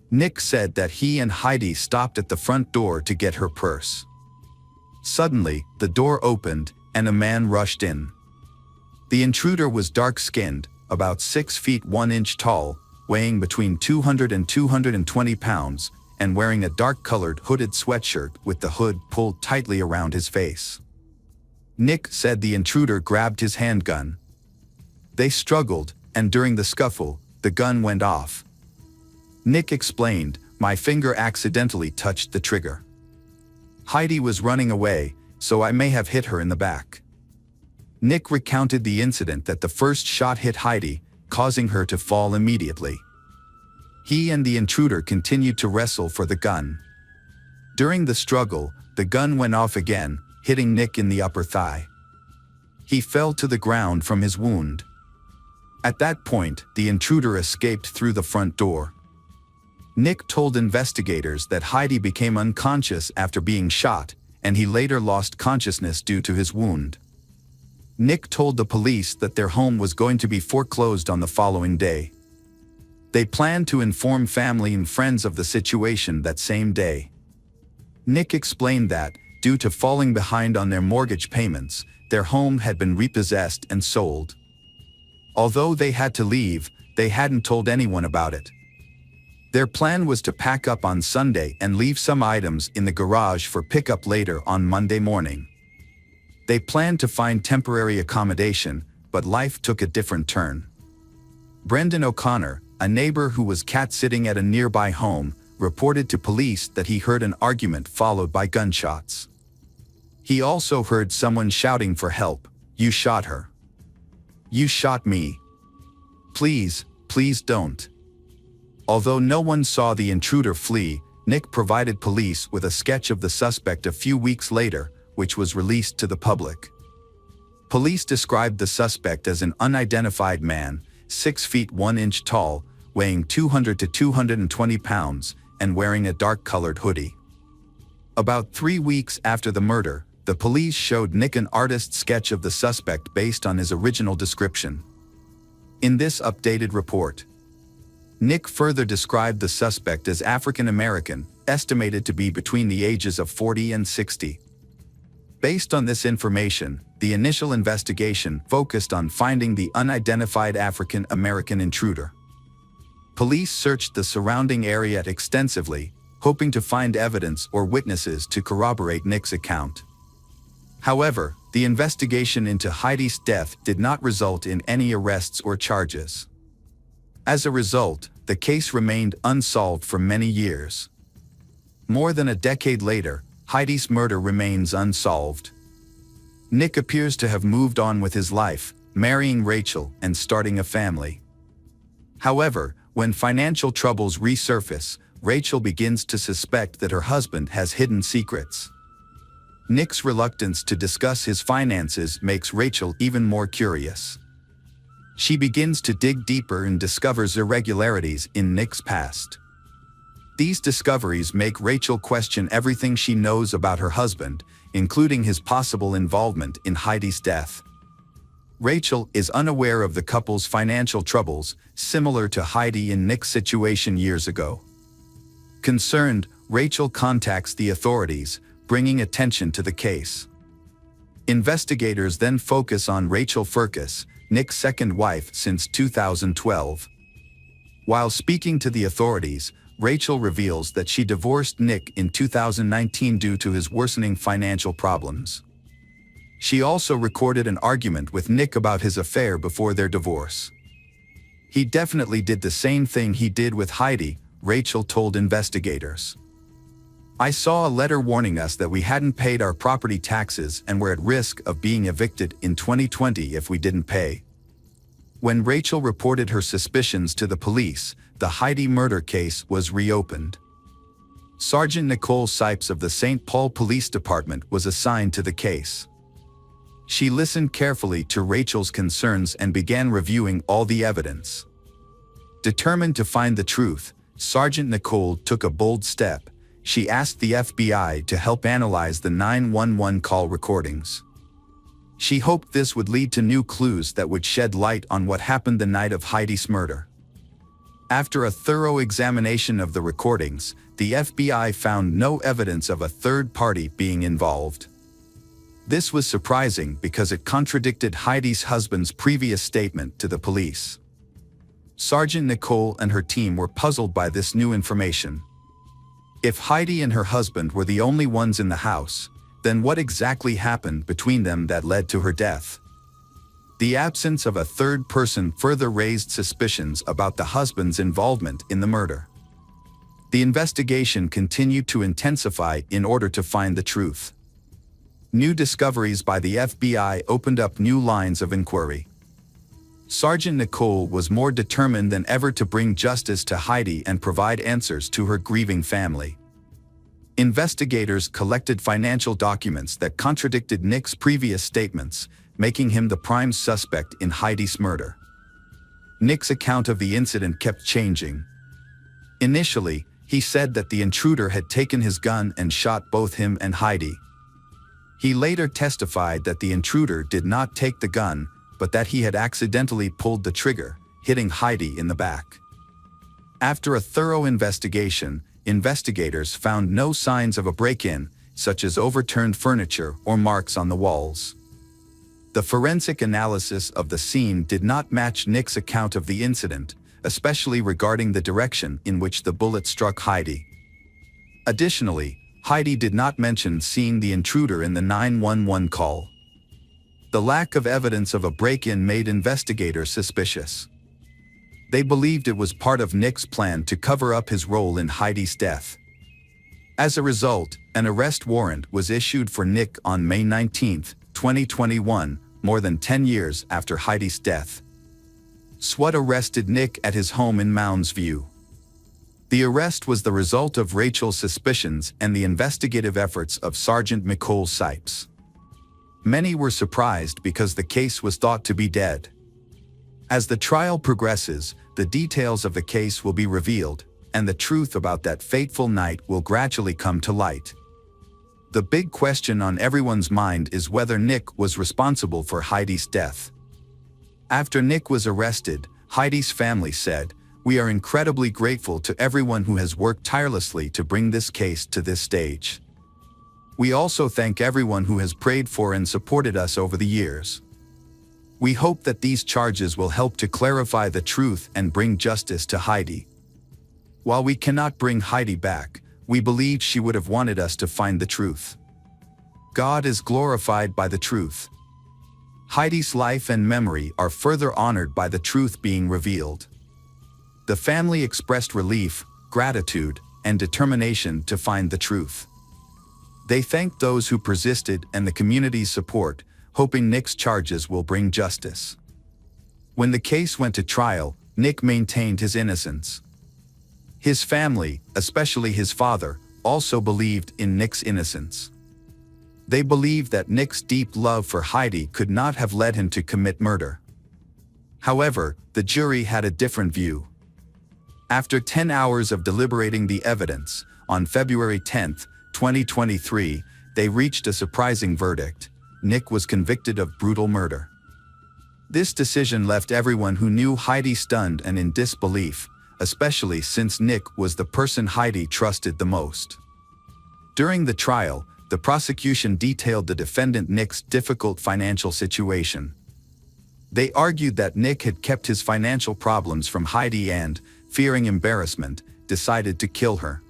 Nick said that he and Heidi stopped at the front door to get her purse. Suddenly, the door opened, and a man rushed in. The intruder was dark-skinned, about 6 feet 1 inch tall, weighing between 200 and 220 pounds, and wearing a dark-colored hooded sweatshirt with the hood pulled tightly around his face. Nick said the intruder grabbed his handgun. They struggled, and during the scuffle, the gun went off. Nick explained, "My finger accidentally touched the trigger. Heidi was running away, so I may have hit her in the back." Nick recounted the incident that the first shot hit Heidi, causing her to fall immediately. He and the intruder continued to wrestle for the gun. During the struggle, the gun went off again, hitting Nick in the upper thigh. He fell to the ground from his wound. At that point, the intruder escaped through the front door. Nick told investigators that Heidi became unconscious after being shot, and he later lost consciousness due to his wound. Nick told the police that their home was going to be foreclosed on the following day. They planned to inform family and friends of the situation that same day. Nick explained that, due to falling behind on their mortgage payments, their home had been repossessed and sold. Although they had to leave, they hadn't told anyone about it. Their plan was to pack up on Sunday and leave some items in the garage for pickup later on Monday morning. They planned to find temporary accommodation, but life took a different turn. Brendan O'Connor, a neighbor who was cat-sitting at a nearby home, reported to police that he heard an argument followed by gunshots. He also heard someone shouting for help, "You shot her. You shot me. Please, please don't." Although no one saw the intruder flee, Nick provided police with a sketch of the suspect a few weeks later, which was released to the public. Police described the suspect as an unidentified man, 6 feet 1 inch tall, weighing 200 to 220 pounds, and wearing a dark-colored hoodie. About 3 weeks after the murder, the police showed Nick an artist's sketch of the suspect based on his original description. In this updated report, Nick further described the suspect as African American, estimated to be between the ages of 40 and 60. Based on this information, the initial investigation focused on finding the unidentified African American intruder. Police searched the surrounding area extensively, hoping to find evidence or witnesses to corroborate Nick's account. However, the investigation into Heidi's death did not result in any arrests or charges. As a result, the case remained unsolved for many years. More than a decade later, Heidi's murder remains unsolved. Nick appears to have moved on with his life, marrying Rachel and starting a family. However, when financial troubles resurface, Rachel begins to suspect that her husband has hidden secrets. Nick's reluctance to discuss his finances makes Rachel even more curious. She begins to dig deeper and discovers irregularities in Nick's past. These discoveries make Rachel question everything she knows about her husband, including his possible involvement in Heidi's death. Rachel is unaware of the couple's financial troubles, similar to Heidi and Nick's situation years ago. Concerned, Rachel contacts the authorities, bringing attention to the case. Investigators then focus on Rachel Furcus, Nick's second wife since 2012. While speaking to the authorities, Rachel reveals that she divorced Nick in 2019 due to his worsening financial problems. She also recorded an argument with Nick about his affair before their divorce. "He definitely did the same thing he did with Heidi," Rachel told investigators. "I saw a letter warning us that we hadn't paid our property taxes and were at risk of being evicted in 2020 if we didn't pay." When Rachel reported her suspicions to the police, the Heidi murder case was reopened. Sergeant Nicole Sipes of the St. Paul Police Department was assigned to the case. She listened carefully to Rachel's concerns and began reviewing all the evidence. Determined to find the truth, Sergeant Nicole took a bold step. She asked the FBI to help analyze the 911 call recordings. She hoped this would lead to new clues that would shed light on what happened the night of Heidi's murder. After a thorough examination of the recordings, the FBI found no evidence of a third party being involved. This was surprising because it contradicted Heidi's husband's previous statement to the police. Sergeant Nicole and her team were puzzled by this new information. If Heidi and her husband were the only ones in the house, then what exactly happened between them that led to her death? The absence of a third person further raised suspicions about the husband's involvement in the murder. The investigation continued to intensify in order to find the truth. New discoveries by the FBI opened up new lines of inquiry. Sergeant Nicole was more determined than ever to bring justice to Heidi and provide answers to her grieving family. Investigators collected financial documents that contradicted Nick's previous statements, making him the prime suspect in Heidi's murder. Nick's account of the incident kept changing. Initially, he said that the intruder had taken his gun and shot both him and Heidi. He later testified that the intruder did not take the gun, but that he had accidentally pulled the trigger, hitting Heidi in the back. After a thorough investigation, investigators found no signs of a break-in, such as overturned furniture or marks on the walls. The forensic analysis of the scene did not match Nick's account of the incident, especially regarding the direction in which the bullet struck Heidi. Additionally, Heidi did not mention seeing the intruder in the 911 call. The lack of evidence of a break-in made investigators suspicious. They believed it was part of Nick's plan to cover up his role in Heidi's death. As a result, an arrest warrant was issued for Nick on May 19, 2021, more than 10 years after Heidi's death. SWAT arrested Nick at his home in Mounds View. The arrest was the result of Rachel's suspicions and the investigative efforts of Sergeant Nicole Sipes. Many were surprised because the case was thought to be dead. As the trial progresses, the details of the case will be revealed, and the truth about that fateful night will gradually come to light. The big question on everyone's mind is whether Nick was responsible for Heidi's death. After Nick was arrested, Heidi's family said, "We are incredibly grateful to everyone who has worked tirelessly to bring this case to this stage. We also thank everyone who has prayed for and supported us over the years. We hope that these charges will help to clarify the truth and bring justice to Heidi. While we cannot bring Heidi back, we believe she would have wanted us to find the truth. God is glorified by the truth. Heidi's life and memory are further honored by the truth being revealed." The family expressed relief, gratitude, and determination to find the truth. They thanked those who persisted and the community's support, hoping Nick's charges will bring justice. When the case went to trial, Nick maintained his innocence. His family, especially his father, also believed in Nick's innocence. They believed that Nick's deep love for Heidi could not have led him to commit murder. However, the jury had a different view. After 10 hours of deliberating the evidence, on February 10, 2023, they reached a surprising verdict. Nick was convicted of brutal murder. This decision left everyone who knew Heidi stunned and in disbelief, especially since Nick was the person Heidi trusted the most. During the trial, the prosecution detailed the defendant Nick's difficult financial situation. They argued that Nick had kept his financial problems from Heidi and, fearing embarrassment, decided to kill her.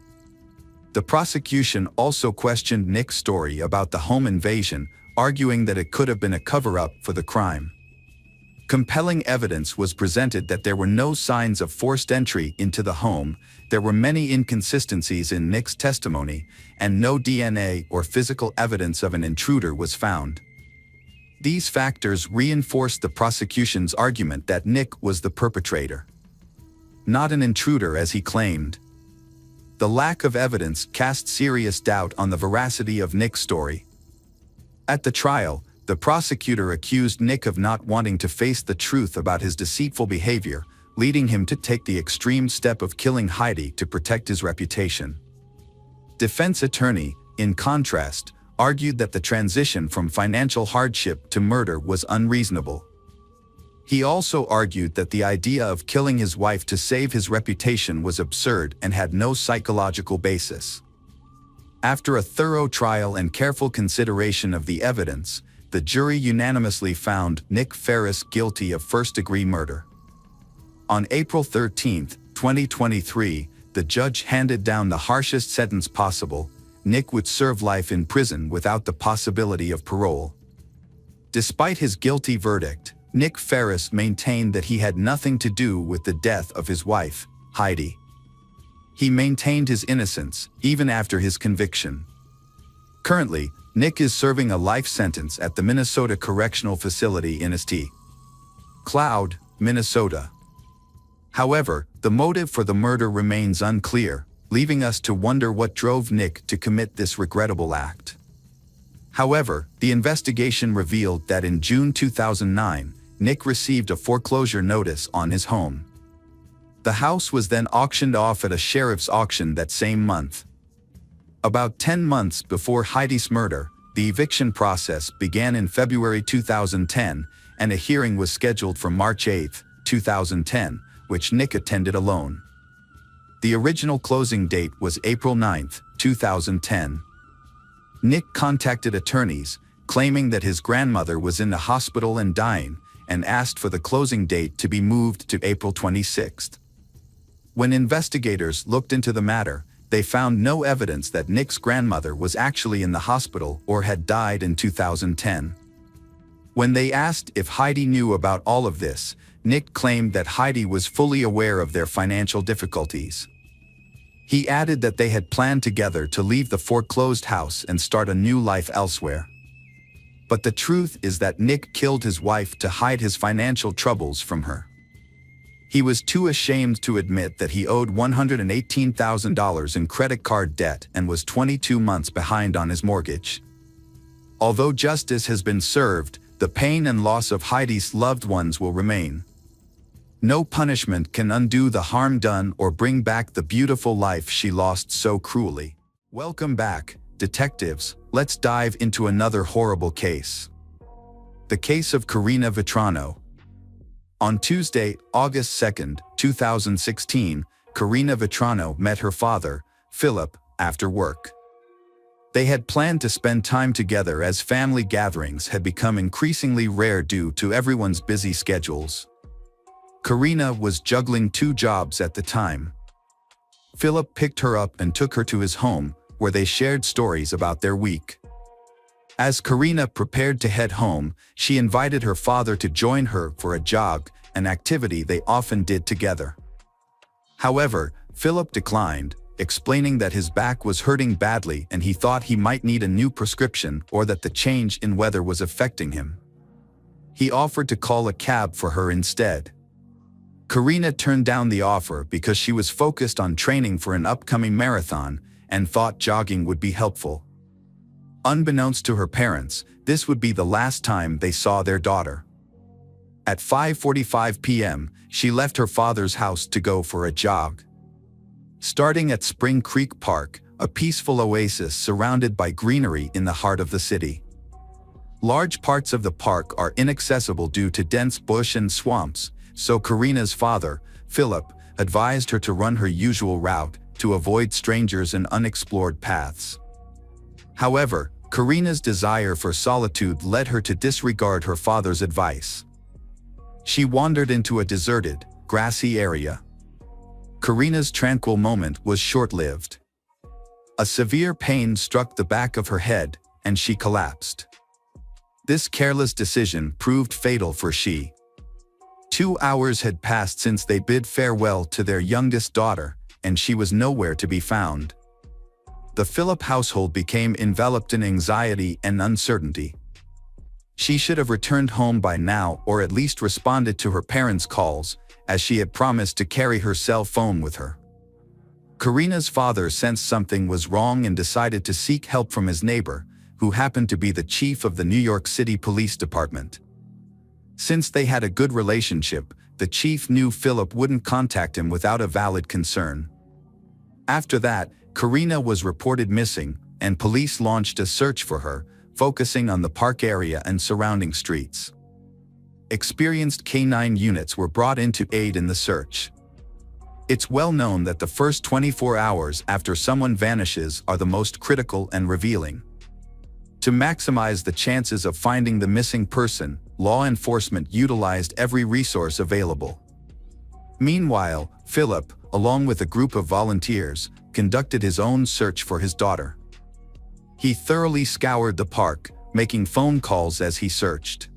The prosecution also questioned Nick's story about the home invasion, arguing that it could have been a cover-up for the crime. Compelling evidence was presented that there were no signs of forced entry into the home, there were many inconsistencies in Nick's testimony, and no DNA or physical evidence of an intruder was found. These factors reinforced the prosecution's argument that Nick was the perpetrator, not an intruder as he claimed. The lack of evidence cast serious doubt on the veracity of Nick's story. At the trial, the prosecutor accused Nick of not wanting to face the truth about his deceitful behavior, leading him to take the extreme step of killing Heidi to protect his reputation. Defense attorney, in contrast, argued that the transition from financial hardship to murder was unreasonable. He also argued that the idea of killing his wife to save his reputation was absurd and had no psychological basis. After a thorough trial and careful consideration of the evidence, the jury unanimously found Nick Ferris guilty of first-degree murder. On April 13, 2023, the judge handed down the harshest sentence possible. Nick would serve life in prison without the possibility of parole. Despite his guilty verdict, Nick Ferris maintained that he had nothing to do with the death of his wife, Heidi. He maintained his innocence, even after his conviction. Currently, Nick is serving a life sentence at the Minnesota Correctional Facility in St. Cloud, Minnesota. However, the motive for the murder remains unclear, leaving us to wonder what drove Nick to commit this regrettable act. However, the investigation revealed that in June 2009, Nick received a foreclosure notice on his home. The house was then auctioned off at a sheriff's auction that same month. About 10 months before Heidi's murder, the eviction process began in February 2010, and a hearing was scheduled for March 8, 2010, which Nick attended alone. The original closing date was April 9, 2010. Nick contacted attorneys, claiming that his grandmother was in the hospital and dying, and asked for the closing date to be moved to April 26. When investigators looked into the matter, they found no evidence that Nick's grandmother was actually in the hospital or had died in 2010. When they asked if Heidi knew about all of this, Nick claimed that Heidi was fully aware of their financial difficulties. He added that they had planned together to leave the foreclosed house and start a new life elsewhere. But the truth is that Nick killed his wife to hide his financial troubles from her. He was too ashamed to admit that he owed $118,000 in credit card debt and was 22 months behind on his mortgage. Although justice has been served, the pain and loss of Heidi's loved ones will remain. No punishment can undo the harm done or bring back the beautiful life she lost so cruelly. Welcome back, detectives. Let's dive into another horrible case. The case of Karina Vetrano. On Tuesday, August 2, 2016, Karina Vetrano met her father, Philip, after work. They had planned to spend time together as family gatherings had become increasingly rare due to everyone's busy schedules. Karina was juggling 2 jobs at the time. Philip picked her up and took her to his home, where they shared stories about their week. As Karina prepared to head home, she invited her father to join her for a jog, an activity they often did together. However, Philip declined, explaining that his back was hurting badly and he thought he might need a new prescription or that the change in weather was affecting him. He offered to call a cab for her instead. Karina turned down the offer because she was focused on training for an upcoming marathon and thought jogging would be helpful. Unbeknownst to her parents, this would be the last time they saw their daughter. At 5:45 p.m., she left her father's house to go for a jog. Starting at Spring Creek Park, a peaceful oasis surrounded by greenery in the heart of the city. Large parts of the park are inaccessible due to dense bush and swamps, so Karina's father, Philip, advised her to run her usual route to avoid strangers and unexplored paths. However, Karina's desire for solitude led her to disregard her father's advice. She wandered into a deserted, grassy area. Karina's tranquil moment was short-lived. A severe pain struck the back of her head, and she collapsed. This careless decision proved fatal for she. 2 hours had passed since they bid farewell to their youngest daughter, and she was nowhere to be found. The Philip household became enveloped in anxiety and uncertainty. She should have returned home by now or at least responded to her parents' calls, as she had promised to carry her cell phone with her. Karina's father sensed something was wrong and decided to seek help from his neighbor, who happened to be the chief of the New York City Police Department. Since they had a good relationship, the chief knew Philip wouldn't contact him without a valid concern. After that, Karina was reported missing, and police launched a search for her, focusing on the park area and surrounding streets. Experienced canine units were brought in to aid in the search. It's well known that the first 24 hours after someone vanishes are the most critical and revealing. To maximize the chances of finding the missing person, law enforcement utilized every resource available. Meanwhile, Philip, along with a group of volunteers, conducted his own search for his daughter. He thoroughly scoured the park, making phone calls as he searched.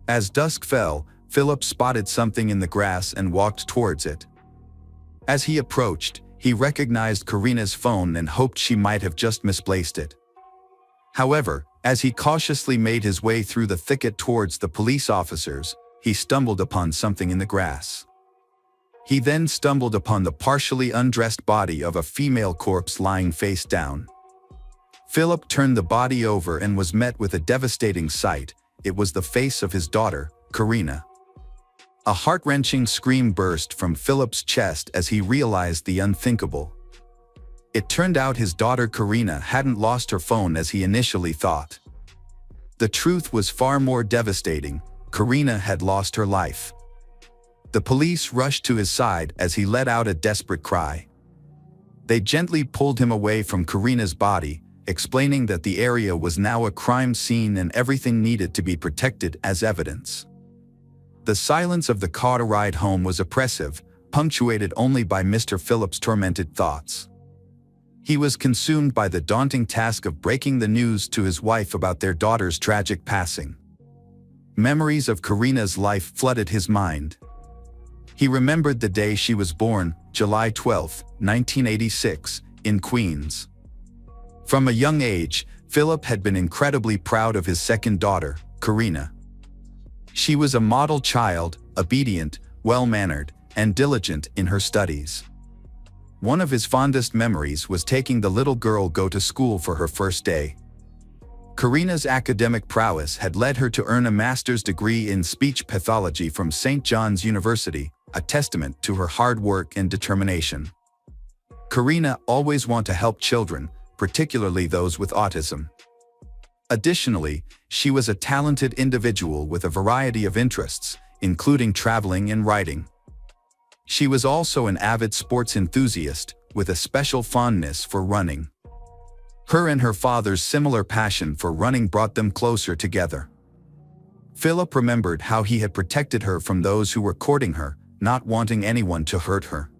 As dusk fell, Philip spotted something in the grass and walked towards it. As he approached, he recognized Karina's phone and hoped she might have just misplaced it. However, as he cautiously made his way through the thicket towards the police officers, he stumbled upon something in the grass. He then stumbled upon the partially undressed body of a female corpse lying face down. Philip turned the body over and was met with a devastating sight. It was the face of his daughter, Karina. A heart-wrenching scream burst from Philip's chest as he realized the unthinkable. It turned out his daughter Karina hadn't lost her phone as he initially thought. The truth was far more devastating. Karina had lost her life. The police rushed to his side as he let out a desperate cry. They gently pulled him away from Karina's body, explaining that the area was now a crime scene and everything needed to be protected as evidence. The silence of the car ride home was oppressive, punctuated only by Mr. Philip's tormented thoughts. He was consumed by the daunting task of breaking the news to his wife about their daughter's tragic passing. Memories of Karina's life flooded his mind. He remembered the day she was born, July 12, 1986, in Queens. From a young age, Philip had been incredibly proud of his second daughter, Karina. She was a model child, obedient, well-mannered, and diligent in her studies. One of his fondest memories was taking the little girl to school for her first day. Karina's academic prowess had led her to earn a master's degree in speech pathology from St. John's University, a testament to her hard work and determination. Karina always wanted to help children, particularly those with autism. Additionally, she was a talented individual with a variety of interests, including traveling and writing. She was also an avid sports enthusiast, with a special fondness for running. Her and her father's similar passion for running brought them closer together. Philip remembered how he had protected her from those who were courting her, not wanting anyone to hurt her.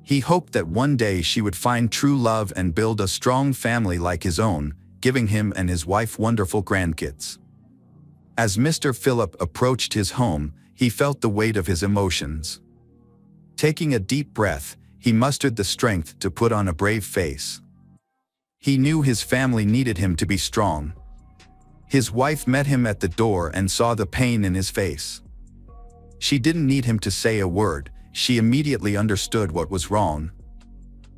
He hoped that one day she would find true love and build a strong family like his own, giving him and his wife wonderful grandkids. As Mr. Philip approached his home, he felt the weight of his emotions. Taking a deep breath, he mustered the strength to put on a brave face. He knew his family needed him to be strong. His wife met him at the door and saw the pain in his face. She didn't need him to say a word, she immediately understood what was wrong.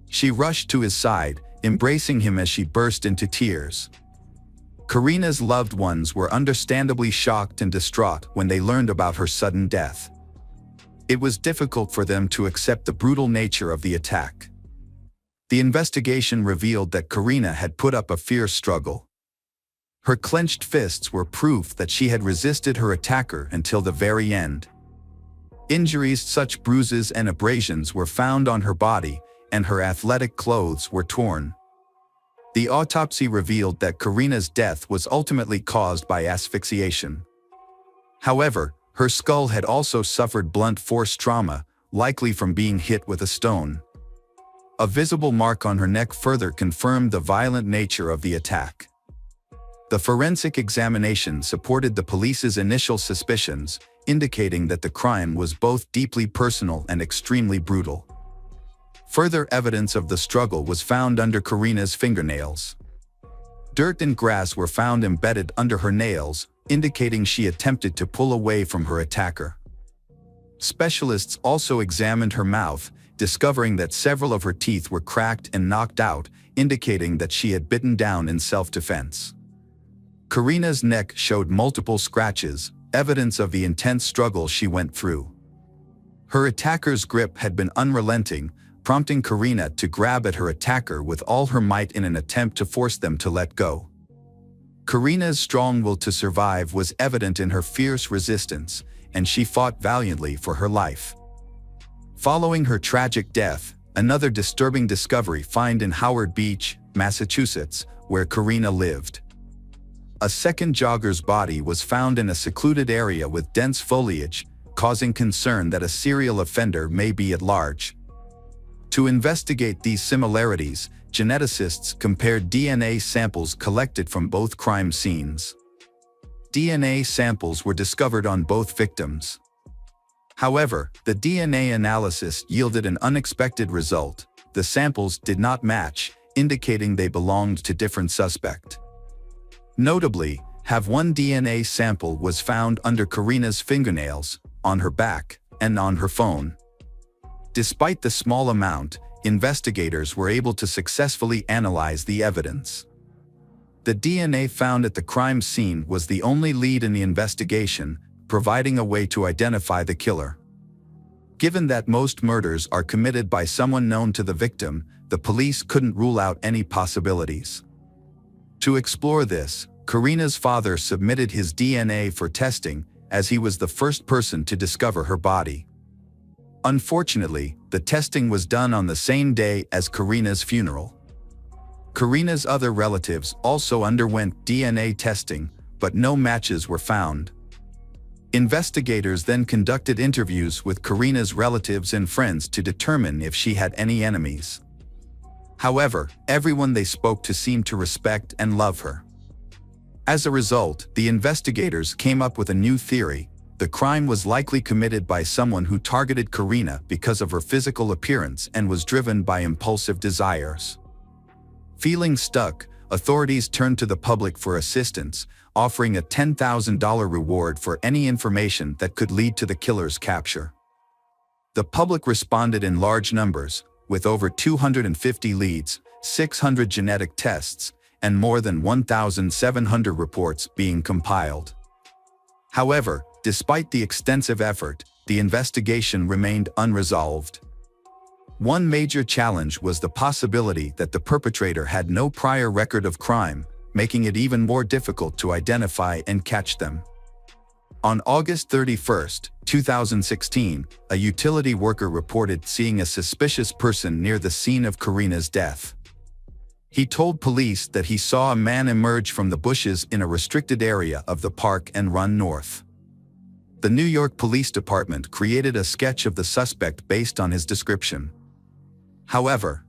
She rushed to his side, embracing him as she burst into tears. Karina's loved ones were understandably shocked and distraught when they learned about her sudden death. It was difficult for them to accept the brutal nature of the attack. The investigation revealed that Karina had put up a fierce struggle. Her clenched fists were proof that she had resisted her attacker until the very end. Injuries such as bruises and abrasions were found on her body, and her athletic clothes were torn. The autopsy revealed that Karina's death was ultimately caused by asphyxiation. However, her skull had also suffered blunt force trauma, likely from being hit with a stone. A visible mark on her neck further confirmed the violent nature of the attack. The forensic examination supported the police's initial suspicions, indicating that the crime was both deeply personal and extremely brutal. Further evidence of the struggle was found under Karina's fingernails. Dirt and grass were found embedded under her nails, indicating she attempted to pull away from her attacker. Specialists also examined her mouth, discovering that several of her teeth were cracked and knocked out, indicating that she had bitten down in self-defense. Karina's neck showed multiple scratches, evidence of the intense struggle she went through. Her attacker's grip had been unrelenting, prompting Karina to grab at her attacker with all her might in an attempt to force them to let go. Karina's strong will to survive was evident in her fierce resistance, and she fought valiantly for her life. Following her tragic death, another disturbing discovery found in Howard Beach, Massachusetts, where Karina lived. A second jogger's body was found in a secluded area with dense foliage, causing concern that a serial offender may be at large. To investigate these similarities, geneticists compared DNA samples collected from both crime scenes. DNA samples were discovered on both victims. However, the DNA analysis yielded an unexpected result. The samples did not match, indicating they belonged to different suspects. Notably, one DNA sample was found under Karina's fingernails, on her back, and on her phone. Despite the small amount, investigators were able to successfully analyze the evidence. The DNA found at the crime scene was the only lead in the investigation, providing a way to identify the killer. Given that most murders are committed by someone known to the victim, the police couldn't rule out any possibilities. To explore this, Karina's father submitted his DNA for testing, as he was the first person to discover her body. Unfortunately, the testing was done on the same day as Karina's funeral. Karina's other relatives also underwent DNA testing, but no matches were found. Investigators then conducted interviews with Karina's relatives and friends to determine if she had any enemies. However, everyone they spoke to seemed to respect and love her. As a result, the investigators came up with a new theory. The crime was likely committed by someone who targeted Karina because of her physical appearance and was driven by impulsive desires. Feeling stuck, authorities turned to the public for assistance, offering a $10,000 reward for any information that could lead to the killer's capture. The public responded in large numbers, with over 250 leads, 600 genetic tests, and more than 1,700 reports being compiled. However, despite the extensive effort, the investigation remained unresolved. One major challenge was the possibility that the perpetrator had no prior record of crime, making it even more difficult to identify and catch them. On August 31, 2016, a utility worker reported seeing a suspicious person near the scene of Karina's death. He told police that he saw a man emerge from the bushes in a restricted area of the park and run north. The New York Police Department created a sketch of the suspect based on his description. However,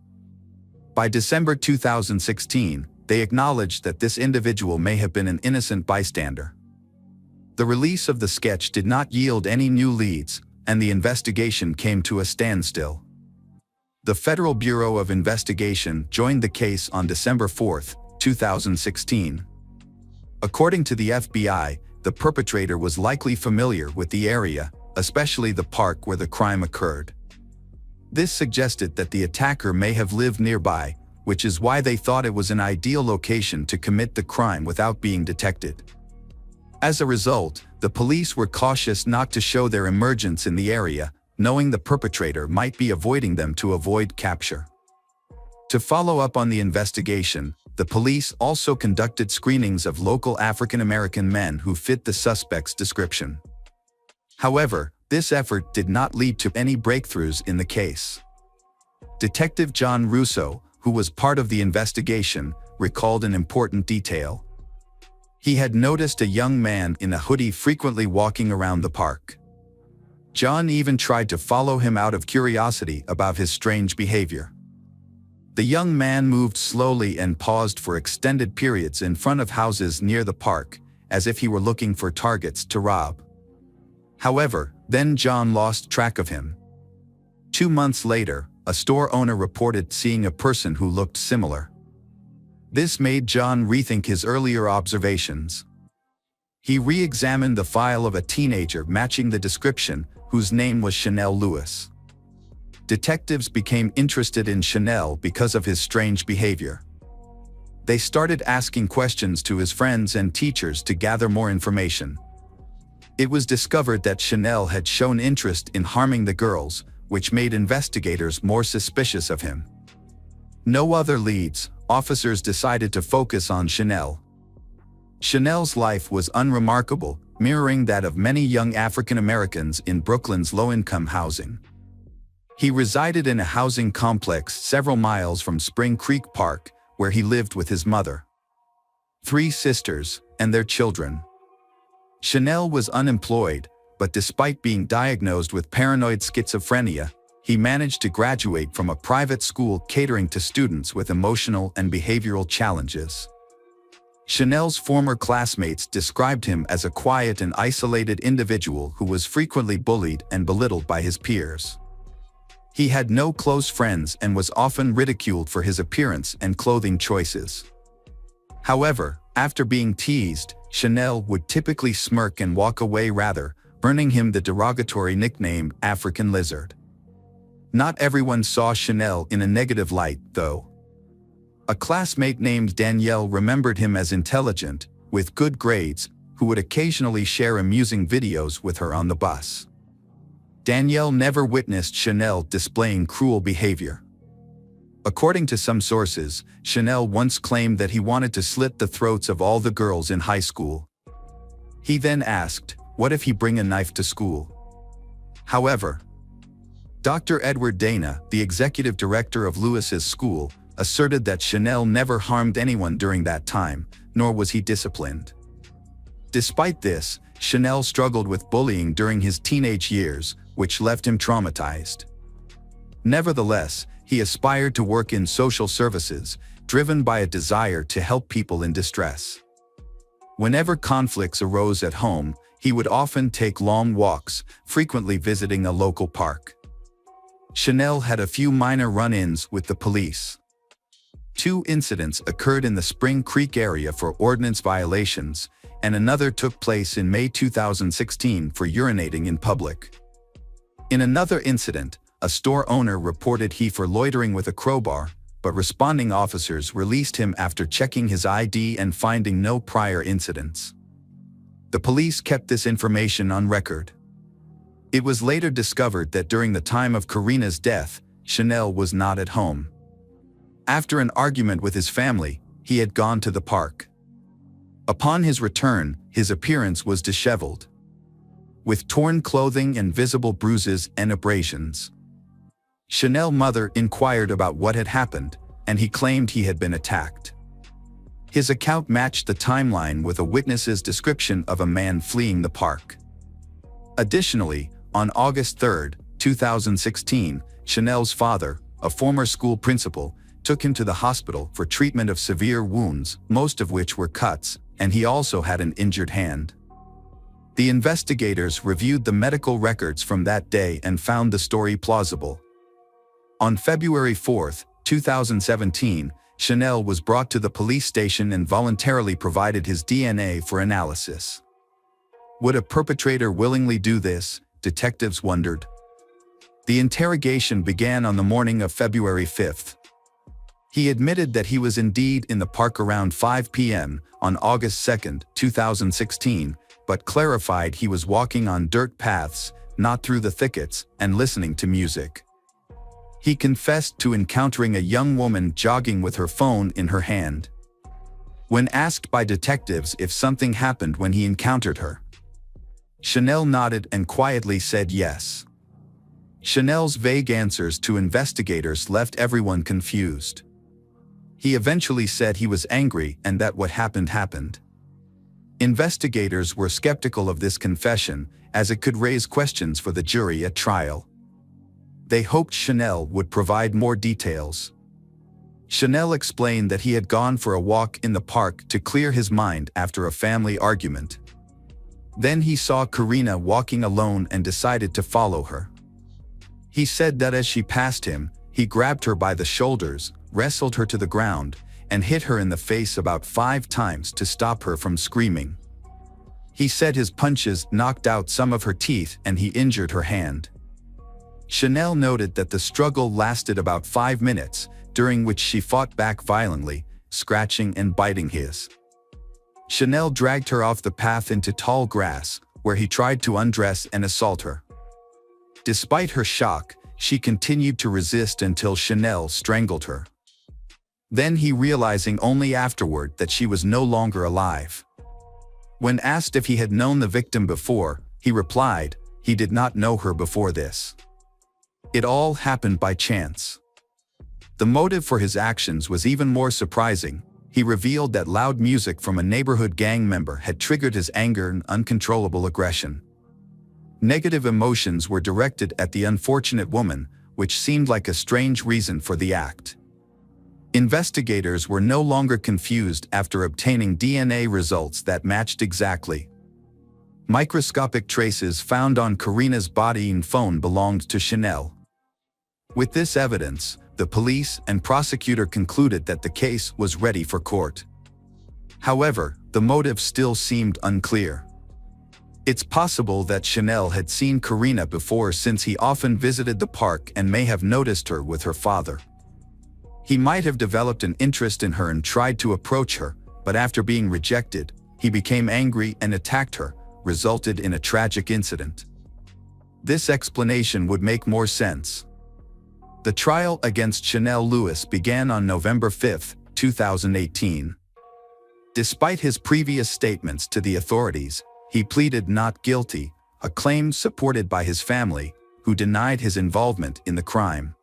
by December 2016, they acknowledged that this individual may have been an innocent bystander. The release of the sketch did not yield any new leads, and the investigation came to a standstill. The Federal Bureau of Investigation joined the case on December 4, 2016. According to the FBI, the perpetrator was likely familiar with the area, especially the park where the crime occurred. This suggested that the attacker may have lived nearby, which is why they thought it was an ideal location to commit the crime without being detected. As a result, the police were cautious not to show their emergence in the area, knowing the perpetrator might be avoiding them to avoid capture. To follow up on the investigation, the police also conducted screenings of local African American men who fit the suspect's description. However, this effort did not lead to any breakthroughs in the case. Detective John Russo, who was part of the investigation, recalled an important detail. He had noticed a young man in a hoodie frequently walking around the park. John even tried to follow him out of curiosity about his strange behavior. The young man moved slowly and paused for extended periods in front of houses near the park, as if he were looking for targets to rob. However, then John lost track of him. 2 months later, a store owner reported seeing a person who looked similar. This made John rethink his earlier observations. He re-examined the file of a teenager matching the description, whose name was Chanel Lewis. Detectives became interested in Chanel because of his strange behavior. They started asking questions to his friends and teachers to gather more information. It was discovered that Chanel had shown interest in harming the girls, which made investigators more suspicious of him. No other leads, officers decided to focus on Chanel. Chanel's life was unremarkable, mirroring that of many young African Americans in Brooklyn's low-income housing. He resided in a housing complex several miles from Spring Creek Park, where he lived with his mother, 3 sisters, and their children. Chanel was unemployed, but despite being diagnosed with paranoid schizophrenia, he managed to graduate from a private school catering to students with emotional and behavioral challenges. Chanel's former classmates described him as a quiet and isolated individual who was frequently bullied and belittled by his peers. He had no close friends and was often ridiculed for his appearance and clothing choices. However, after being teased, Chanel would typically smirk and walk away, rather earning him the derogatory nickname African Lizard. Not everyone saw Chanel in a negative light, though. A classmate named Danielle remembered him as intelligent, with good grades, who would occasionally share amusing videos with her on the bus. Danielle never witnessed Chanel displaying cruel behavior. According to some sources, Chanel once claimed that he wanted to slit the throats of all the girls in high school. He then asked, "What if he bring a knife to school?" However, Dr. Edward Dana, the executive director of Lewis's school, asserted that Chanel never harmed anyone during that time, nor was he disciplined. Despite this, Chanel struggled with bullying during his teenage years, which left him traumatized. Nevertheless, he aspired to work in social services, driven by a desire to help people in distress. Whenever conflicts arose at home, he would often take long walks, frequently visiting a local park. Chanel had a few minor run-ins with the police. 2 incidents occurred in the Spring Creek area for ordinance violations, and another took place in May 2016 for urinating in public. In another incident, a store owner reported he for loitering with a crowbar, but responding officers released him after checking his ID and finding no prior incidents. The police kept this information on record. It was later discovered that during the time of Karina's death, Chanel was not at home. After an argument with his family, he had gone to the park. Upon his return, his appearance was disheveled, with torn clothing and visible bruises and abrasions. Chanel's mother inquired about what had happened, and he claimed he had been attacked. His account matched the timeline with a witness's description of a man fleeing the park. Additionally, on August 3, 2016, Chanel's father, a former school principal, took him to the hospital for treatment of severe wounds, most of which were cuts, and he also had an injured hand. The investigators reviewed the medical records from that day and found the story plausible. On February 4, 2017, Chanel was brought to the police station and voluntarily provided his DNA for analysis. Would a perpetrator willingly do this? Detectives wondered. The interrogation began on the morning of February 5. He admitted that he was indeed in the park around 5 p.m. on August 2, 2016, but clarified he was walking on dirt paths, not through the thickets, and listening to music. He confessed to encountering a young woman jogging with her phone in her hand. When asked by detectives if something happened when he encountered her, Chanel nodded and quietly said yes. Chanel's vague answers to investigators left everyone confused. He eventually said he was angry and that what happened happened. Investigators were skeptical of this confession, as it could raise questions for the jury at trial. They hoped Chanel would provide more details. Chanel explained that he had gone for a walk in the park to clear his mind after a family argument. Then he saw Karina walking alone and decided to follow her. He said that as she passed him, he grabbed her by the shoulders, wrestled her to the ground, and hit her in the face about 5 times to stop her from screaming. He said his punches knocked out some of her teeth and he injured her hand. Chanel noted that the struggle lasted about 5 minutes, during which she fought back violently, scratching and biting his. Chanel dragged her off the path into tall grass, where he tried to undress and assault her. Despite her shock, she continued to resist until Chanel strangled her. Then he realizing only afterward that she was no longer alive. When asked if he had known the victim before, he replied, he did not know her before this. It all happened by chance. The motive for his actions was even more surprising. He revealed that loud music from a neighborhood gang member had triggered his anger and uncontrollable aggression. Negative emotions were directed at the unfortunate woman, which seemed like a strange reason for the act. Investigators were no longer confused after obtaining DNA results that matched exactly. Microscopic traces found on Karina's body and phone belonged to Chanel. With this evidence, the police and prosecutor concluded that the case was ready for court. However, the motive still seemed unclear. It's possible that Chanel had seen Karina before, since he often visited the park and may have noticed her with her father. He might have developed an interest in her and tried to approach her, but after being rejected, he became angry and attacked her, resulted in a tragic incident. This explanation would make more sense. The trial against Chanel Lewis began on November 5, 2018. Despite his previous statements to the authorities, he pleaded not guilty, a claim supported by his family, who denied his involvement in the crime.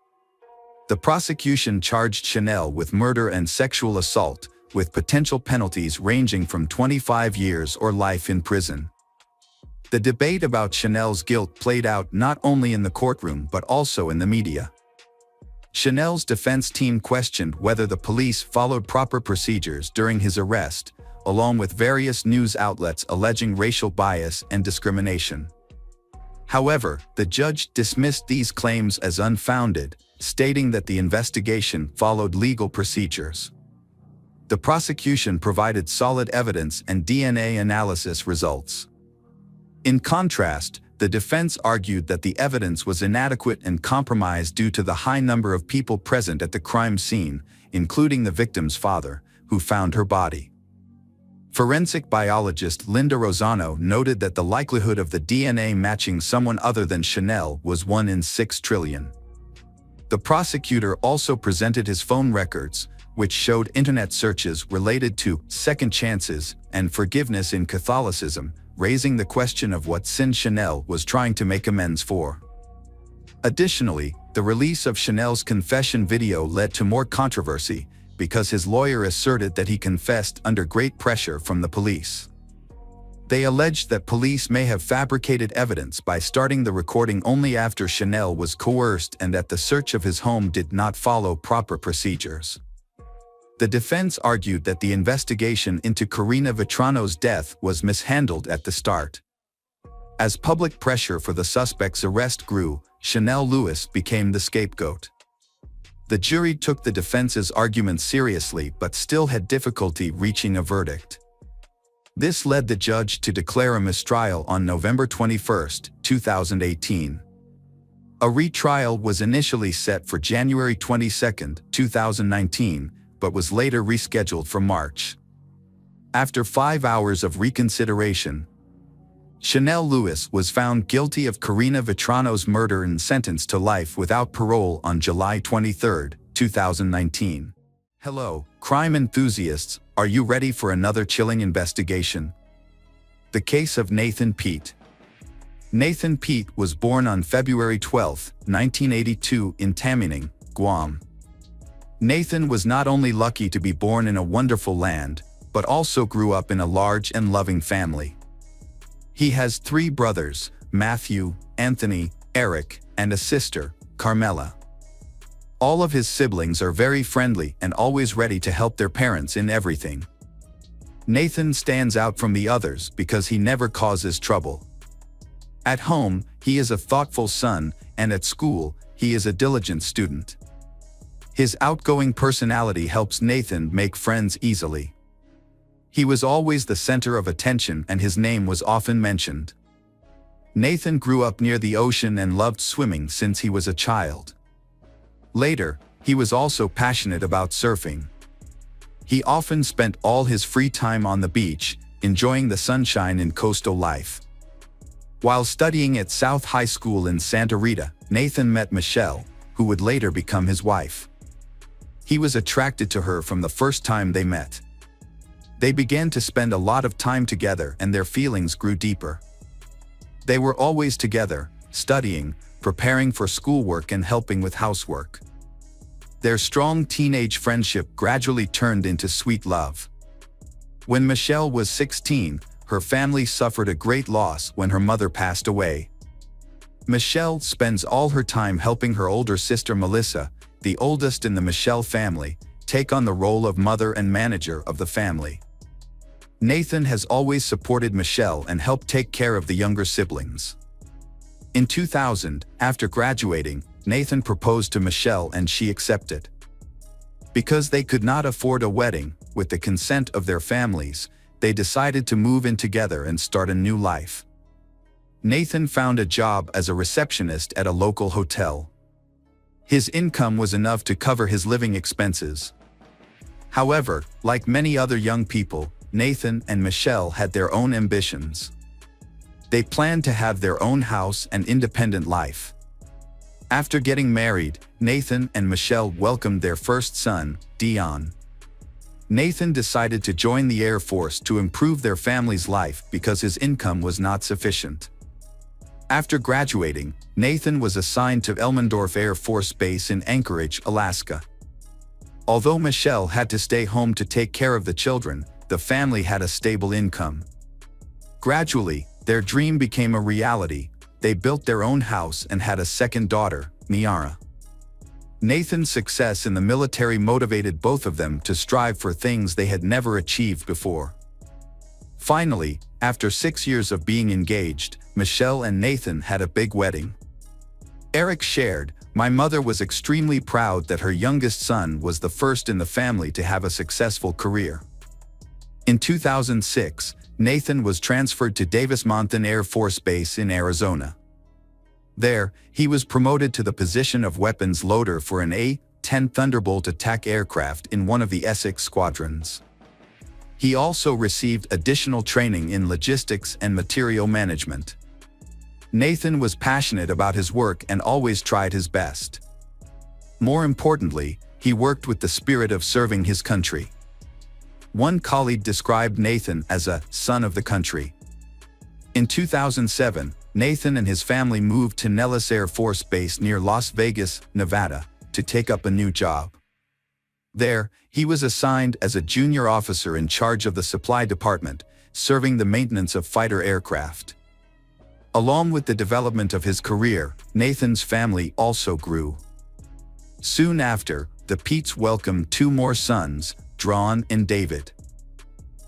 The prosecution charged Chanel with murder and sexual assault, with potential penalties ranging from 25 years or life in prison. The debate about Chanel's guilt played out not only in the courtroom but also in the media. Chanel's defense team questioned whether the police followed proper procedures during his arrest, along with various news outlets alleging racial bias and discrimination. However, the judge dismissed these claims as unfounded, stating that the investigation followed legal procedures. The prosecution provided solid evidence and DNA analysis results. In contrast, the defense argued that the evidence was inadequate and compromised due to the high number of people present at the crime scene, including the victim's father, who found her body. Forensic biologist Linda Rosano noted that the likelihood of the DNA matching someone other than Chanel was 1 in 6 trillion. The prosecutor also presented his phone records, which showed internet searches related to second chances and forgiveness in Catholicism, raising the question of what sin Chanel was trying to make amends for. Additionally, the release of Chanel's confession video led to more controversy, because his lawyer asserted that he confessed under great pressure from the police. They alleged that police may have fabricated evidence by starting the recording only after Chanel was coerced and that the search of his home did not follow proper procedures. The defense argued that the investigation into Karina Vetrano's death was mishandled at the start. As public pressure for the suspect's arrest grew, Chanel Lewis became the scapegoat. The jury took the defense's arguments seriously but still had difficulty reaching a verdict. This led the judge to declare a mistrial on November 21, 2018. A retrial was initially set for January 22, 2019, but was later rescheduled for March. After 5 hours of reconsideration, Chanel Lewis was found guilty of Karina Vetrano's murder and sentenced to life without parole on July 23, 2019. Hello, crime enthusiasts, are you ready for another chilling investigation? The case of Nathan Pete. Nathan Pete was born on February 12, 1982 in Tamining, Guam. Nathan was not only lucky to be born in a wonderful land, but also grew up in a large and loving family. He has 3 brothers, Matthew, Anthony, Eric, and a sister, Carmela. All of his siblings are very friendly and always ready to help their parents in everything. Nathan stands out from the others because he never causes trouble. At home, he is a thoughtful son, and at school, he is a diligent student. His outgoing personality helps Nathan make friends easily. He was always the center of attention and his name was often mentioned. Nathan grew up near the ocean and loved swimming since he was a child. Later, he was also passionate about surfing. He often spent all his free time on the beach, enjoying the sunshine and coastal life. While studying at South High School in Santa Rita, Nathan met Michelle, who would later become his wife. He was attracted to her from the first time they met. They began to spend a lot of time together and their feelings grew deeper. They were always together, studying, preparing for schoolwork and helping with housework. Their strong teenage friendship gradually turned into sweet love. When Michelle was 16, her family suffered a great loss when her mother passed away. Michelle spends all her time helping her older sister Melissa, the oldest in the Michelle family, take on the role of mother and manager of the family. Nathan has always supported Michelle and helped take care of the younger siblings. In 2000, after graduating, Nathan proposed to Michelle and she accepted. Because they could not afford a wedding, with the consent of their families, they decided to move in together and start a new life. Nathan found a job as a receptionist at a local hotel. His income was enough to cover his living expenses. However, like many other young people, Nathan and Michelle had their own ambitions. They planned to have their own house and independent life. After getting married, Nathan and Michelle welcomed their first son, Dion. Nathan decided to join the Air Force to improve their family's life because his income was not sufficient. After graduating, Nathan was assigned to Elmendorf Air Force Base in Anchorage, Alaska. Although Michelle had to stay home to take care of the children, the family had a stable income. Gradually, their dream became a reality. They built their own house and had a second daughter, Miara. Nathan's success in the military motivated both of them to strive for things they had never achieved before. Finally, after 6 years of being engaged, Michelle and Nathan had a big wedding. Eric shared, "My mother was extremely proud that her youngest son was the first in the family to have a successful career." In 2006, Nathan was transferred to Davis-Monthan Air Force Base in Arizona. There, he was promoted to the position of weapons loader for an A-10 Thunderbolt attack aircraft in one of the Essex squadrons. He also received additional training in logistics and material management. Nathan was passionate about his work and always tried his best. More importantly, he worked with the spirit of serving his country. One colleague described Nathan as a son of the country. In 2007, Nathan and his family moved to Nellis Air Force Base near Las Vegas, Nevada, to take up a new job. There, he was assigned as a junior officer in charge of the supply department, serving the maintenance of fighter aircraft. Along with the development of his career, Nathan's family also grew. Soon after, the Peets welcomed 2 more sons, Drawn and David.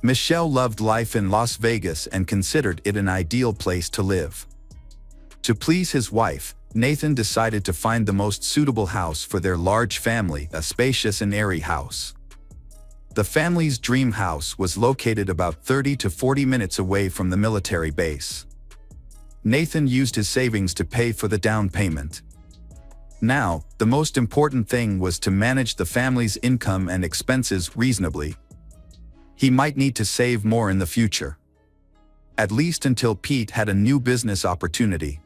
Michelle loved life in Las Vegas and considered it an ideal place to live. To please his wife, Nathan decided to find the most suitable house for their large family, a spacious and airy house. The family's dream house was located about 30 to 40 minutes away from the military base. Nathan used his savings to pay for the down payment. Now, the most important thing was to manage the family's income and expenses reasonably. He might need to save more in the future. At least until Pete had a new business opportunity.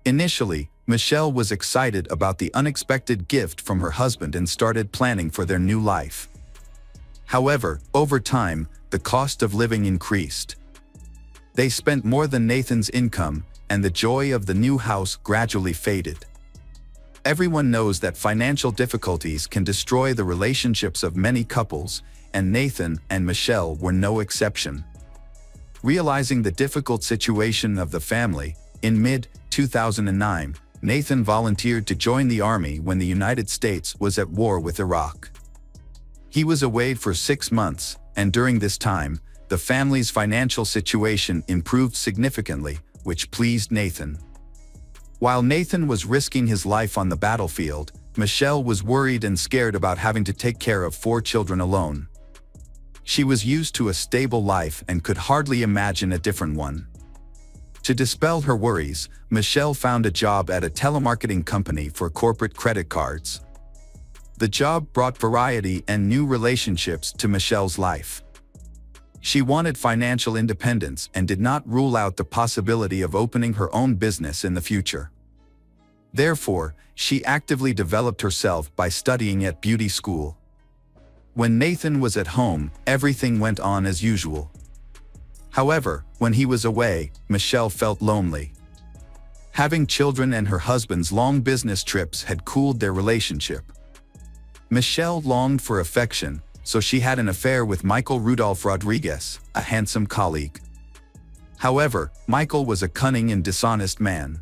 Initially, Michelle was excited about the unexpected gift from her husband and started planning for their new life. However, over time, the cost of living increased. They spent more than Nathan's income, and the joy of the new house gradually faded. Everyone knows that financial difficulties can destroy the relationships of many couples, and Nathan and Michelle were no exception. Realizing the difficult situation of the family, in mid-2009, Nathan volunteered to join the Army when the United States was at war with Iraq. He was away for 6 months, and during this time, the family's financial situation improved significantly, which pleased Nathan. While Nathan was risking his life on the battlefield, Michelle was worried and scared about having to take care of 4 children alone. She was used to a stable life and could hardly imagine a different one. To dispel her worries, Michelle found a job at a telemarketing company for corporate credit cards. The job brought variety and new relationships to Michelle's life. She wanted financial independence and did not rule out the possibility of opening her own business in the future. Therefore, she actively developed herself by studying at beauty school. When Nathan was at home, everything went on as usual. However, when he was away, Michelle felt lonely. Having children and her husband's long business trips had cooled their relationship. Michelle longed for affection, so she had an affair with Michael Rudolph Rodriguez, a handsome colleague. However, Michael was a cunning and dishonest man.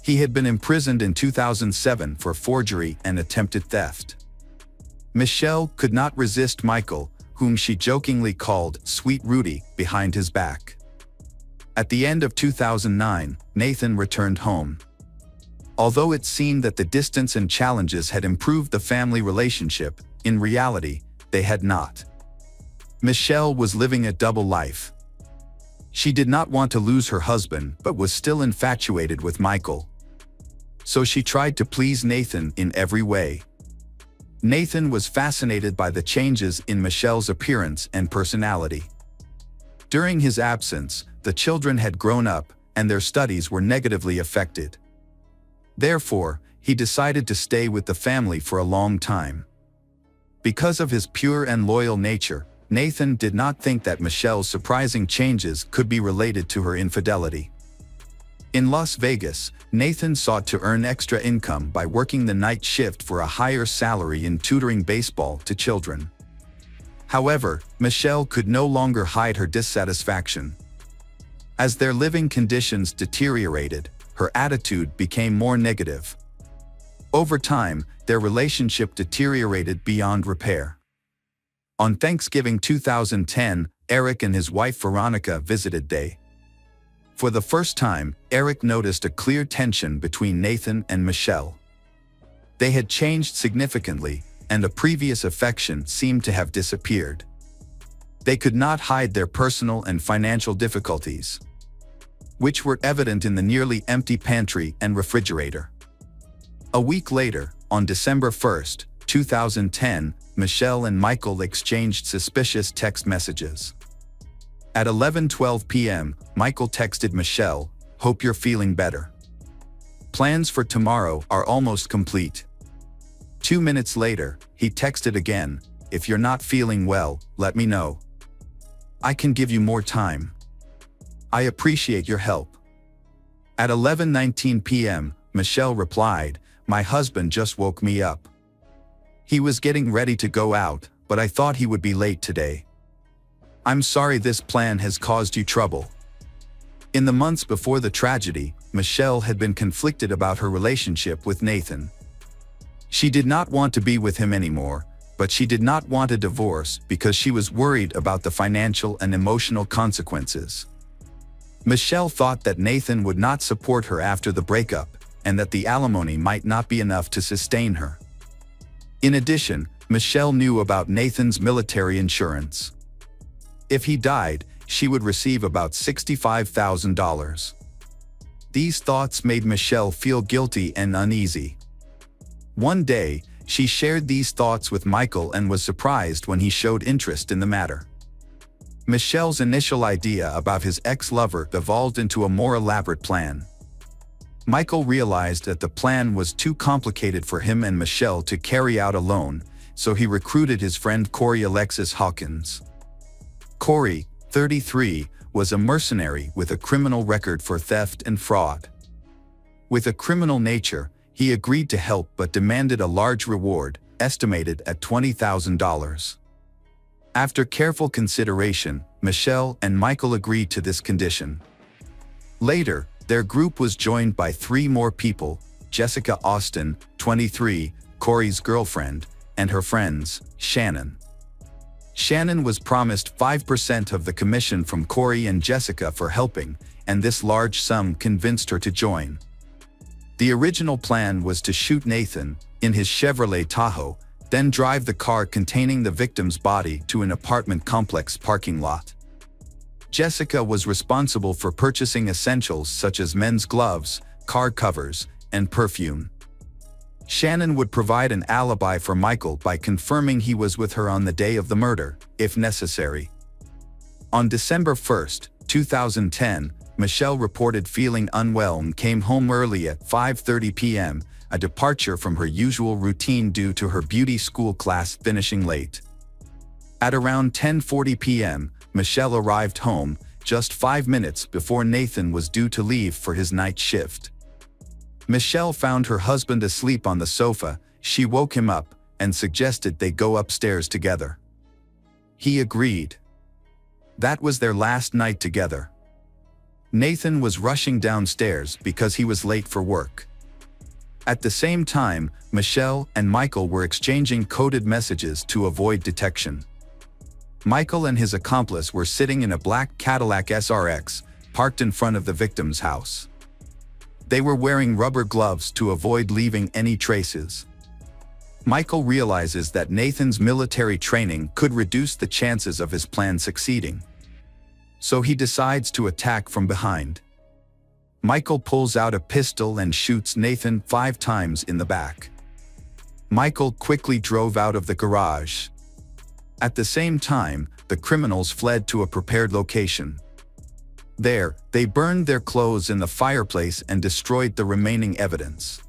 He had been imprisoned in 2007 for forgery and attempted theft. Michelle could not resist Michael, whom she jokingly called Sweet Rudy, behind his back. At the end of 2009, Nathan returned home. Although it seemed that the distance and challenges had improved the family relationship, in reality, they had not. Michelle was living a double life. She did not want to lose her husband but was still infatuated with Michael. So she tried to please Nathan in every way. Nathan was fascinated by the changes in Michelle's appearance and personality. During his absence, the children had grown up, and their studies were negatively affected. Therefore, he decided to stay with the family for a long time. Because of his pure and loyal nature, Nathan did not think that Michelle's surprising changes could be related to her infidelity. In Las Vegas, Nathan sought to earn extra income by working the night shift for a higher salary in tutoring baseball to children. However, Michelle could no longer hide her dissatisfaction. As their living conditions deteriorated, her attitude became more negative. Over time, their relationship deteriorated beyond repair. On Thanksgiving 2010, Eric and his wife Veronica visited Day. For the first time, Eric noticed a clear tension between Nathan and Michelle. They had changed significantly, and a previous affection seemed to have disappeared. They could not hide their personal and financial difficulties, which were evident in the nearly empty pantry and refrigerator. A week later, on December 1, 2010, Michelle and Michael exchanged suspicious text messages. At 11:12 p.m., Michael texted Michelle, "Hope you're feeling better. Plans for tomorrow are almost complete." 2 minutes later, he texted again, "If you're not feeling well, let me know. I can give you more time. I appreciate your help." At 11:19 p.m., Michelle replied, "My husband just woke me up. He was getting ready to go out, but I thought he would be late today. I'm sorry this plan has caused you trouble." In the months before the tragedy, Michelle had been conflicted about her relationship with Nathan. She did not want to be with him anymore, but she did not want a divorce because she was worried about the financial and emotional consequences. Michelle thought that Nathan would not support her after the breakup, and that the alimony might not be enough to sustain her. In addition, Michelle knew about Nathan's military insurance. If he died, she would receive about $65,000. These thoughts made Michelle feel guilty and uneasy. One day, she shared these thoughts with Michael and was surprised when he showed interest in the matter. Michelle's initial idea about his ex-lover evolved into a more elaborate plan. Michael realized that the plan was too complicated for him and Michelle to carry out alone, so he recruited his friend Corey Alexis Hawkins. Corey, 33, was a mercenary with a criminal record for theft and fraud. With a criminal nature, he agreed to help but demanded a large reward, estimated at $20,000. After careful consideration, Michelle and Michael agreed to this condition. Later, their group was joined by 3 more people: Jessica Austin, 23, Corey's girlfriend, and her friends, Shannon. Shannon was promised 5% of the commission from Corey and Jessica for helping, and this large sum convinced her to join. The original plan was to shoot Nathan in his Chevrolet Tahoe, then drive the car containing the victim's body to an apartment complex parking lot. Jessica was responsible for purchasing essentials such as men's gloves, car covers, and perfume. Shannon would provide an alibi for Michael by confirming he was with her on the day of the murder, if necessary. On December 1, 2010, Michelle reported feeling unwell and came home early at 5:30 p.m., a departure from her usual routine due to her beauty school class finishing late. At around 10:40 p.m., Michelle arrived home, just 5 minutes before Nathan was due to leave for his night shift. Michelle found her husband asleep on the sofa. She woke him up and suggested they go upstairs together. He agreed. That was their last night together. Nathan was rushing downstairs because he was late for work. At the same time, Michelle and Michael were exchanging coded messages to avoid detection. Michael and his accomplice were sitting in a black Cadillac SRX, parked in front of the victim's house. They were wearing rubber gloves to avoid leaving any traces. Michael realizes that Nathan's military training could reduce the chances of his plan succeeding. So he decides to attack from behind. Michael pulls out a pistol and shoots Nathan 5 times in the back. Michael quickly drove out of the garage. At the same time, the criminals fled to a prepared location. There, they burned their clothes in the fireplace and destroyed the remaining evidence.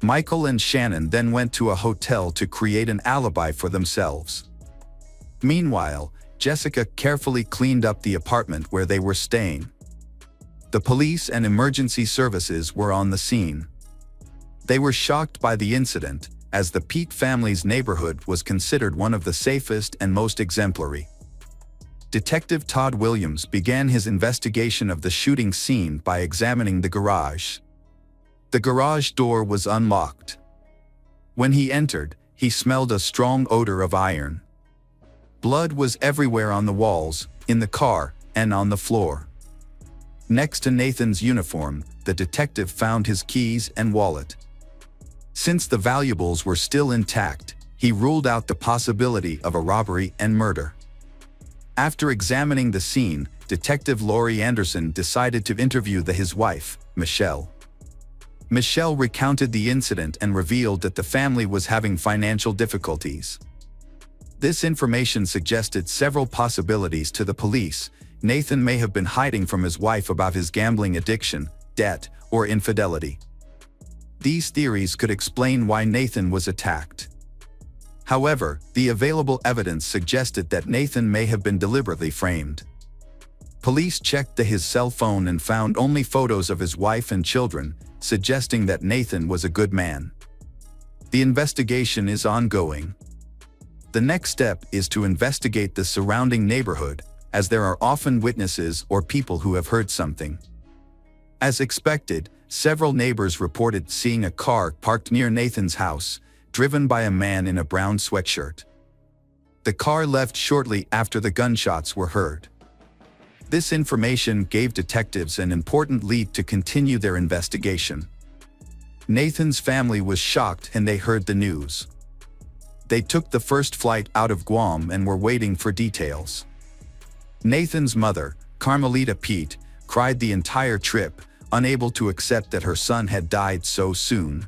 Michael and Shannon then went to a hotel to create an alibi for themselves. Meanwhile, Jessica carefully cleaned up the apartment where they were staying. The police and emergency services were on the scene. They were shocked by the incident, as the Pete family's neighborhood was considered one of the safest and most exemplary. Detective Todd Williams began his investigation of the shooting scene by examining the garage. The garage door was unlocked. When he entered, he smelled a strong odor of iron. Blood was everywhere on the walls, in the car, and on the floor. Next to Nathan's uniform, the detective found his keys and wallet. Since the valuables were still intact, he ruled out the possibility of a robbery and murder. After examining the scene, Detective Laurie Anderson decided to interview his wife, Michelle. Michelle recounted the incident and revealed that the family was having financial difficulties. This information suggested several possibilities to the police. Nathan may have been hiding from his wife about his gambling addiction, debt, or infidelity. These theories could explain why Nathan was attacked. However, the available evidence suggested that Nathan may have been deliberately framed. Police checked his cell phone and found only photos of his wife and children, suggesting that Nathan was a good man. The investigation is ongoing. The next step is to investigate the surrounding neighborhood, as there are often witnesses or people who have heard something. As expected, several neighbors reported seeing a car parked near Nathan's house, driven by a man in a brown sweatshirt. The car left shortly after the gunshots were heard. This information gave detectives an important lead to continue their investigation. Nathan's family was shocked and they heard the news. They took the first flight out of Guam and were waiting for details. Nathan's mother, Carmelita Pete, cried the entire trip, unable to accept that her son had died so soon.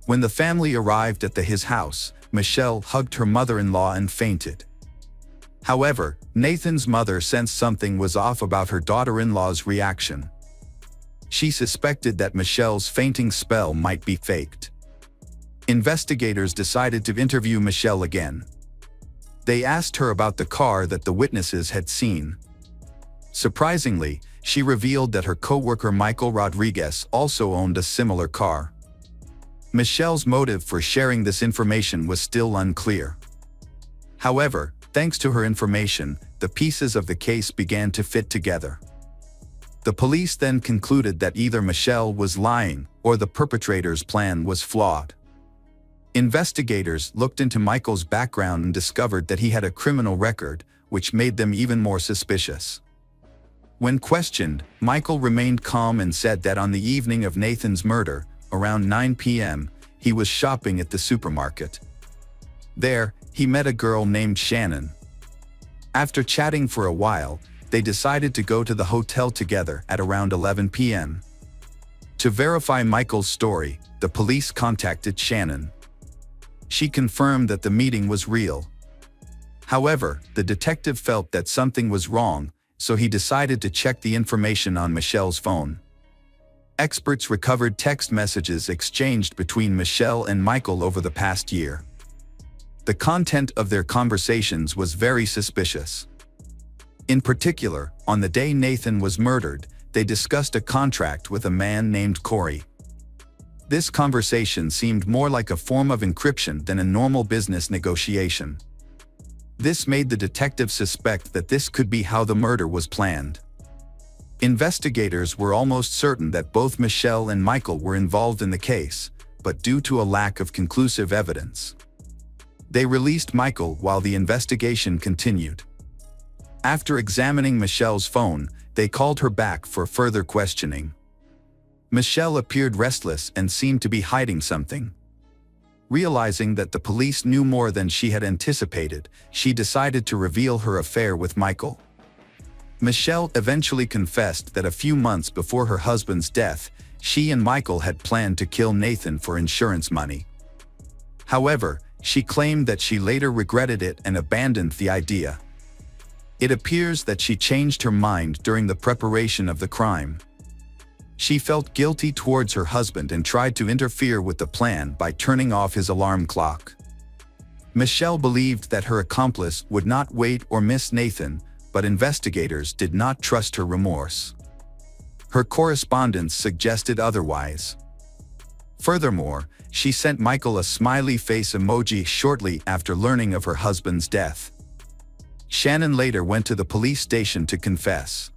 When the family arrived at his house, Michelle hugged her mother-in-law and fainted. However, Nathan's mother sensed something was off about her daughter-in-law's reaction. She suspected that Michelle's fainting spell might be faked. Investigators decided to interview Michelle again. They asked her about the car that the witnesses had seen. Surprisingly, she revealed that her co-worker Michael Rodriguez also owned a similar car. Michelle's motive for sharing this information was still unclear. However, thanks to her information, the pieces of the case began to fit together. The police then concluded that either Michelle was lying or the perpetrator's plan was flawed. Investigators looked into Michael's background and discovered that he had a criminal record, which made them even more suspicious. When questioned, Michael remained calm and said that on the evening of Nathan's murder, around 9 p.m., he was shopping at the supermarket. There, he met a girl named Shannon. After chatting for a while, they decided to go to the hotel together at around 11 p.m. To verify Michael's story, the police contacted Shannon. She confirmed that the meeting was real. However, the detective felt that something was wrong, so he decided to check the information on Michelle's phone. Experts recovered text messages exchanged between Michelle and Michael over the past year. The content of their conversations was very suspicious. In particular, on the day Nathan was murdered, they discussed a contract with a man named Corey. This conversation seemed more like a form of encryption than a normal business negotiation. This made the detective suspect that this could be how the murder was planned. Investigators were almost certain that both Michelle and Michael were involved in the case, but due to a lack of conclusive evidence, they released Michael while the investigation continued. After examining Michelle's phone, they called her back for further questioning. Michelle appeared restless and seemed to be hiding something. Realizing that the police knew more than she had anticipated, she decided to reveal her affair with Michael. Michelle eventually confessed that a few months before her husband's death, she and Michael had planned to kill Nathan for insurance money. However, she claimed that she later regretted it and abandoned the idea. It appears that she changed her mind during the preparation of the crime. She felt guilty towards her husband and tried to interfere with the plan by turning off his alarm clock. Michelle believed that her accomplice would not wait or miss Nathan, but investigators did not trust her remorse. Her correspondence suggested otherwise. Furthermore, she sent Michael a smiley face emoji shortly after learning of her husband's death. Shannon later went to the police station to confess.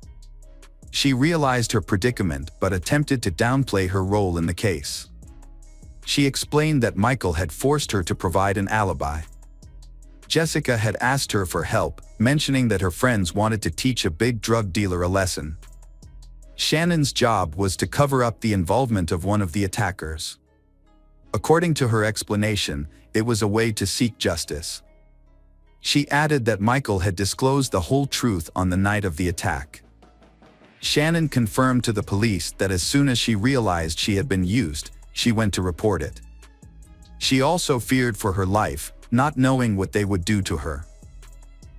She realized her predicament but attempted to downplay her role in the case. She explained that Michael had forced her to provide an alibi. Jessica had asked her for help, mentioning that her friends wanted to teach a big drug dealer a lesson. Shannon's job was to cover up the involvement of one of the attackers. According to her explanation, it was a way to seek justice. She added that Michael had disclosed the whole truth on the night of the attack. Shannon confirmed to the police that as soon as she realized she had been used, she went to report it. She also feared for her life, not knowing what they would do to her.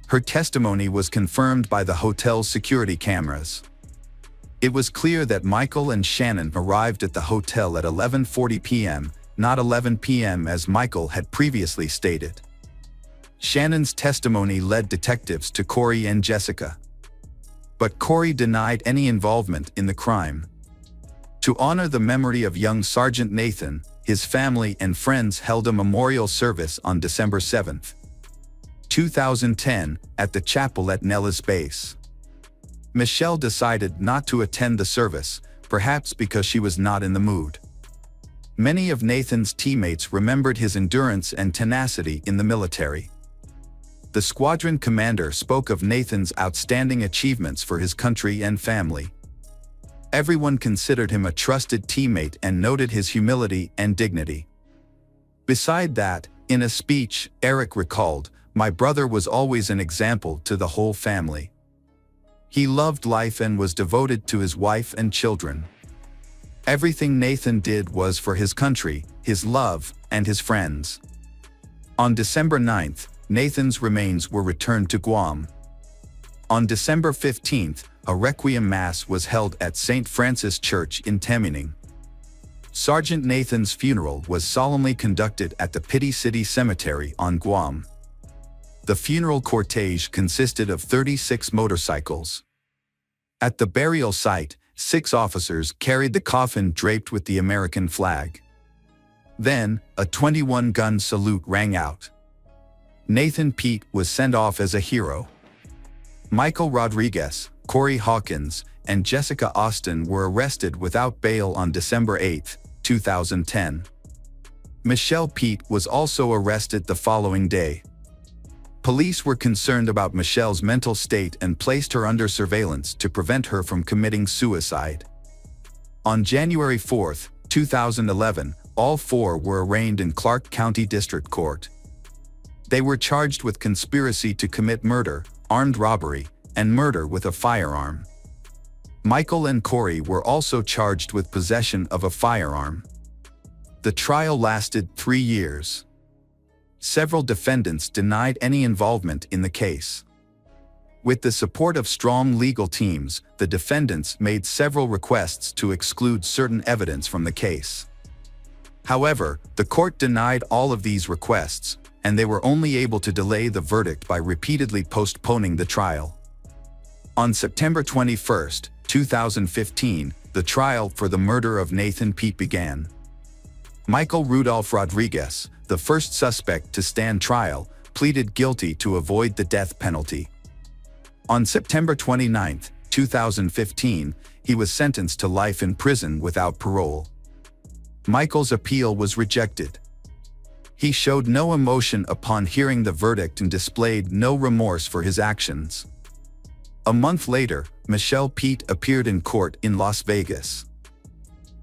Her testimony was confirmed by the hotel's security cameras. It was clear that Michael and Shannon arrived at the hotel at 11:40 p.m., not 11 p.m. as Michael had previously stated. Shannon's testimony led detectives to Corey and Jessica. But Corey denied any involvement in the crime. To honor the memory of young Sergeant Nathan, his family and friends held a memorial service on December 7, 2010, at the chapel at Nellis Base. Michelle decided not to attend the service, perhaps because she was not in the mood. Many of Nathan's teammates remembered his endurance and tenacity in the military. The squadron commander spoke of Nathan's outstanding achievements for his country and family. Everyone considered him a trusted teammate and noted his humility and dignity. Beside that, in a speech, Eric recalled, "My brother was always an example to the whole family. He loved life and was devoted to his wife and children. Everything Nathan did was for his country, his love, and his friends." On December 9th, Nathan's remains were returned to Guam. On December 15th, a requiem mass was held at St. Francis Church in Tamining. Sergeant Nathan's funeral was solemnly conducted at the Pity City Cemetery on Guam. The funeral cortege consisted of 36 motorcycles. At the burial site, 6 officers carried the coffin draped with the American flag. Then, a 21-gun salute rang out. Nathan Pete was sent off as a hero. Michael Rodriguez, Corey Hawkins, and Jessica Austin were arrested without bail on December 8, 2010. Michelle Pete was also arrested the following day. Police were concerned about Michelle's mental state and placed her under surveillance to prevent her from committing suicide. On January 4, 2011, all 4 were arraigned in Clark County District Court. They were charged with conspiracy to commit murder, armed robbery, and murder with a firearm. Michael and Corey were also charged with possession of a firearm. The trial lasted 3 years. several defendants denied any involvement in the case. With the support of strong legal teams, the defendants made several requests to exclude certain evidence from the case. However, the court denied all of these requests, and they were only able to delay the verdict by repeatedly postponing the trial. On September 21, 2015, the trial for the murder of Nathan Pete began. Michael Rudolph Rodriguez, the first suspect to stand trial, pleaded guilty to avoid the death penalty. On September 29, 2015, he was sentenced to life in prison without parole. Michael's appeal was rejected. He showed no emotion upon hearing the verdict and displayed no remorse for his actions. A month later, Michelle Pete appeared in court in Las Vegas.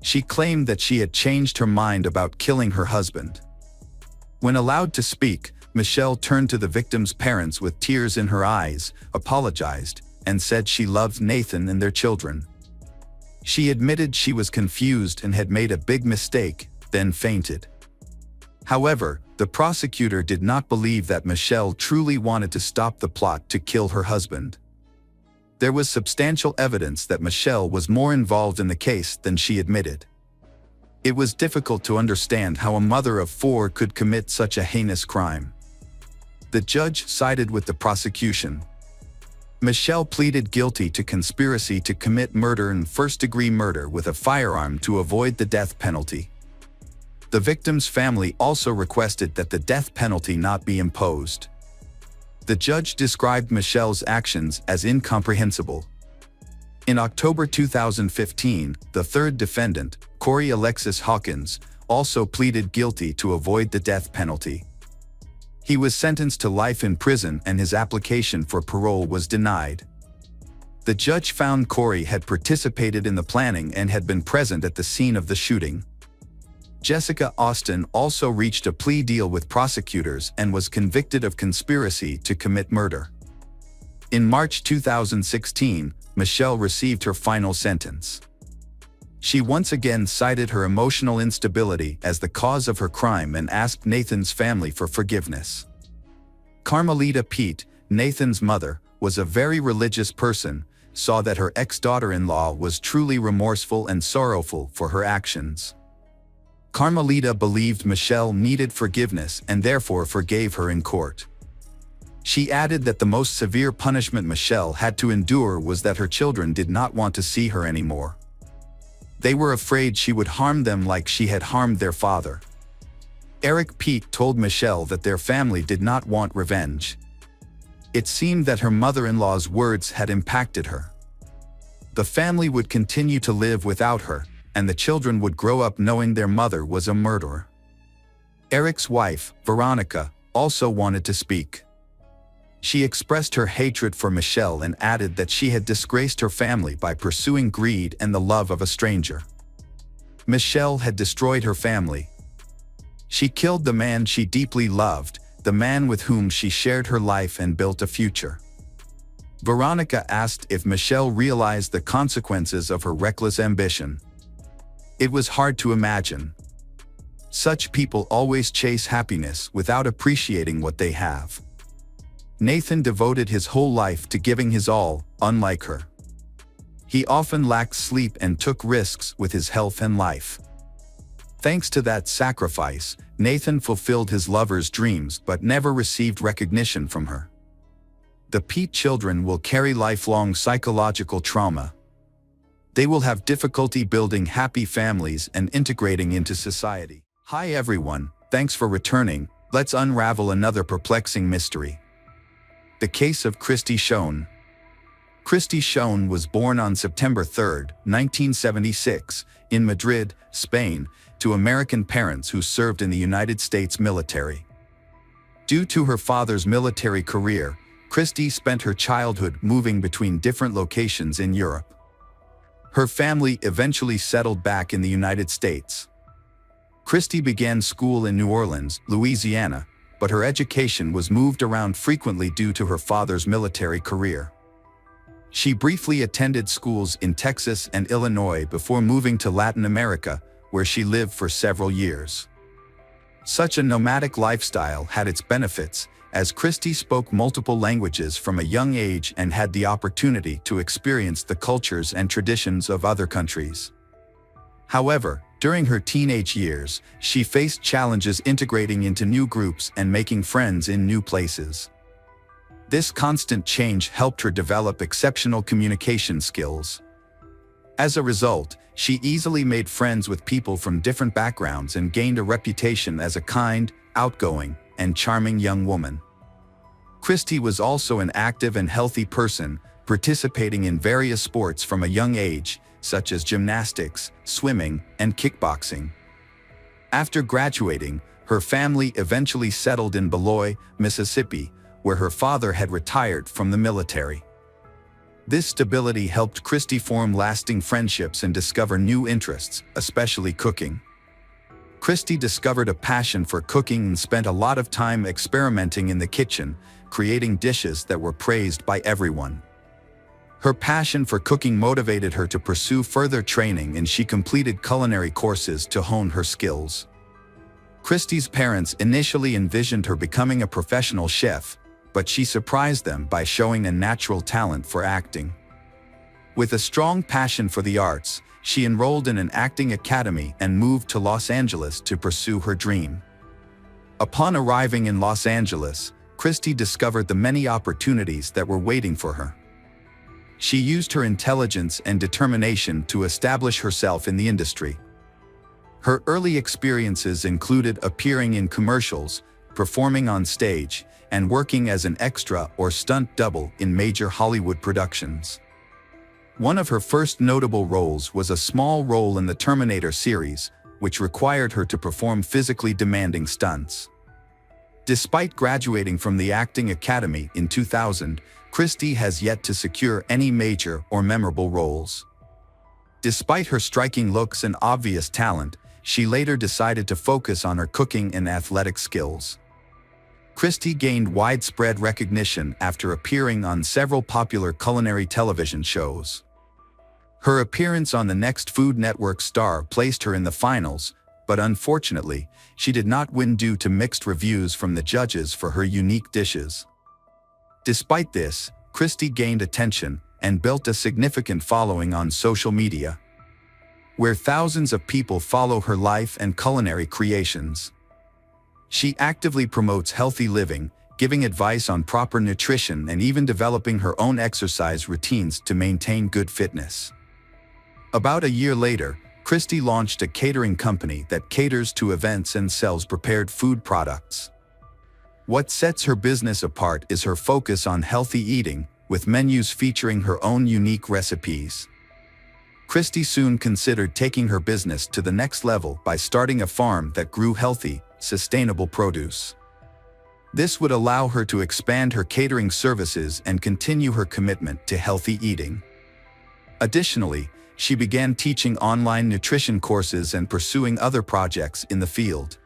She claimed that she had changed her mind about killing her husband. When allowed to speak, Michelle turned to the victim's parents with tears in her eyes, apologized, and said she loved Nathan and their children. She admitted she was confused and had made a big mistake, then fainted. However, the prosecutor did not believe that Michelle truly wanted to stop the plot to kill her husband. There was substantial evidence that Michelle was more involved in the case than she admitted. It was difficult to understand how a mother of 4 could commit such a heinous crime. The judge sided with the prosecution. Michelle pleaded guilty to conspiracy to commit murder and first-degree murder with a firearm to avoid the death penalty. The victim's family also requested that the death penalty not be imposed. The judge described Michelle's actions as incomprehensible. In October 2015, the third defendant, Corey Alexis Hawkins, also pleaded guilty to avoid the death penalty. He was sentenced to life in prison and his application for parole was denied. The judge found Corey had participated in the planning and had been present at the scene of the shooting. Jessica Austin also reached a plea deal with prosecutors and was convicted of conspiracy to commit murder. In March 2016, Michelle received her final sentence. She once again cited her emotional instability as the cause of her crime and asked Nathan's family for forgiveness. Carmelita Pete, Nathan's mother, was a very religious person, saw that her ex-daughter-in-law was truly remorseful and sorrowful for her actions. Carmelita believed Michelle needed forgiveness and therefore forgave her in court. She added that the most severe punishment Michelle had to endure was that her children did not want to see her anymore. They were afraid she would harm them like she had harmed their father. Eric Pete told Michelle that their family did not want revenge. It seemed that her mother-in-law's words had impacted her. The family would continue to live without her, and the children would grow up knowing their mother was a murderer. Eric's wife, Veronica, also wanted to speak. She expressed her hatred for Michelle and added that she had disgraced her family by pursuing greed and the love of a stranger. Michelle had destroyed her family. She killed the man she deeply loved, the man with whom she shared her life and built a future. Veronica asked if Michelle realized the consequences of her reckless ambition. It was hard to imagine. Such people always chase happiness without appreciating what they have. Nathan devoted his whole life to giving his all, unlike her. He often lacked sleep and took risks with his health and life. Thanks to that sacrifice, Nathan fulfilled his lover's dreams but never received recognition from her. The Pete children will carry lifelong psychological trauma. They will have difficulty building happy families and integrating into society. Hi everyone, thanks for returning. Let's unravel another perplexing mystery. The case of Christy Schoen. Christy Schoen was born on September 3, 1976, in Madrid, Spain, to American parents who served in the United States military. Due to her father's military career, Christy spent her childhood moving between different locations in Europe. Her family eventually settled back in the United States. Christy began school in New Orleans, Louisiana, but her education was moved around frequently due to her father's military career. She briefly attended schools in Texas and Illinois before moving to Latin America, where she lived for several years. Such a nomadic lifestyle had its benefits, as Christy spoke multiple languages from a young age and had the opportunity to experience the cultures and traditions of other countries. However, during her teenage years, she faced challenges integrating into new groups and making friends in new places. This constant change helped her develop exceptional communication skills. As a result, she easily made friends with people from different backgrounds and gained a reputation as a kind, outgoing, and charming young woman. Christy was also an active and healthy person, participating in various sports from a young age, such as gymnastics, swimming, and kickboxing. After graduating, her family eventually settled in Beloit, Mississippi, where her father had retired from the military. This stability helped Christy form lasting friendships and discover new interests, especially cooking. Christy discovered a passion for cooking and spent a lot of time experimenting in the kitchen, creating dishes that were praised by everyone. Her passion for cooking motivated her to pursue further training, and she completed culinary courses to hone her skills. Christy's parents initially envisioned her becoming a professional chef, but she surprised them by showing a natural talent for acting. With a strong passion for the arts, she enrolled in an acting academy and moved to Los Angeles to pursue her dream. Upon arriving in Los Angeles, Christy discovered the many opportunities that were waiting for her. She used her intelligence and determination to establish herself in the industry. Her early experiences included appearing in commercials, performing on stage, and working as an extra or stunt double in major Hollywood productions. One of her first notable roles was a small role in the Terminator series, which required her to perform physically demanding stunts. Despite graduating from the Acting Academy in 2000, Christy has yet to secure any major or memorable roles. Despite her striking looks and obvious talent, she later decided to focus on her cooking and athletic skills. Christy gained widespread recognition after appearing on several popular culinary television shows. Her appearance on the Next Food Network Star placed her in the finals, but unfortunately, she did not win due to mixed reviews from the judges for her unique dishes. Despite this, Christy gained attention and built a significant following on social media, where thousands of people follow her life and culinary creations. She actively promotes healthy living, giving advice on proper nutrition and even developing her own exercise routines to maintain good fitness. About a year later, Christy launched a catering company that caters to events and sells prepared food products. What sets her business apart is her focus on healthy eating, with menus featuring her own unique recipes. Christy soon considered taking her business to the next level by starting a farm that grew healthy, sustainable produce. This would allow her to expand her catering services and continue her commitment to healthy eating. Additionally, she began teaching online nutrition courses and pursuing other projects in the field.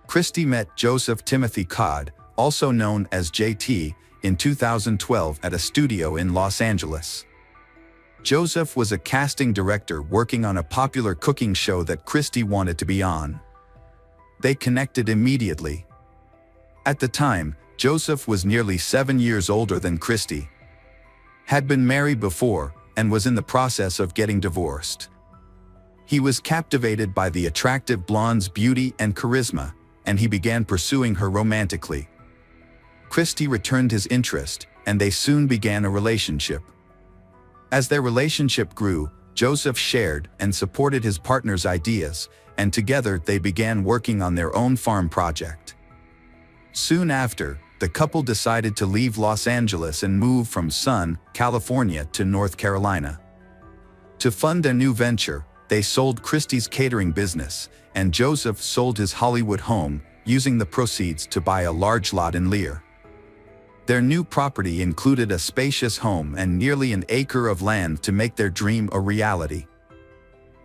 Christy met Joseph Timothy Codd, also known as JT, in 2012 at a studio in Los Angeles. Joseph was a casting director working on a popular cooking show that Christy wanted to be on. They connected immediately. At the time, Joseph was nearly 7 years older than Christy, had been married before, and was in the process of getting divorced. He was captivated by the attractive blonde's beauty and charisma, and he began pursuing her romantically. Christy returned his interest, and they soon began a relationship. As their relationship grew, Joseph shared and supported his partner's ideas, and together they began working on their own farm project. Soon after, the couple decided to leave Los Angeles and move from Sun, California to North Carolina. To fund their new venture, they sold Christy's catering business, and Joseph sold his Hollywood home, using the proceeds to buy a large lot in Lear. Their new property included a spacious home and nearly an acre of land to make their dream a reality.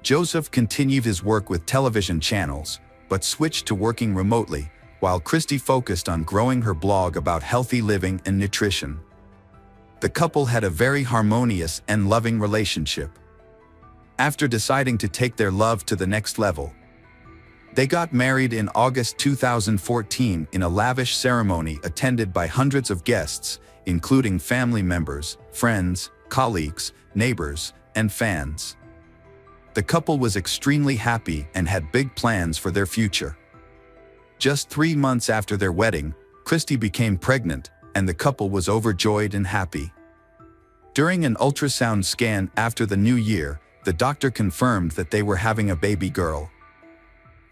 Joseph continued his work with television channels, but switched to working remotely, while Christy focused on growing her blog about healthy living and nutrition. The couple had a very harmonious and loving relationship. After deciding to take their love to the next level, They got married in August 2014 in a lavish ceremony attended by hundreds of guests, including family members, friends, colleagues, neighbors, and fans. The couple was extremely happy and had big plans for their future. Just 3 months after their wedding, Christy became pregnant, and the couple was overjoyed and happy. During an ultrasound scan after the new year, the doctor confirmed that they were having a baby girl.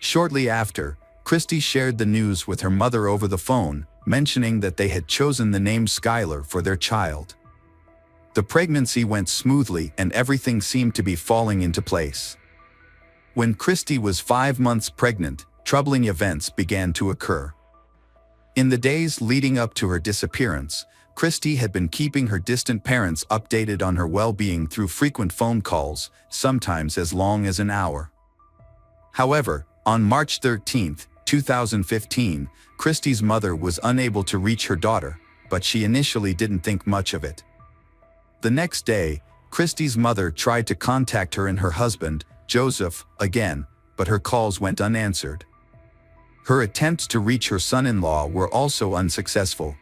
Shortly after, Christy shared the news with her mother over the phone, mentioning that they had chosen the name Skylar for their child. The pregnancy went smoothly and everything seemed to be falling into place. When Christy was 5 months pregnant, troubling events began to occur. In the days leading up to her disappearance, Christy had been keeping her distant parents updated on her well-being through frequent phone calls, sometimes as long as an hour. However, on March 13, 2015, Christy's mother was unable to reach her daughter, but she initially didn't think much of it. The next day, Christy's mother tried to contact her and her husband, Joseph, again, but her calls went unanswered. Her attempts to reach her son-in-law were also unsuccessful.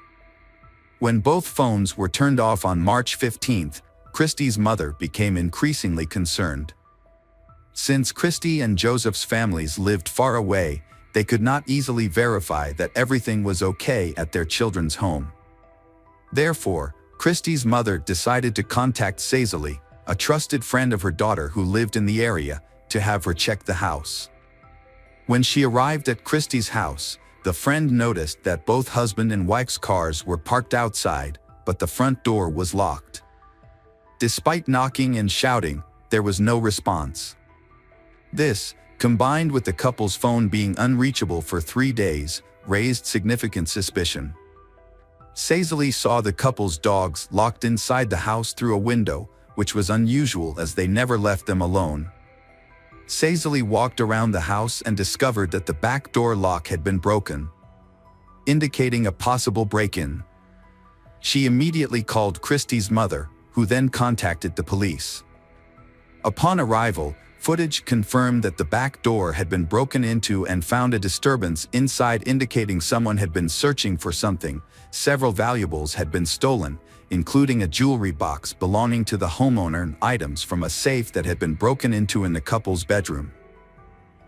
When both phones were turned off on March 15, Christy's mother became increasingly concerned. Since Christy and Joseph's families lived far away, they could not easily verify that everything was okay at their children's home. Therefore, Christy's mother decided to contact Cecily, a trusted friend of her daughter who lived in the area, to have her check the house. When she arrived at Christy's house, the friend noticed that both husband and wife's cars were parked outside, but the front door was locked. Despite knocking and shouting, there was no response. This, combined with the couple's phone being unreachable for 3 days, raised significant suspicion. Cecily saw the couple's dogs locked inside the house through a window, which was unusual as they never left them alone. Cecily walked around the house and discovered that the back door lock had been broken, indicating a possible break-in. She immediately called Christy's mother, who then contacted the police. Upon arrival, footage confirmed that the back door had been broken into and found a disturbance inside indicating someone had been searching for something. Several valuables had been stolen, including a jewelry box belonging to the homeowner and items from a safe that had been broken into in the couple's bedroom.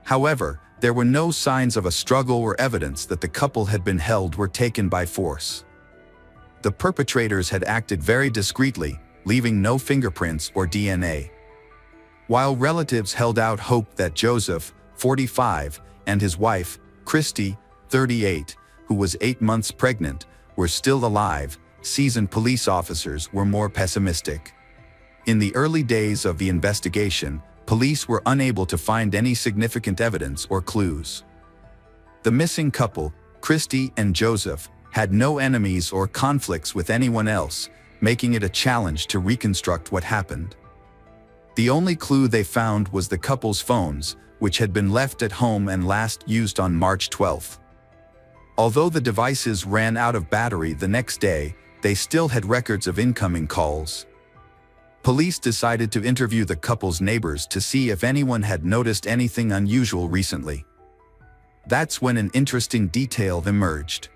However, there were no signs of a struggle or evidence that the couple had been held or taken by force. The perpetrators had acted very discreetly, leaving no fingerprints or DNA. While relatives held out hope that Joseph, 45, and his wife, Christy, 38, who was 8 months pregnant, were still alive, seasoned police officers were more pessimistic. In the early days of the investigation, police were unable to find any significant evidence or clues. The missing couple, Christy and Joseph, had no enemies or conflicts with anyone else, making it a challenge to reconstruct what happened. The only clue they found was the couple's phones, which had been left at home and last used on March 12. Although the devices ran out of battery the next day, they still had records of incoming calls. Police decided to interview the couple's neighbors to see if anyone had noticed anything unusual recently. That's when an interesting detail emerged.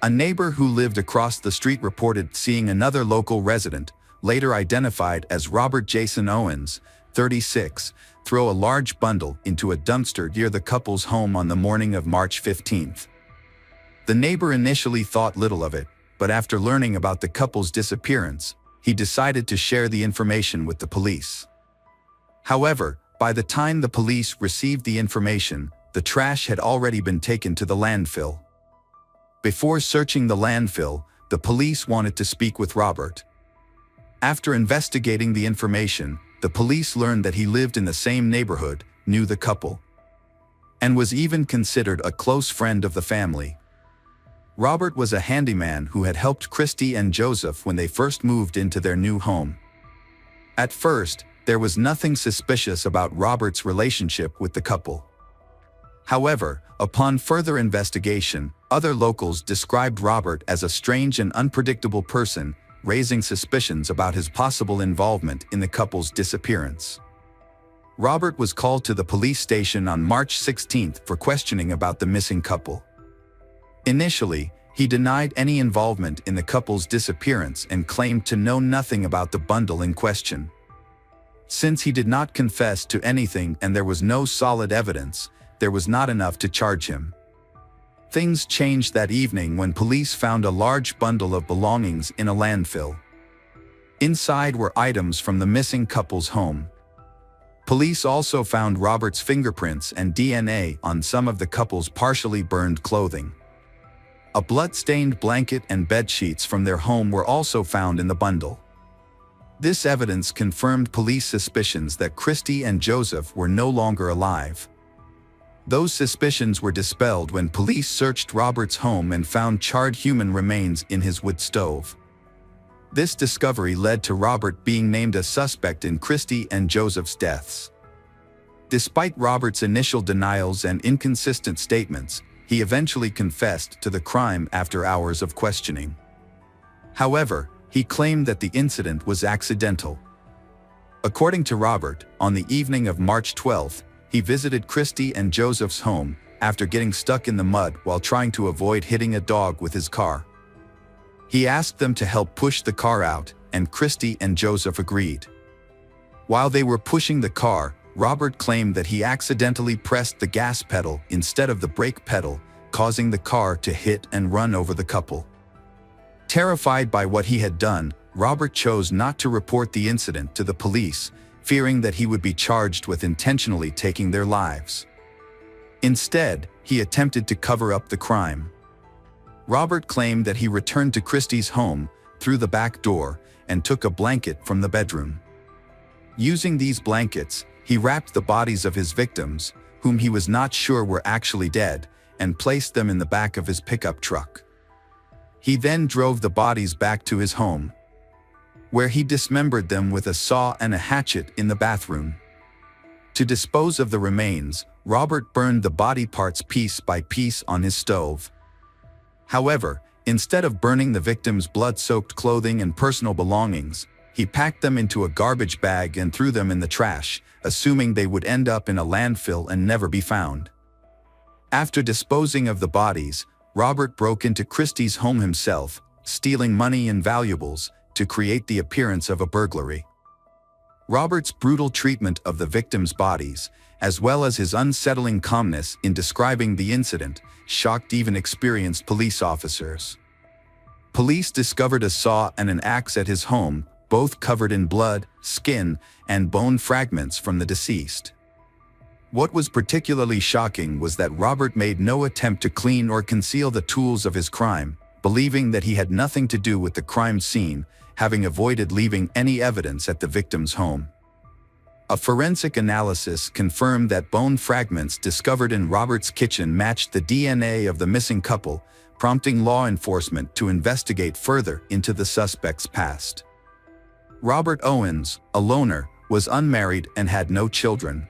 A neighbor who lived across the street reported seeing another local resident, later identified as Robert Jason Owens, 36, throw a large bundle into a dumpster near the couple's home on the morning of March 15. The neighbor initially thought little of it, but after learning about the couple's disappearance, he decided to share the information with the police. However, by the time the police received the information, the trash had already been taken to the landfill. Before searching the landfill, the police wanted to speak with Robert. After investigating the information, the police learned that he lived in the same neighborhood, knew the couple, and was even considered a close friend of the family. Robert was a handyman who had helped Christy and Joseph when they first moved into their new home. At first, there was nothing suspicious about Robert's relationship with the couple. However, upon further investigation, other locals described Robert as a strange and unpredictable person, raising suspicions about his possible involvement in the couple's disappearance. Robert was called to the police station on March 16 for questioning about the missing couple. Initially, he denied any involvement in the couple's disappearance and claimed to know nothing about the bundle in question. Since he did not confess to anything and there was no solid evidence, there was not enough to charge him. Things changed that evening when police found a large bundle of belongings in a landfill. Inside were items from the missing couple's home. Police also found Robert's fingerprints and DNA on some of the couple's partially burned clothing. A blood-stained blanket and bedsheets from their home were also found in the bundle. This evidence confirmed police suspicions that Christy and Joseph were no longer alive. Those suspicions were dispelled when police searched Robert's home and found charred human remains in his wood stove. This discovery led to Robert being named a suspect in Christy and Joseph's deaths. Despite Robert's initial denials and inconsistent statements, he eventually confessed to the crime after hours of questioning. However, he claimed that the incident was accidental. According to Robert, on the evening of March 12, he visited Christy and Joseph's home after getting stuck in the mud while trying to avoid hitting a dog with his car. He asked them to help push the car out, and Christy and Joseph agreed. While they were pushing the car, Robert claimed that he accidentally pressed the gas pedal instead of the brake pedal, causing the car to hit and run over the couple. Terrified by what he had done, Robert chose not to report the incident to the police, fearing that he would be charged with intentionally taking their lives. Instead, he attempted to cover up the crime. Robert claimed that he returned to Christy's home through the back door and took a blanket from the bedroom. Using these blankets, he wrapped the bodies of his victims, whom he was not sure were actually dead, and placed them in the back of his pickup truck. He then drove the bodies back to his home, where he dismembered them with a saw and a hatchet in the bathroom. To dispose of the remains, Robert burned the body parts piece by piece on his stove. However, instead of burning the victims' blood-soaked clothing and personal belongings, he packed them into a garbage bag and threw them in the trash, assuming they would end up in a landfill and never be found. After disposing of the bodies, Robert broke into Christy's home himself, stealing money and valuables to create the appearance of a burglary. Robert's brutal treatment of the victims' bodies, as well as his unsettling calmness in describing the incident, shocked even experienced police officers. Police discovered a saw and an axe at his home, both covered in blood, skin, and bone fragments from the deceased. What was particularly shocking was that Robert made no attempt to clean or conceal the tools of his crime, believing that he had nothing to do with the crime scene, having avoided leaving any evidence at the victim's home. A forensic analysis confirmed that bone fragments discovered in Robert's kitchen matched the DNA of the missing couple, prompting law enforcement to investigate further into the suspect's past. Robert Owens, a loner, was unmarried and had no children.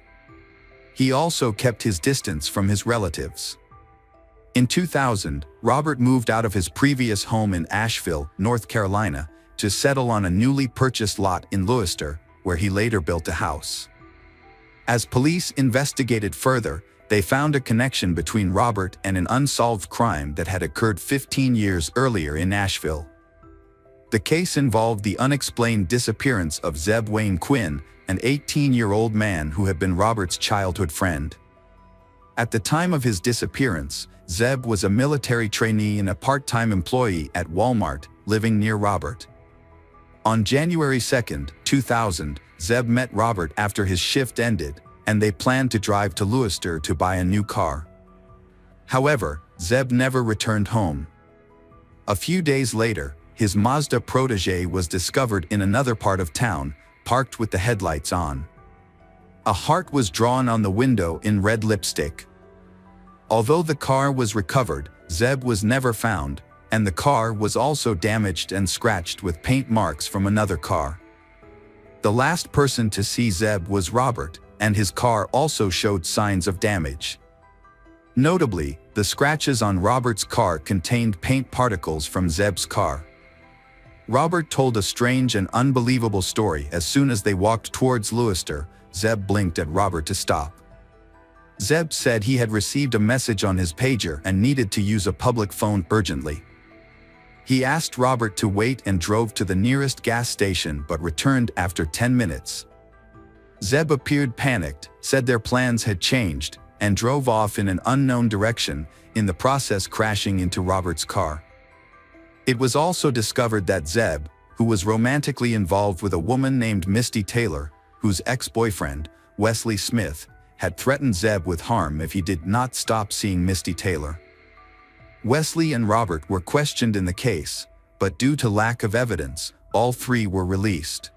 He also kept his distance from his relatives. In 2000, Robert moved out of his previous home in Asheville, North Carolina, to settle on a newly purchased lot in Lewiston, where he later built a house. As police investigated further, they found a connection between Robert and an unsolved crime that had occurred 15 years earlier in Asheville. The case involved the unexplained disappearance of Zeb Wayne Quinn, an 18-year-old man who had been Robert's childhood friend. At the time of his disappearance, Zeb was a military trainee and a part-time employee at Walmart, living near Robert. On January 2, 2000, Zeb met Robert after his shift ended, and they planned to drive to Lewiston to buy a new car. However, Zeb never returned home. A few days later, his Mazda protege was discovered in another part of town, parked with the headlights on. A heart was drawn on the window in red lipstick. Although the car was recovered, Zeb was never found, and the car was also damaged and scratched with paint marks from another car. The last person to see Zeb was Robert, and his car also showed signs of damage. Notably, the scratches on Robert's car contained paint particles from Zeb's car. Robert told a strange and unbelievable story as soon as they walked towards Lewiston, Zeb blinked at Robert to stop. Zeb said he had received a message on his pager and needed to use a public phone urgently. He asked Robert to wait and drove to the nearest gas station but returned after 10 minutes. Zeb appeared panicked, said their plans had changed, and drove off in an unknown direction, in the process crashing into Robert's car. It was also discovered that Zeb, who was romantically involved with a woman named Misty Taylor, whose ex-boyfriend, Wesley Smith, had threatened Zeb with harm if he did not stop seeing Misty Taylor. Wesley and Robert were questioned in the case, but due to lack of evidence, all three were released.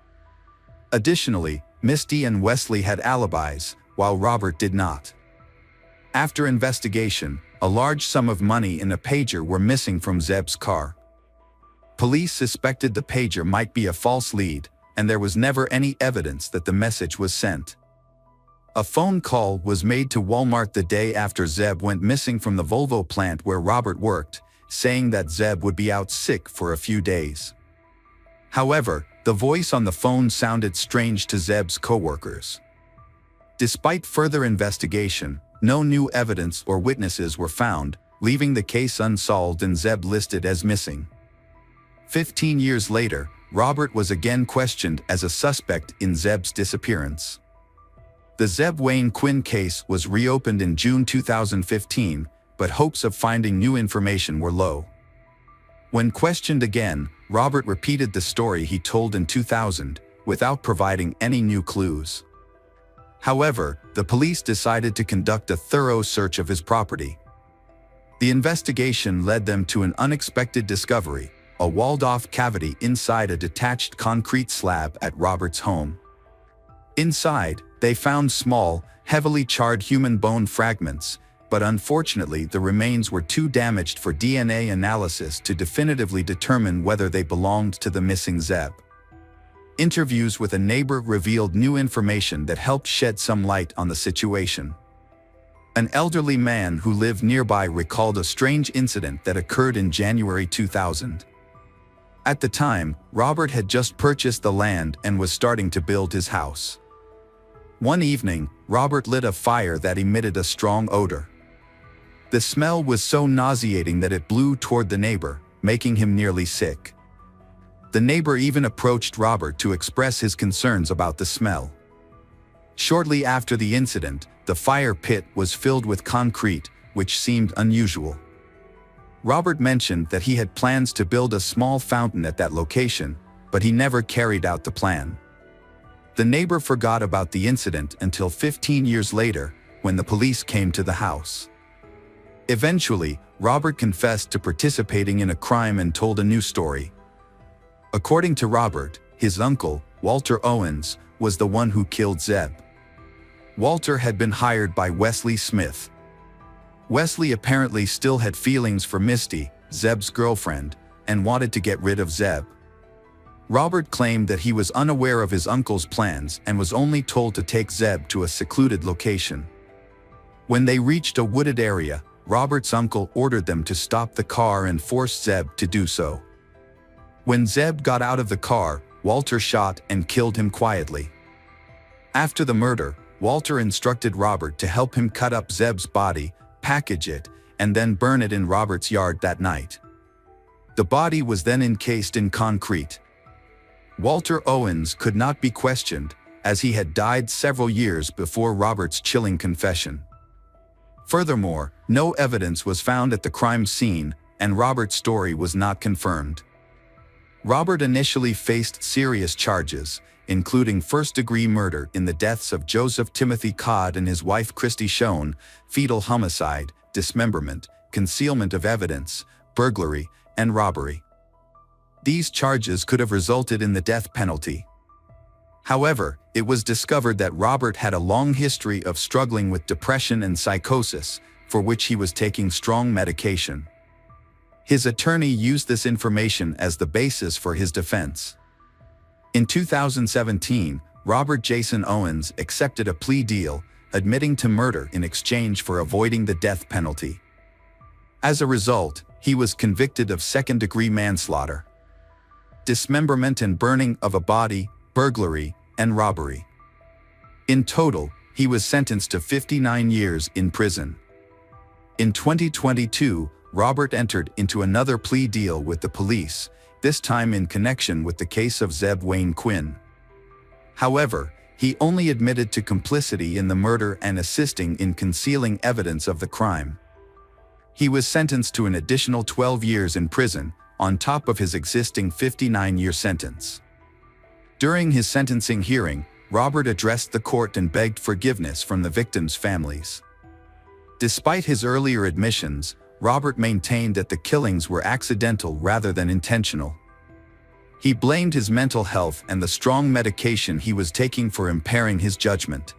Additionally, Misty and Wesley had alibis, while Robert did not. After investigation, a large sum of money and a pager were missing from Zeb's car. Police suspected the pager might be a false lead, and there was never any evidence that the message was sent. A phone call was made to Walmart the day after Zeb went missing from the Volvo plant where Robert worked, saying that Zeb would be out sick for a few days. However, the voice on the phone sounded strange to Zeb's coworkers. Despite further investigation, no new evidence or witnesses were found, leaving the case unsolved and Zeb listed as missing. 15 years later, Robert was again questioned as a suspect in Zeb's disappearance. The Zeb Wayne Quinn case was reopened in June 2015, but hopes of finding new information were low. When questioned again, Robert repeated the story he told in 2000, without providing any new clues. However, the police decided to conduct a thorough search of his property. The investigation led them to an unexpected discovery: a walled-off cavity inside a detached concrete slab at Robert's home. Inside, they found small, heavily charred human bone fragments, but unfortunately the remains were too damaged for DNA analysis to definitively determine whether they belonged to the missing Zeb. Interviews with a neighbor revealed new information that helped shed some light on the situation. An elderly man who lived nearby recalled a strange incident that occurred in January 2000. At the time, Robert had just purchased the land and was starting to build his house. One evening, Robert lit a fire that emitted a strong odor. The smell was so nauseating that it blew toward the neighbor, making him nearly sick. The neighbor even approached Robert to express his concerns about the smell. Shortly after the incident, the fire pit was filled with concrete, which seemed unusual. Robert mentioned that he had plans to build a small fountain at that location, but he never carried out the plan. The neighbor forgot about the incident until 15 years later, when the police came to the house. Eventually, Robert confessed to participating in a crime and told a new story. According to Robert, his uncle, Walter Owens, was the one who killed Zeb. Walter had been hired by Wesley Smith. Wesley apparently still had feelings for Misty, Zeb's girlfriend, and wanted to get rid of Zeb. Robert claimed that he was unaware of his uncle's plans and was only told to take Zeb to a secluded location. When they reached a wooded area, Robert's uncle ordered them to stop the car and forced Zeb to do so. When Zeb got out of the car, Walter shot and killed him quietly. After the murder, Walter instructed Robert to help him cut up Zeb's body, package it, and then burn it in Robert's yard that night. The body was then encased in concrete. Walter Owens could not be questioned, as he had died several years before Robert's chilling confession. Furthermore, no evidence was found at the crime scene, and Robert's story was not confirmed. Robert initially faced serious charges, including first-degree murder in the deaths of Joseph Timothy Codd and his wife Christy Schoen, fetal homicide, dismemberment, concealment of evidence, burglary, and robbery. These charges could have resulted in the death penalty. However, it was discovered that Robert had a long history of struggling with depression and psychosis, for which he was taking strong medication. His attorney used this information as the basis for his defense. In 2017, Robert Jason Owens accepted a plea deal, admitting to murder in exchange for avoiding the death penalty. As a result, he was convicted of second-degree manslaughter, dismemberment and burning of a body, burglary, and robbery. In total, he was sentenced to 59 years in prison. In 2022, Robert entered into another plea deal with the police, this time in connection with the case of Zeb Wayne Quinn. However, he only admitted to complicity in the murder and assisting in concealing evidence of the crime. He was sentenced to an additional 12 years in prison, on top of his existing 59-year sentence. During his sentencing hearing, Robert addressed the court and begged forgiveness from the victims' families. Despite his earlier admissions, Robert maintained that the killings were accidental rather than intentional. He blamed his mental health and the strong medication he was taking for impairing his judgment.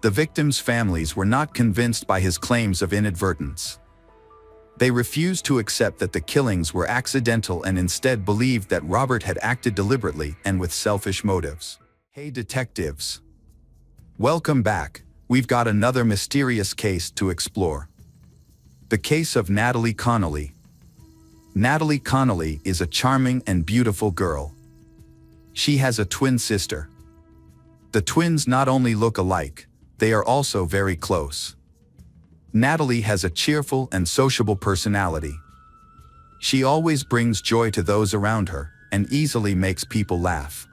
The victims' families were not convinced by his claims of inadvertence. They refused to accept that the killings were accidental and instead believed that Robert had acted deliberately and with selfish motives. Hey detectives! Welcome back. We've got another mysterious case to explore. The case of Natalie Connolly. Natalie Connolly is a charming and beautiful girl. She has a twin sister. The twins not only look alike, they are also very close. Natalie has a cheerful and sociable personality. She always brings joy to those around her and easily makes people laugh.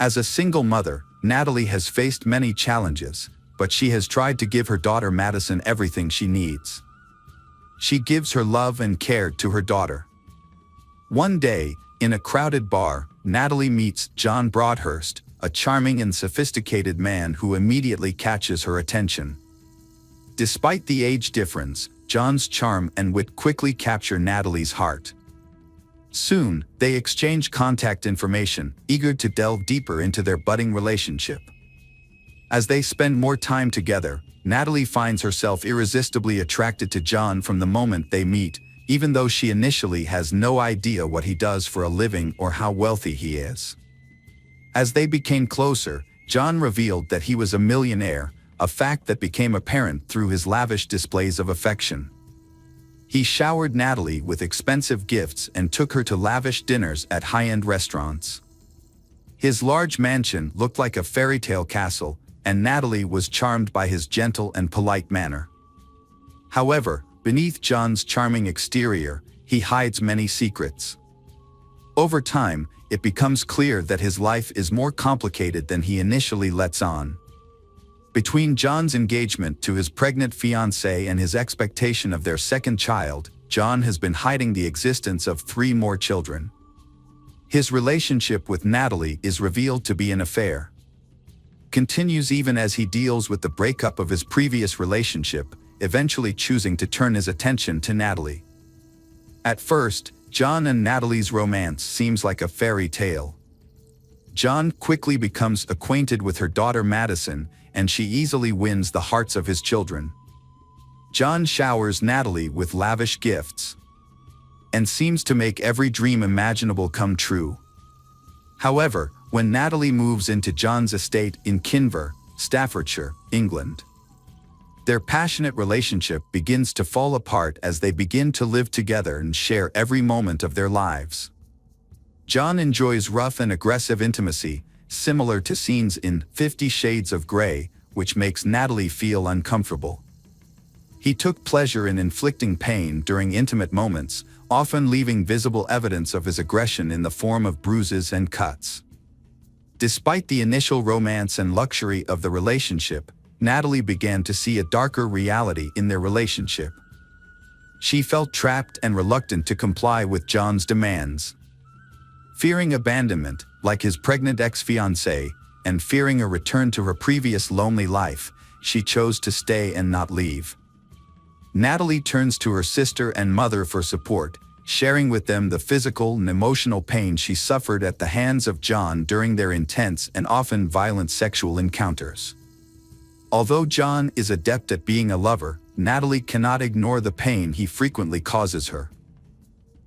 As a single mother, Natalie has faced many challenges, but she has tried to give her daughter Madison everything she needs. She gives her love and care to her daughter. One day, in a crowded bar, Natalie meets John Broadhurst, a charming and sophisticated man who immediately catches her attention. Despite the age difference, John's charm and wit quickly capture Natalie's heart. Soon, they exchange contact information, eager to delve deeper into their budding relationship. As they spend more time together, Natalie finds herself irresistibly attracted to John from the moment they meet, even though she initially has no idea what he does for a living or how wealthy he is. As they became closer, John revealed that he was a millionaire, a fact that became apparent through his lavish displays of affection. He showered Natalie with expensive gifts and took her to lavish dinners at high-end restaurants. His large mansion looked like a fairy tale castle, and Natalie was charmed by his gentle and polite manner. However, beneath John's charming exterior, he hides many secrets. Over time, it becomes clear that his life is more complicated than he initially lets on. Between John's engagement to his pregnant fiancée and his expectation of their second child, John has been hiding the existence of 3 more children. His relationship with Natalie is revealed to be an affair. Continues even as he deals with the breakup of his previous relationship, eventually choosing to turn his attention to Natalie. At first, John and Natalie's romance seems like a fairy tale. John quickly becomes acquainted with her daughter Madison, and she easily wins the hearts of his children. John showers Natalie with lavish gifts and seems to make every dream imaginable come true. However, when Natalie moves into John's estate in Kinver, Staffordshire, England, their passionate relationship begins to fall apart as they begin to live together and share every moment of their lives. John enjoys rough and aggressive intimacy, similar to scenes in 50 Shades of Grey, which makes Natalie feel uncomfortable. He took pleasure in inflicting pain during intimate moments, often leaving visible evidence of his aggression in the form of bruises and cuts. Despite the initial romance and luxury of the relationship, Natalie began to see a darker reality in their relationship. She felt trapped and reluctant to comply with John's demands. Fearing abandonment, like his pregnant ex-fiancée, and fearing a return to her previous lonely life, she chose to stay and not leave. Natalie turns to her sister and mother for support, sharing with them the physical and emotional pain she suffered at the hands of John during their intense and often violent sexual encounters. Although John is adept at being a lover, Natalie cannot ignore the pain he frequently causes her.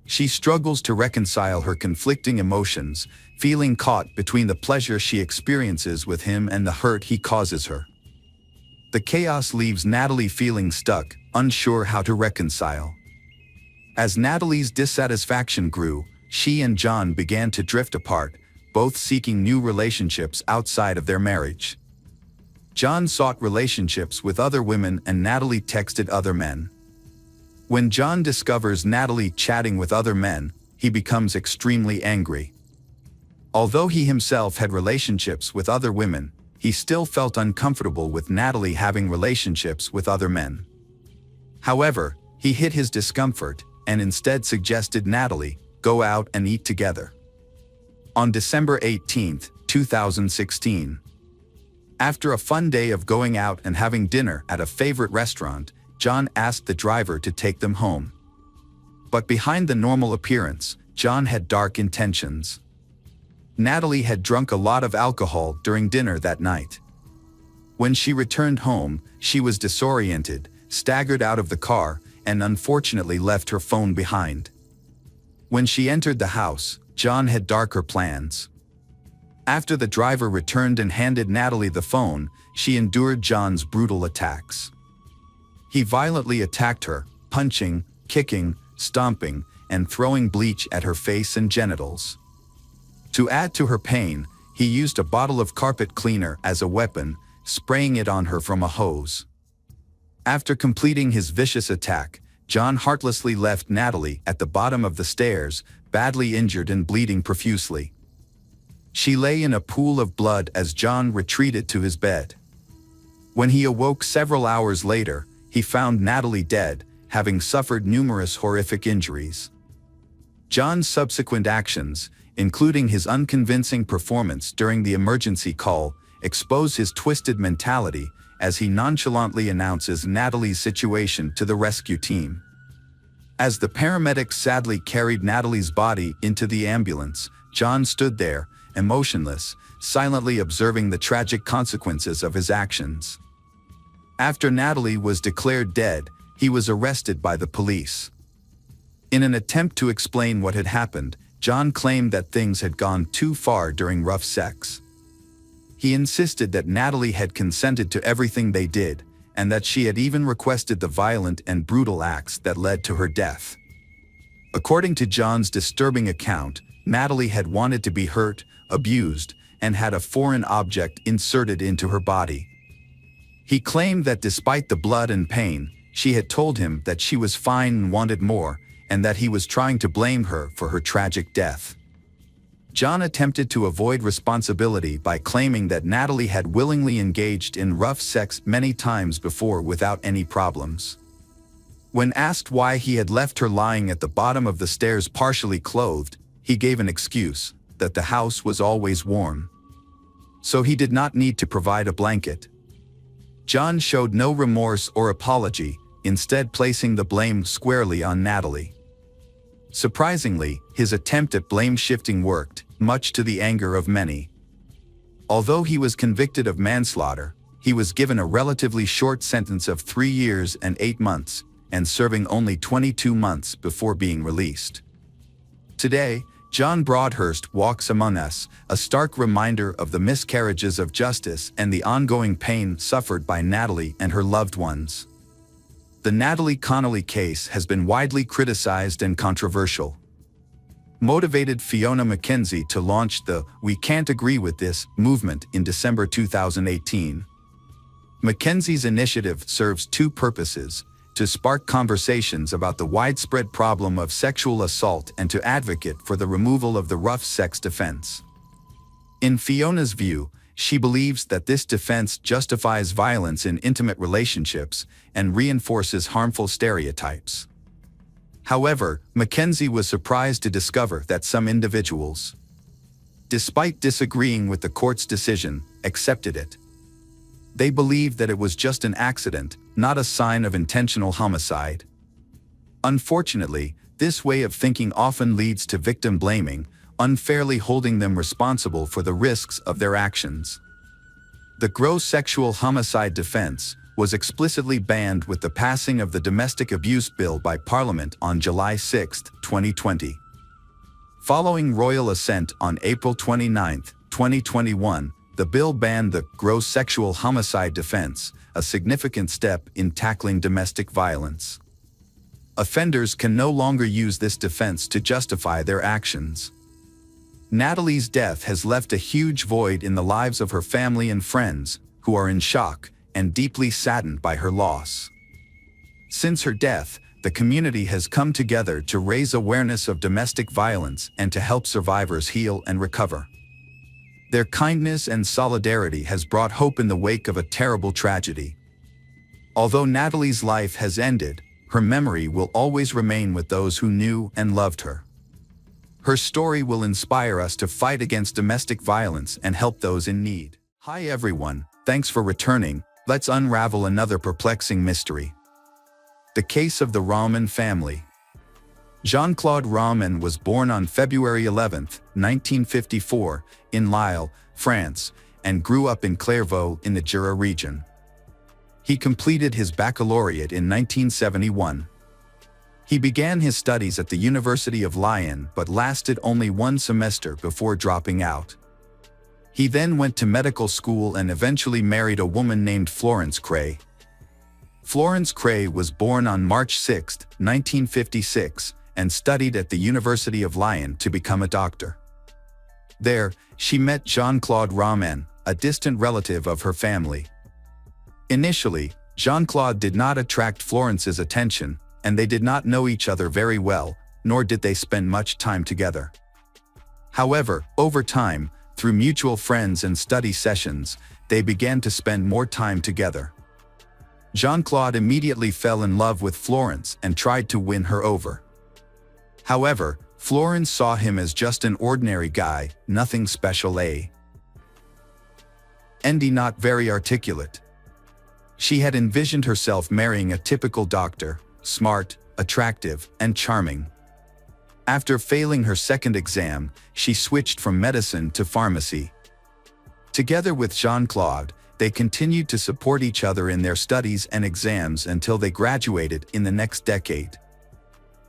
She struggles to reconcile her conflicting emotions, feeling caught between the pleasure she experiences with him and the hurt he causes her. The chaos leaves Natalie feeling stuck, unsure how to reconcile. As Natalie's dissatisfaction grew, she and John began to drift apart, both seeking new relationships outside of their marriage. John sought relationships with other women and Natalie texted other men. When John discovers Natalie chatting with other men, he becomes extremely angry. Although he himself had relationships with other women, he still felt uncomfortable with Natalie having relationships with other men. However, he hid his discomfort and instead suggested Natalie go out and eat together. On December 18, 2016, after a fun day of going out and having dinner at a favorite restaurant, John asked the driver to take them home. But behind the normal appearance, John had dark intentions. Natalie had drunk a lot of alcohol during dinner that night. When she returned home, she was disoriented, staggered out of the car, and unfortunately left her phone behind. When she entered the house, John had darker plans. After the driver returned and handed Natalie the phone, she endured John's brutal attacks. He violently attacked her, punching, kicking, stomping, and throwing bleach at her face and genitals. To add to her pain, he used a bottle of carpet cleaner as a weapon, spraying it on her from a hose. After completing his vicious attack, John heartlessly left Natalie at the bottom of the stairs, badly injured and bleeding profusely. She lay in a pool of blood as John retreated to his bed. When he awoke several hours later, he found Natalie dead, having suffered numerous horrific injuries. John's subsequent actions, including his unconvincing performance during the emergency call, expose his twisted mentality as he nonchalantly announces Natalie's situation to the rescue team. As the paramedics sadly carried Natalie's body into the ambulance, John stood there, emotionless, silently observing the tragic consequences of his actions. After Natalie was declared dead, he was arrested by the police. In an attempt to explain what had happened, John claimed that things had gone too far during rough sex. He insisted that Natalie had consented to everything they did, and that she had even requested the violent and brutal acts that led to her death. According to John's disturbing account, Natalie had wanted to be hurt, abused, and had a foreign object inserted into her body. He claimed that despite the blood and pain, she had told him that she was fine and wanted more, and that he was trying to blame her for her tragic death. John attempted to avoid responsibility by claiming that Natalie had willingly engaged in rough sex many times before without any problems. When asked why he had left her lying at the bottom of the stairs partially clothed, he gave an excuse, that the house was always warm. So he did not need to provide a blanket. John showed no remorse or apology, instead placing the blame squarely on Natalie. Surprisingly, his attempt at blame-shifting worked, much to the anger of many. Although he was convicted of manslaughter, he was given a relatively short sentence of 3 years and 8 months, and serving only 22 months before being released. Today, John Broadhurst walks among us, a stark reminder of the miscarriages of justice and the ongoing pain suffered by Natalie and her loved ones. The Natalie Connolly case has been widely criticized and controversial. Motivated Fiona McKenzie to launch the "We Can't Agree with This" movement in December 2018. McKenzie's initiative serves two purposes: to spark conversations about the widespread problem of sexual assault and to advocate for the removal of the rough sex defense. In Fiona's view, she believes that this defense justifies violence in intimate relationships and reinforces harmful stereotypes. However, McKenzie was surprised to discover that some individuals, despite disagreeing with the court's decision, accepted it. They believed that it was just an accident, not a sign of intentional homicide. Unfortunately, this way of thinking often leads to victim blaming, unfairly holding them responsible for the risks of their actions. The gross sexual homicide defense was explicitly banned with the passing of the Domestic Abuse Bill by Parliament on July 6, 2020. Following royal assent on April 29, 2021, the bill banned the gross sexual homicide defense, a significant step in tackling domestic violence. Offenders can no longer use this defense to justify their actions. Natalie's death has left a huge void in the lives of her family and friends, who are in shock and deeply saddened by her loss. Since her death, the community has come together to raise awareness of domestic violence and to help survivors heal and recover. Their kindness and solidarity has brought hope in the wake of a terrible tragedy. Although Natalie's life has ended, her memory will always remain with those who knew and loved her. Her story will inspire us to fight against domestic violence and help those in need. Hi everyone, thanks for returning. Let's unravel another perplexing mystery. The case of the Raumen family. Jean-Claude Raumen was born on February 11, 1954, in Lille, France, and grew up in Clairvaux in the Jura region. He completed his baccalaureate in 1971. He began his studies at the University of Lyon but lasted only one semester before dropping out. He then went to medical school and eventually married a woman named Florence Cray. Florence Cray was born on March 6, 1956, and studied at the University of Lyon to become a doctor. There, she met Jean-Claude Raumen, a distant relative of her family. Initially, Jean-Claude did not attract Florence's attention, and they did not know each other very well, nor did they spend much time together. However, over time, through mutual friends and study sessions, they began to spend more time together. Jean-Claude immediately fell in love with Florence and tried to win her over. However, Florence saw him as just an ordinary guy, nothing special, and not very articulate. She had envisioned herself marrying a typical doctor, smart, attractive, and charming. After failing her second exam, she switched from medicine to pharmacy. Together with Jean-Claude, they continued to support each other in their studies and exams until they graduated in the next decade.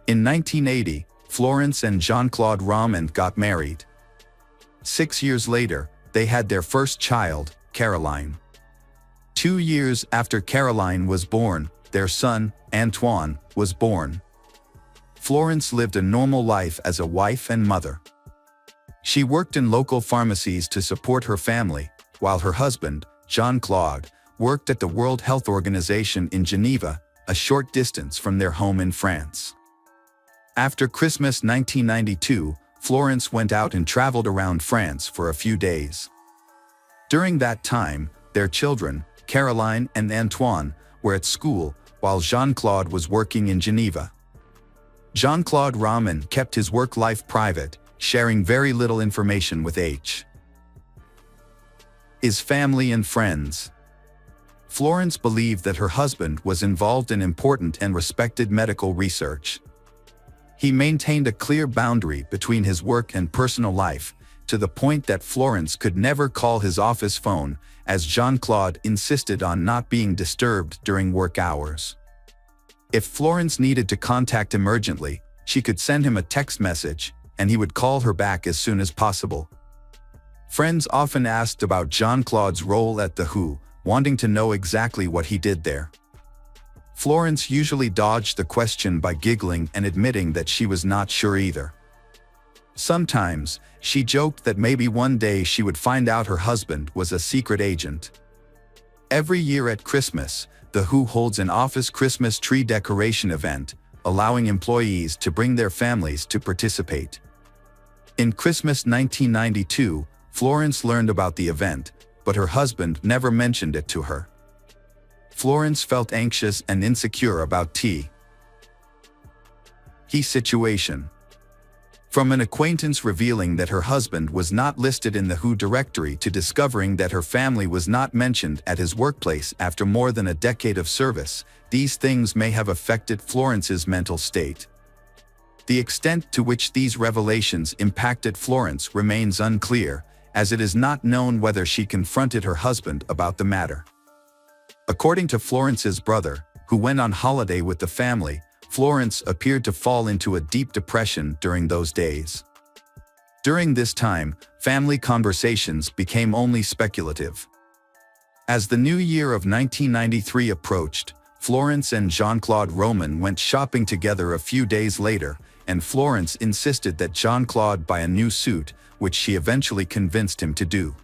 In 1980, Florence and Jean-Claude Raumen got married. 6 years later, they had their first child, Caroline. 2 years after Caroline was born, their son, Antoine, was born. Florence lived a normal life as a wife and mother. She worked in local pharmacies to support her family, while her husband, Jean-Claude, worked at the World Health Organization in Geneva, a short distance from their home in France. After Christmas 1992, Florence went out and traveled around France for a few days. During that time, their children, Caroline and Antoine, were at school, while Jean-Claude was working in Geneva. Jean-Claude Raumen kept his work life private, sharing very little information with his family and friends. Florence believed that her husband was involved in important and respected medical research. He maintained a clear boundary between his work and personal life, to the point that Florence could never call his office phone, as Jean-Claude insisted on not being disturbed during work hours. If Florence needed to contact him urgently, she could send him a text message, and he would call her back as soon as possible. Friends often asked about Jean-Claude's role at the WHO, wanting to know exactly what he did there. Florence usually dodged the question by giggling and admitting that she was not sure either. Sometimes, she joked that maybe one day she would find out her husband was a secret agent. Every year at Christmas, the WHO holds an office Christmas tree decoration event, allowing employees to bring their families to participate. In Christmas 1992, Florence learned about the event, but her husband never mentioned it to her. Florence felt anxious and insecure about his situation. From an acquaintance revealing that her husband was not listed in the WHO directory to discovering that her family was not mentioned at his workplace after more than a decade of service, these things may have affected Florence's mental state. The extent to which these revelations impacted Florence remains unclear, as it is not known whether she confronted her husband about the matter. According to Florence's brother, who went on holiday with the family, Florence appeared to fall into a deep depression during those days. During this time, family conversations became only speculative. As the new year of 1993 approached, Florence and Jean-Claude Raumen went shopping together a few days later, and Florence insisted that Jean-Claude buy a new suit, which she eventually convinced him to do.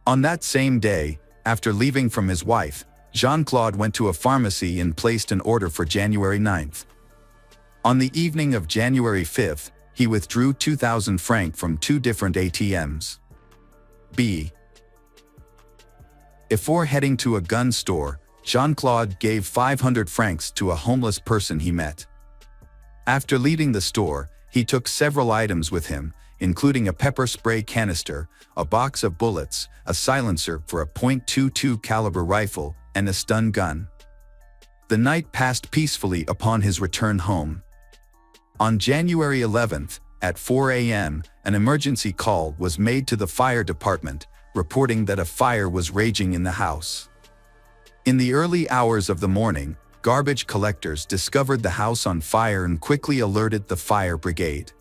On that same day, After leaving from his wife, Jean-Claude went to a pharmacy and placed an order for January 9th. On the evening of January 5th, he withdrew 2,000 francs from two different ATMs. Before heading to a gun store, Jean-Claude gave 500 francs to a homeless person he met. After leaving the store, he took several items with him, including a pepper spray canister, a box of bullets, a silencer for a .22 caliber rifle, and a stun gun. The night passed peacefully upon his return home. On January 11th, at 4 a.m., an emergency call was made to the fire department, reporting that a fire was raging in the house. In the early hours of the morning, garbage collectors discovered the house on fire and quickly alerted the fire brigade.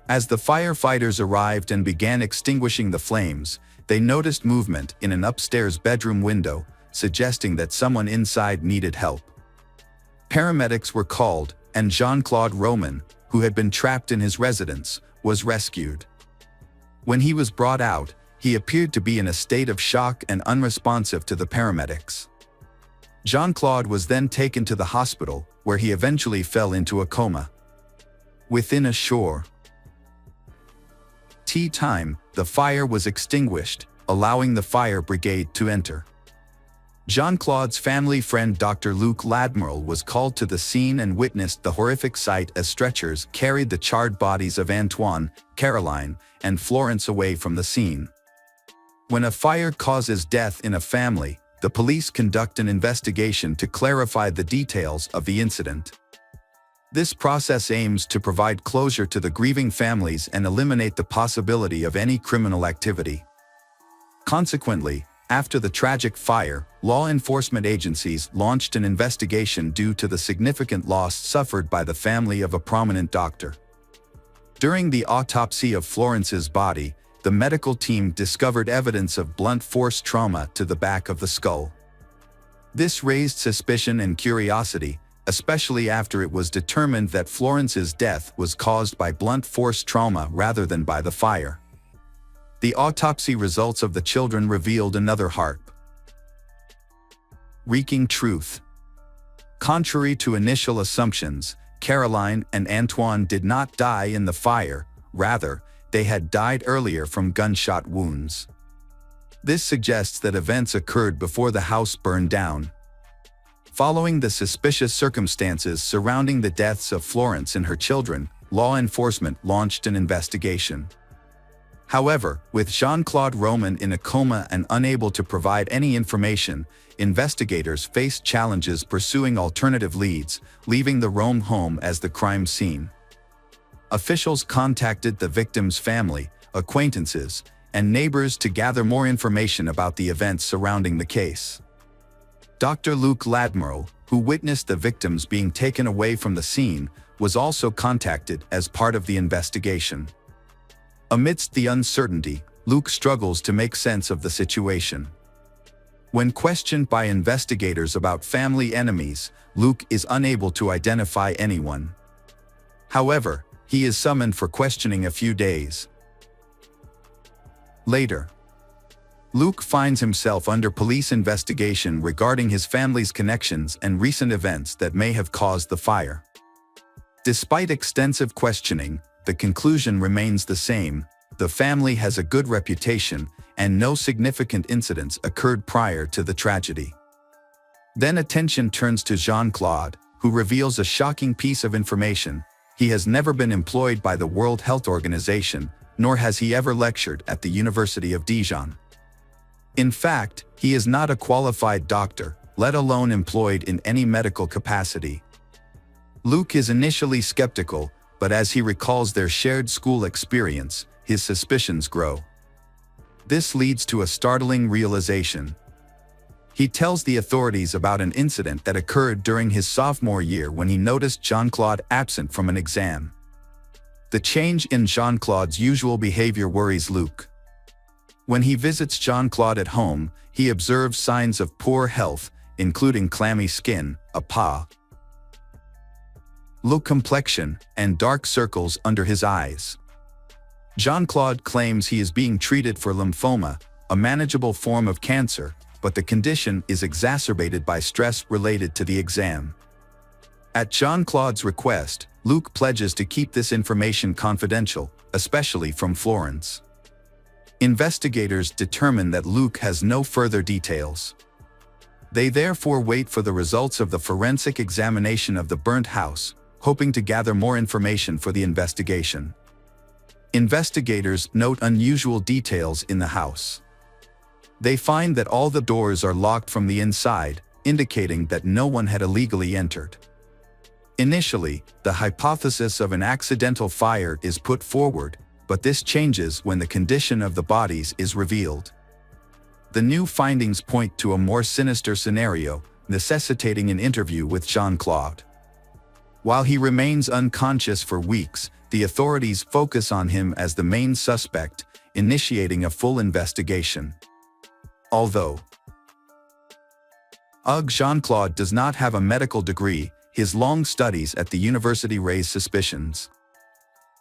As the firefighters arrived and began extinguishing the flames, they noticed movement in an upstairs bedroom window, suggesting that someone inside needed help. Paramedics were called, and Jean-Claude Roman, who had been trapped in his residence, was rescued. When he was brought out, he appeared to be in a state of shock and unresponsive to the paramedics. Jean-Claude was then taken to the hospital, where he eventually fell into a coma. Within a short time, the fire was extinguished, allowing the fire brigade to enter. Jean-Claude's family friend Dr. Luc Ladmiral was called to the scene and witnessed the horrific sight as stretchers carried the charred bodies of Antoine, Caroline, and Florence away from the scene. When a fire causes death in a family, the police conduct an investigation to clarify the details of the incident. This process aims to provide closure to the grieving families and eliminate the possibility of any criminal activity. Consequently, after the tragic fire, law enforcement agencies launched an investigation due to the significant loss suffered by the family of a prominent doctor. During the autopsy of Florence's body, the medical team discovered evidence of blunt force trauma to the back of the skull. This raised suspicion and curiosity, especially after it was determined that Florence's death was caused by blunt force trauma rather than by the fire. The autopsy results of the children revealed another heart-wrenching truth. Contrary to initial assumptions, Caroline and Antoine did not die in the fire, rather, they had died earlier from gunshot wounds. This suggests that events occurred before the house burned down. Following the suspicious circumstances surrounding the deaths of Florence and her children, law enforcement launched an investigation. However, with Jean-Claude Roman in a coma and unable to provide any information, investigators faced challenges pursuing alternative leads, leaving the Rome home as the crime scene. Officials contacted the victim's family, acquaintances, and neighbors to gather more information about the events surrounding the case. Dr. Luc Ladmiral, who witnessed the victims being taken away from the scene, was also contacted as part of the investigation. Amidst the uncertainty, Luc struggles to make sense of the situation. When questioned by investigators about family enemies, Luc is unable to identify anyone. However, he is summoned for questioning a few days later. Luc finds himself under police investigation regarding his family's connections and recent events that may have caused the fire. Despite extensive questioning, the conclusion remains the same: the family has a good reputation, and no significant incidents occurred prior to the tragedy. Then attention turns to Jean-Claude, who reveals a shocking piece of information: he has never been employed by the World Health Organization, nor has he ever lectured at the University of Dijon. In fact, he is not a qualified doctor, let alone employed in any medical capacity. Luc is initially skeptical, but as he recalls their shared school experience, his suspicions grow. This leads to a startling realization. He tells the authorities about an incident that occurred during his sophomore year when he noticed Jean-Claude absent from an exam. The change in Jean-Claude's usual behavior worries Luc. When he visits Jean-Claude at home, he observes signs of poor health, including clammy skin, a pale complexion, and dark circles under his eyes. Jean-Claude claims he is being treated for lymphoma, a manageable form of cancer, but the condition is exacerbated by stress related to the exam. At Jean-Claude's request, Luc pledges to keep this information confidential, especially from Florence. Investigators determine that Luc has no further details. They therefore wait for the results of the forensic examination of the burnt house, hoping to gather more information for the investigation. Investigators note unusual details in the house. They find that all the doors are locked from the inside, indicating that no one had illegally entered. Initially, the hypothesis of an accidental fire is put forward, but this changes when the condition of the bodies is revealed. The new findings point to a more sinister scenario, necessitating an interview with Jean-Claude. While he remains unconscious for weeks, the authorities focus on him as the main suspect, initiating a full investigation. Although Jean-Claude does not have a medical degree, his long studies at the university raise suspicions.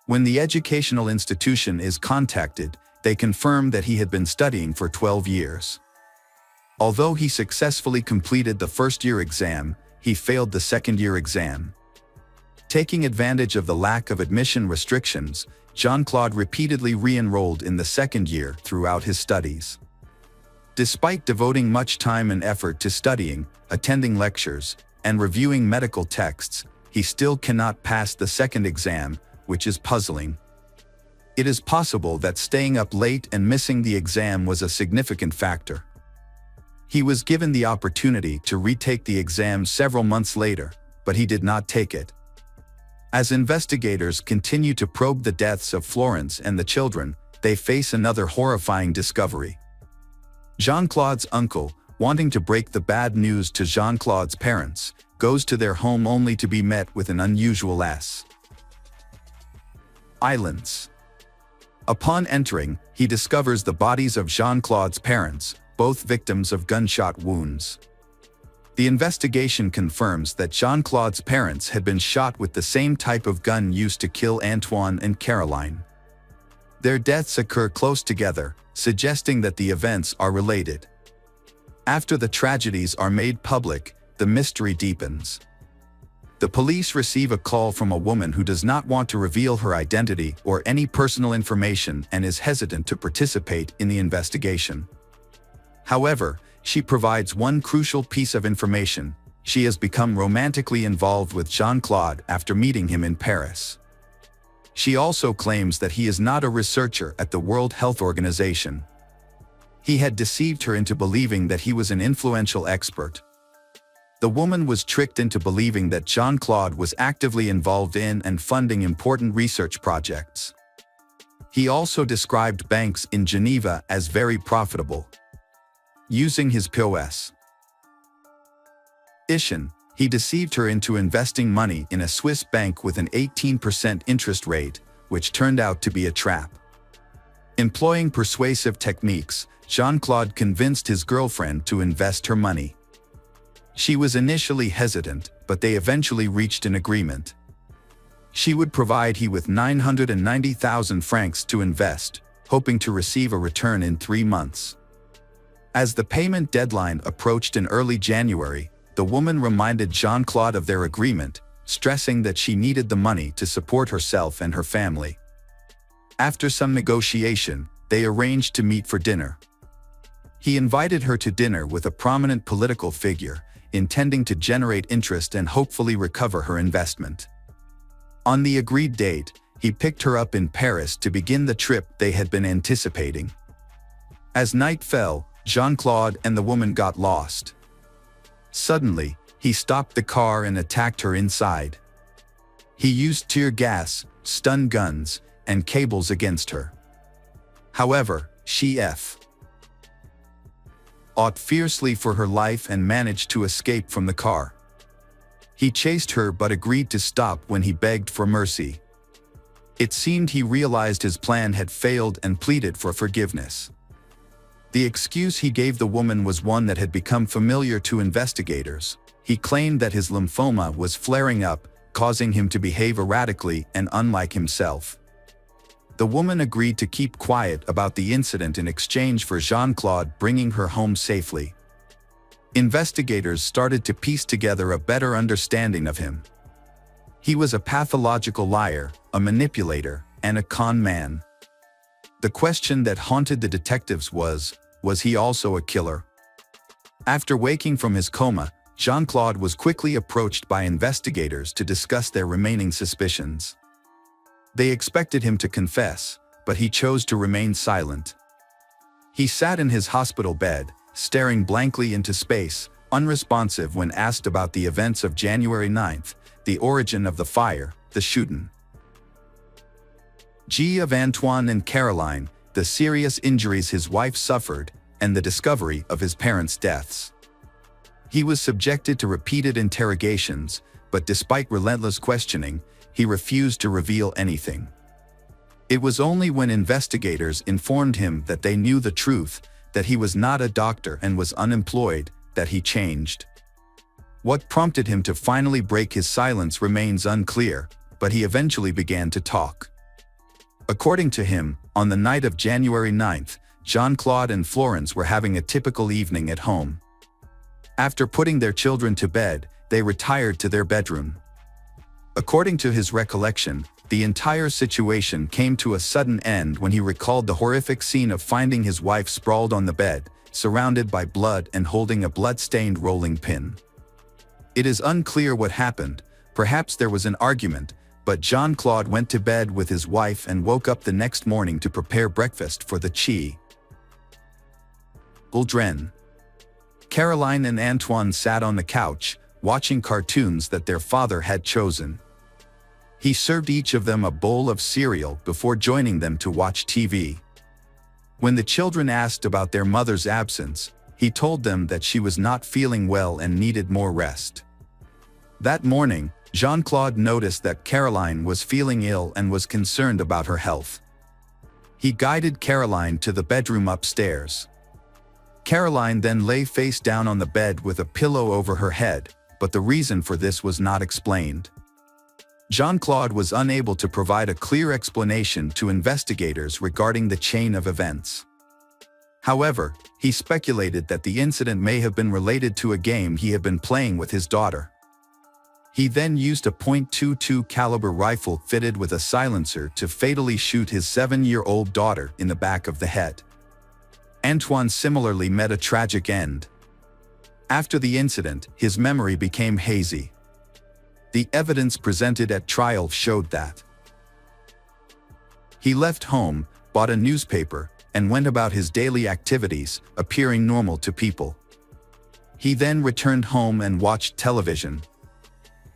When the educational institution is contacted, they confirm that he had been studying for 12 years. Although he successfully completed the first-year exam, he failed the second-year exam. Taking advantage of the lack of admission restrictions, Jean-Claude repeatedly re-enrolled in the second year throughout his studies. Despite devoting much time and effort to studying, attending lectures, and reviewing medical texts, he still cannot pass the second exam, which is puzzling. It is possible that staying up late and missing the exam was a significant factor. He was given the opportunity to retake the exam several months later, but he did not take it. As investigators continue to probe the deaths of Florence and the children, they face another horrifying discovery. Jean-Claude's uncle, wanting to break the bad news to Jean-Claude's parents, goes to their home only to be met with an unusual silence. Upon entering, he discovers the bodies of Jean-Claude's parents, both victims of gunshot wounds. The investigation confirms that Jean-Claude's parents had been shot with the same type of gun used to kill Antoine and Caroline. Their deaths occur close together, suggesting that the events are related. After the tragedies are made public, the mystery deepens. The police receive a call from a woman who does not want to reveal her identity or any personal information and is hesitant to participate in the investigation. However, she provides one crucial piece of information: she has become romantically involved with Jean-Claude after meeting him in Paris. She also claims that he is not a researcher at the World Health Organization. He had deceived her into believing that he was an influential expert. The woman was tricked into believing that Jean-Claude was actively involved in and funding important research projects. He also described banks in Geneva as very profitable. Using his POS, he deceived her into investing money in a Swiss bank with an 18% interest rate, which turned out to be a trap. Employing persuasive techniques, Jean-Claude convinced his girlfriend to invest her money. She was initially hesitant, but they eventually reached an agreement. She would provide him with 990,000 francs to invest, hoping to receive a return in 3 months. As the payment deadline approached in early January, the woman reminded Jean-Claude of their agreement, stressing that she needed the money to support herself and her family. After some negotiation, they arranged to meet for dinner. He invited her to dinner with a prominent political figure, intending to generate interest and hopefully recover her investment. On the agreed date, he picked her up in Paris to begin the trip they had been anticipating. As night fell, Jean-Claude and the woman got lost. Suddenly, he stopped the car and attacked her inside. He used tear gas, stun guns, and cables against her. However, she fought fiercely for her life and managed to escape from the car. He chased her but agreed to stop when he begged for mercy. It seemed he realized his plan had failed and pleaded for forgiveness. The excuse he gave the woman was one that had become familiar to investigators. He claimed that his lymphoma was flaring up, causing him to behave erratically and unlike himself. The woman agreed to keep quiet about the incident in exchange for Jean-Claude bringing her home safely. Investigators started to piece together a better understanding of him. He was a pathological liar, a manipulator, and a con man. The question that haunted the detectives was he also a killer? After waking from his coma, Jean-Claude was quickly approached by investigators to discuss their remaining suspicions. They expected him to confess, but he chose to remain silent. He sat in his hospital bed, staring blankly into space, unresponsive when asked about the events of January 9th, the origin of the fire, the shooting of Antoine and Caroline, the serious injuries his wife suffered, and the discovery of his parents' deaths. He was subjected to repeated interrogations, but despite relentless questioning, he refused to reveal anything. It was only when investigators informed him that they knew the truth, that he was not a doctor and was unemployed, that he changed. What prompted him to finally break his silence remains unclear, but he eventually began to talk. According to him, on the night of January 9th, Jean-Claude and Florence were having a typical evening at home. After putting their children to bed, they retired to their bedroom. According to his recollection, the entire situation came to a sudden end when he recalled the horrific scene of finding his wife sprawled on the bed, surrounded by blood and holding a blood-stained rolling pin. It is unclear what happened. Perhaps there was an argument, but Jean-Claude went to bed with his wife and woke up the next morning to prepare breakfast for the children. Caroline and Antoine sat on the couch, watching cartoons that their father had chosen. He served each of them a bowl of cereal before joining them to watch TV. When the children asked about their mother's absence, he told them that she was not feeling well and needed more rest. That morning, Jean-Claude noticed that Caroline was feeling ill and was concerned about her health. He guided Caroline to the bedroom upstairs. Caroline then lay face down on the bed with a pillow over her head, but the reason for this was not explained. Jean-Claude was unable to provide a clear explanation to investigators regarding the chain of events. However, he speculated that the incident may have been related to a game he had been playing with his daughter. He then used a .22 caliber rifle fitted with a silencer to fatally shoot his 7-year-old daughter in the back of the head. Antoine similarly met a tragic end. After the incident, his memory became hazy. The evidence presented at trial showed that he left home, bought a newspaper, and went about his daily activities, appearing normal to people. He then returned home and watched television.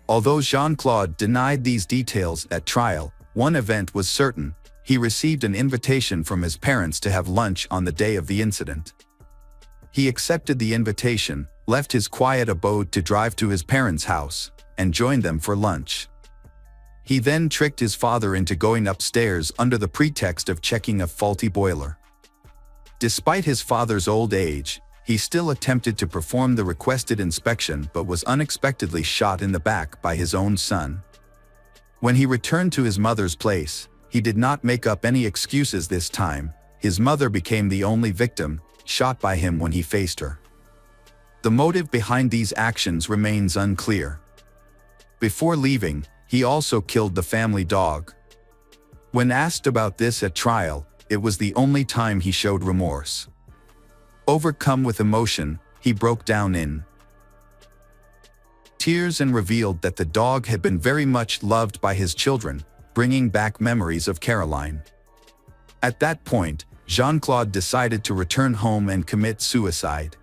Although Jean-Claude denied these details at trial, one event was certain: he received an invitation from his parents to have lunch on the day of the incident. He accepted the invitation, left his quiet abode to drive to his parents' house, and joined them for lunch. He then tricked his father into going upstairs under the pretext of checking a faulty boiler. Despite his father's old age, he still attempted to perform the requested inspection but was unexpectedly shot in the back by his own son. When he returned to his mother's place, he did not make up any excuses this time. His mother became the only victim, shot by him when he faced her. The motive behind these actions remains unclear. Before leaving, he also killed the family dog. When asked about this at trial, it was the only time he showed remorse. Overcome with emotion, he broke down in tears and revealed that the dog had been very much loved by his children, bringing back memories of Caroline. At that point, Jean-Claude decided to return home and commit suicide.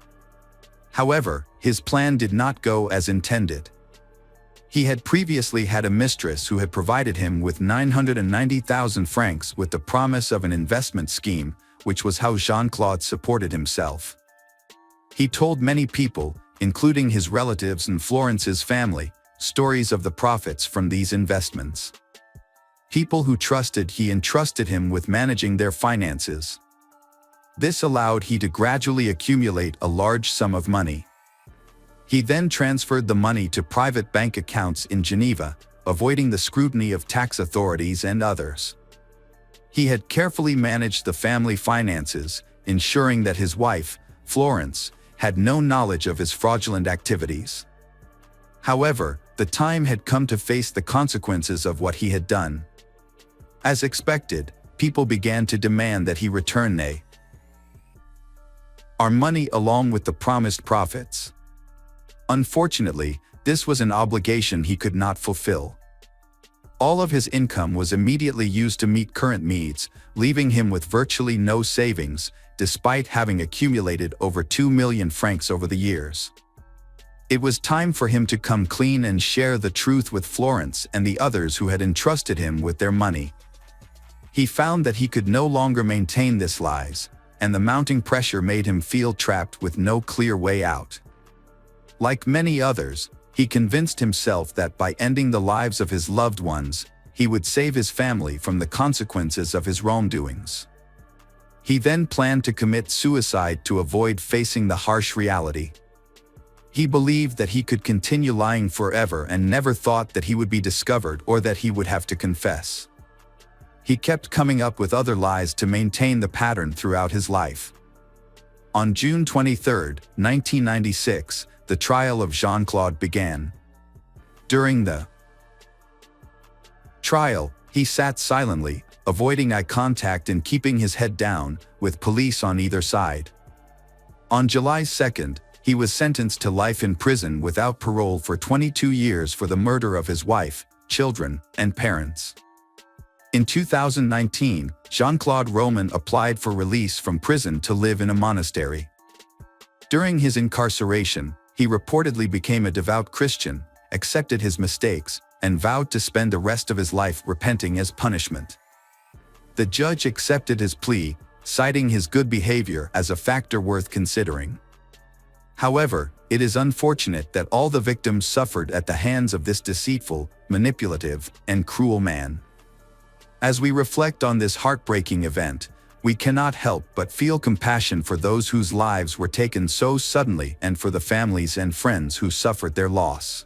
However, his plan did not go as intended. He had previously had a mistress who had provided him with 990,000 francs with the promise of an investment scheme, which was how Jean-Claude supported himself. He told many people, including his relatives and Florence's family, stories of the profits from these investments. People who trusted he entrusted him with managing their finances. This allowed he to gradually accumulate a large sum of money. He then transferred the money to private bank accounts in Geneva, avoiding the scrutiny of tax authorities and others. He had carefully managed the family finances, ensuring that his wife, Florence, had no knowledge of his fraudulent activities. However, the time had come to face the consequences of what he had done. As expected, people began to demand that he return our money along with the promised profits. Unfortunately, this was an obligation he could not fulfill. All of his income was immediately used to meet current needs, leaving him with virtually no savings, despite having accumulated over 2 million francs over the years. It was time for him to come clean and share the truth with Florence and the others who had entrusted him with their money. He found that he could no longer maintain this lies, and the mounting pressure made him feel trapped with no clear way out. Like many others, he convinced himself that by ending the lives of his loved ones, he would save his family from the consequences of his wrongdoings. He then planned to commit suicide to avoid facing the harsh reality. He believed that he could continue lying forever and never thought that he would be discovered or that he would have to confess. He kept coming up with other lies to maintain the pattern throughout his life. On June 23, 1996, the trial of Jean-Claude began. During the trial, he sat silently, avoiding eye contact and keeping his head down, with police on either side. On July 2, he was sentenced to life in prison without parole for 22 years for the murder of his wife, children, and parents. In 2019, Jean-Claude Roman applied for release from prison to live in a monastery. During his incarceration, he reportedly became a devout Christian, accepted his mistakes, and vowed to spend the rest of his life repenting as punishment. The judge accepted his plea, citing his good behavior as a factor worth considering. However, it is unfortunate that all the victims suffered at the hands of this deceitful, manipulative, and cruel man. As we reflect on this heartbreaking event, we cannot help but feel compassion for those whose lives were taken so suddenly and for the families and friends who suffered their loss.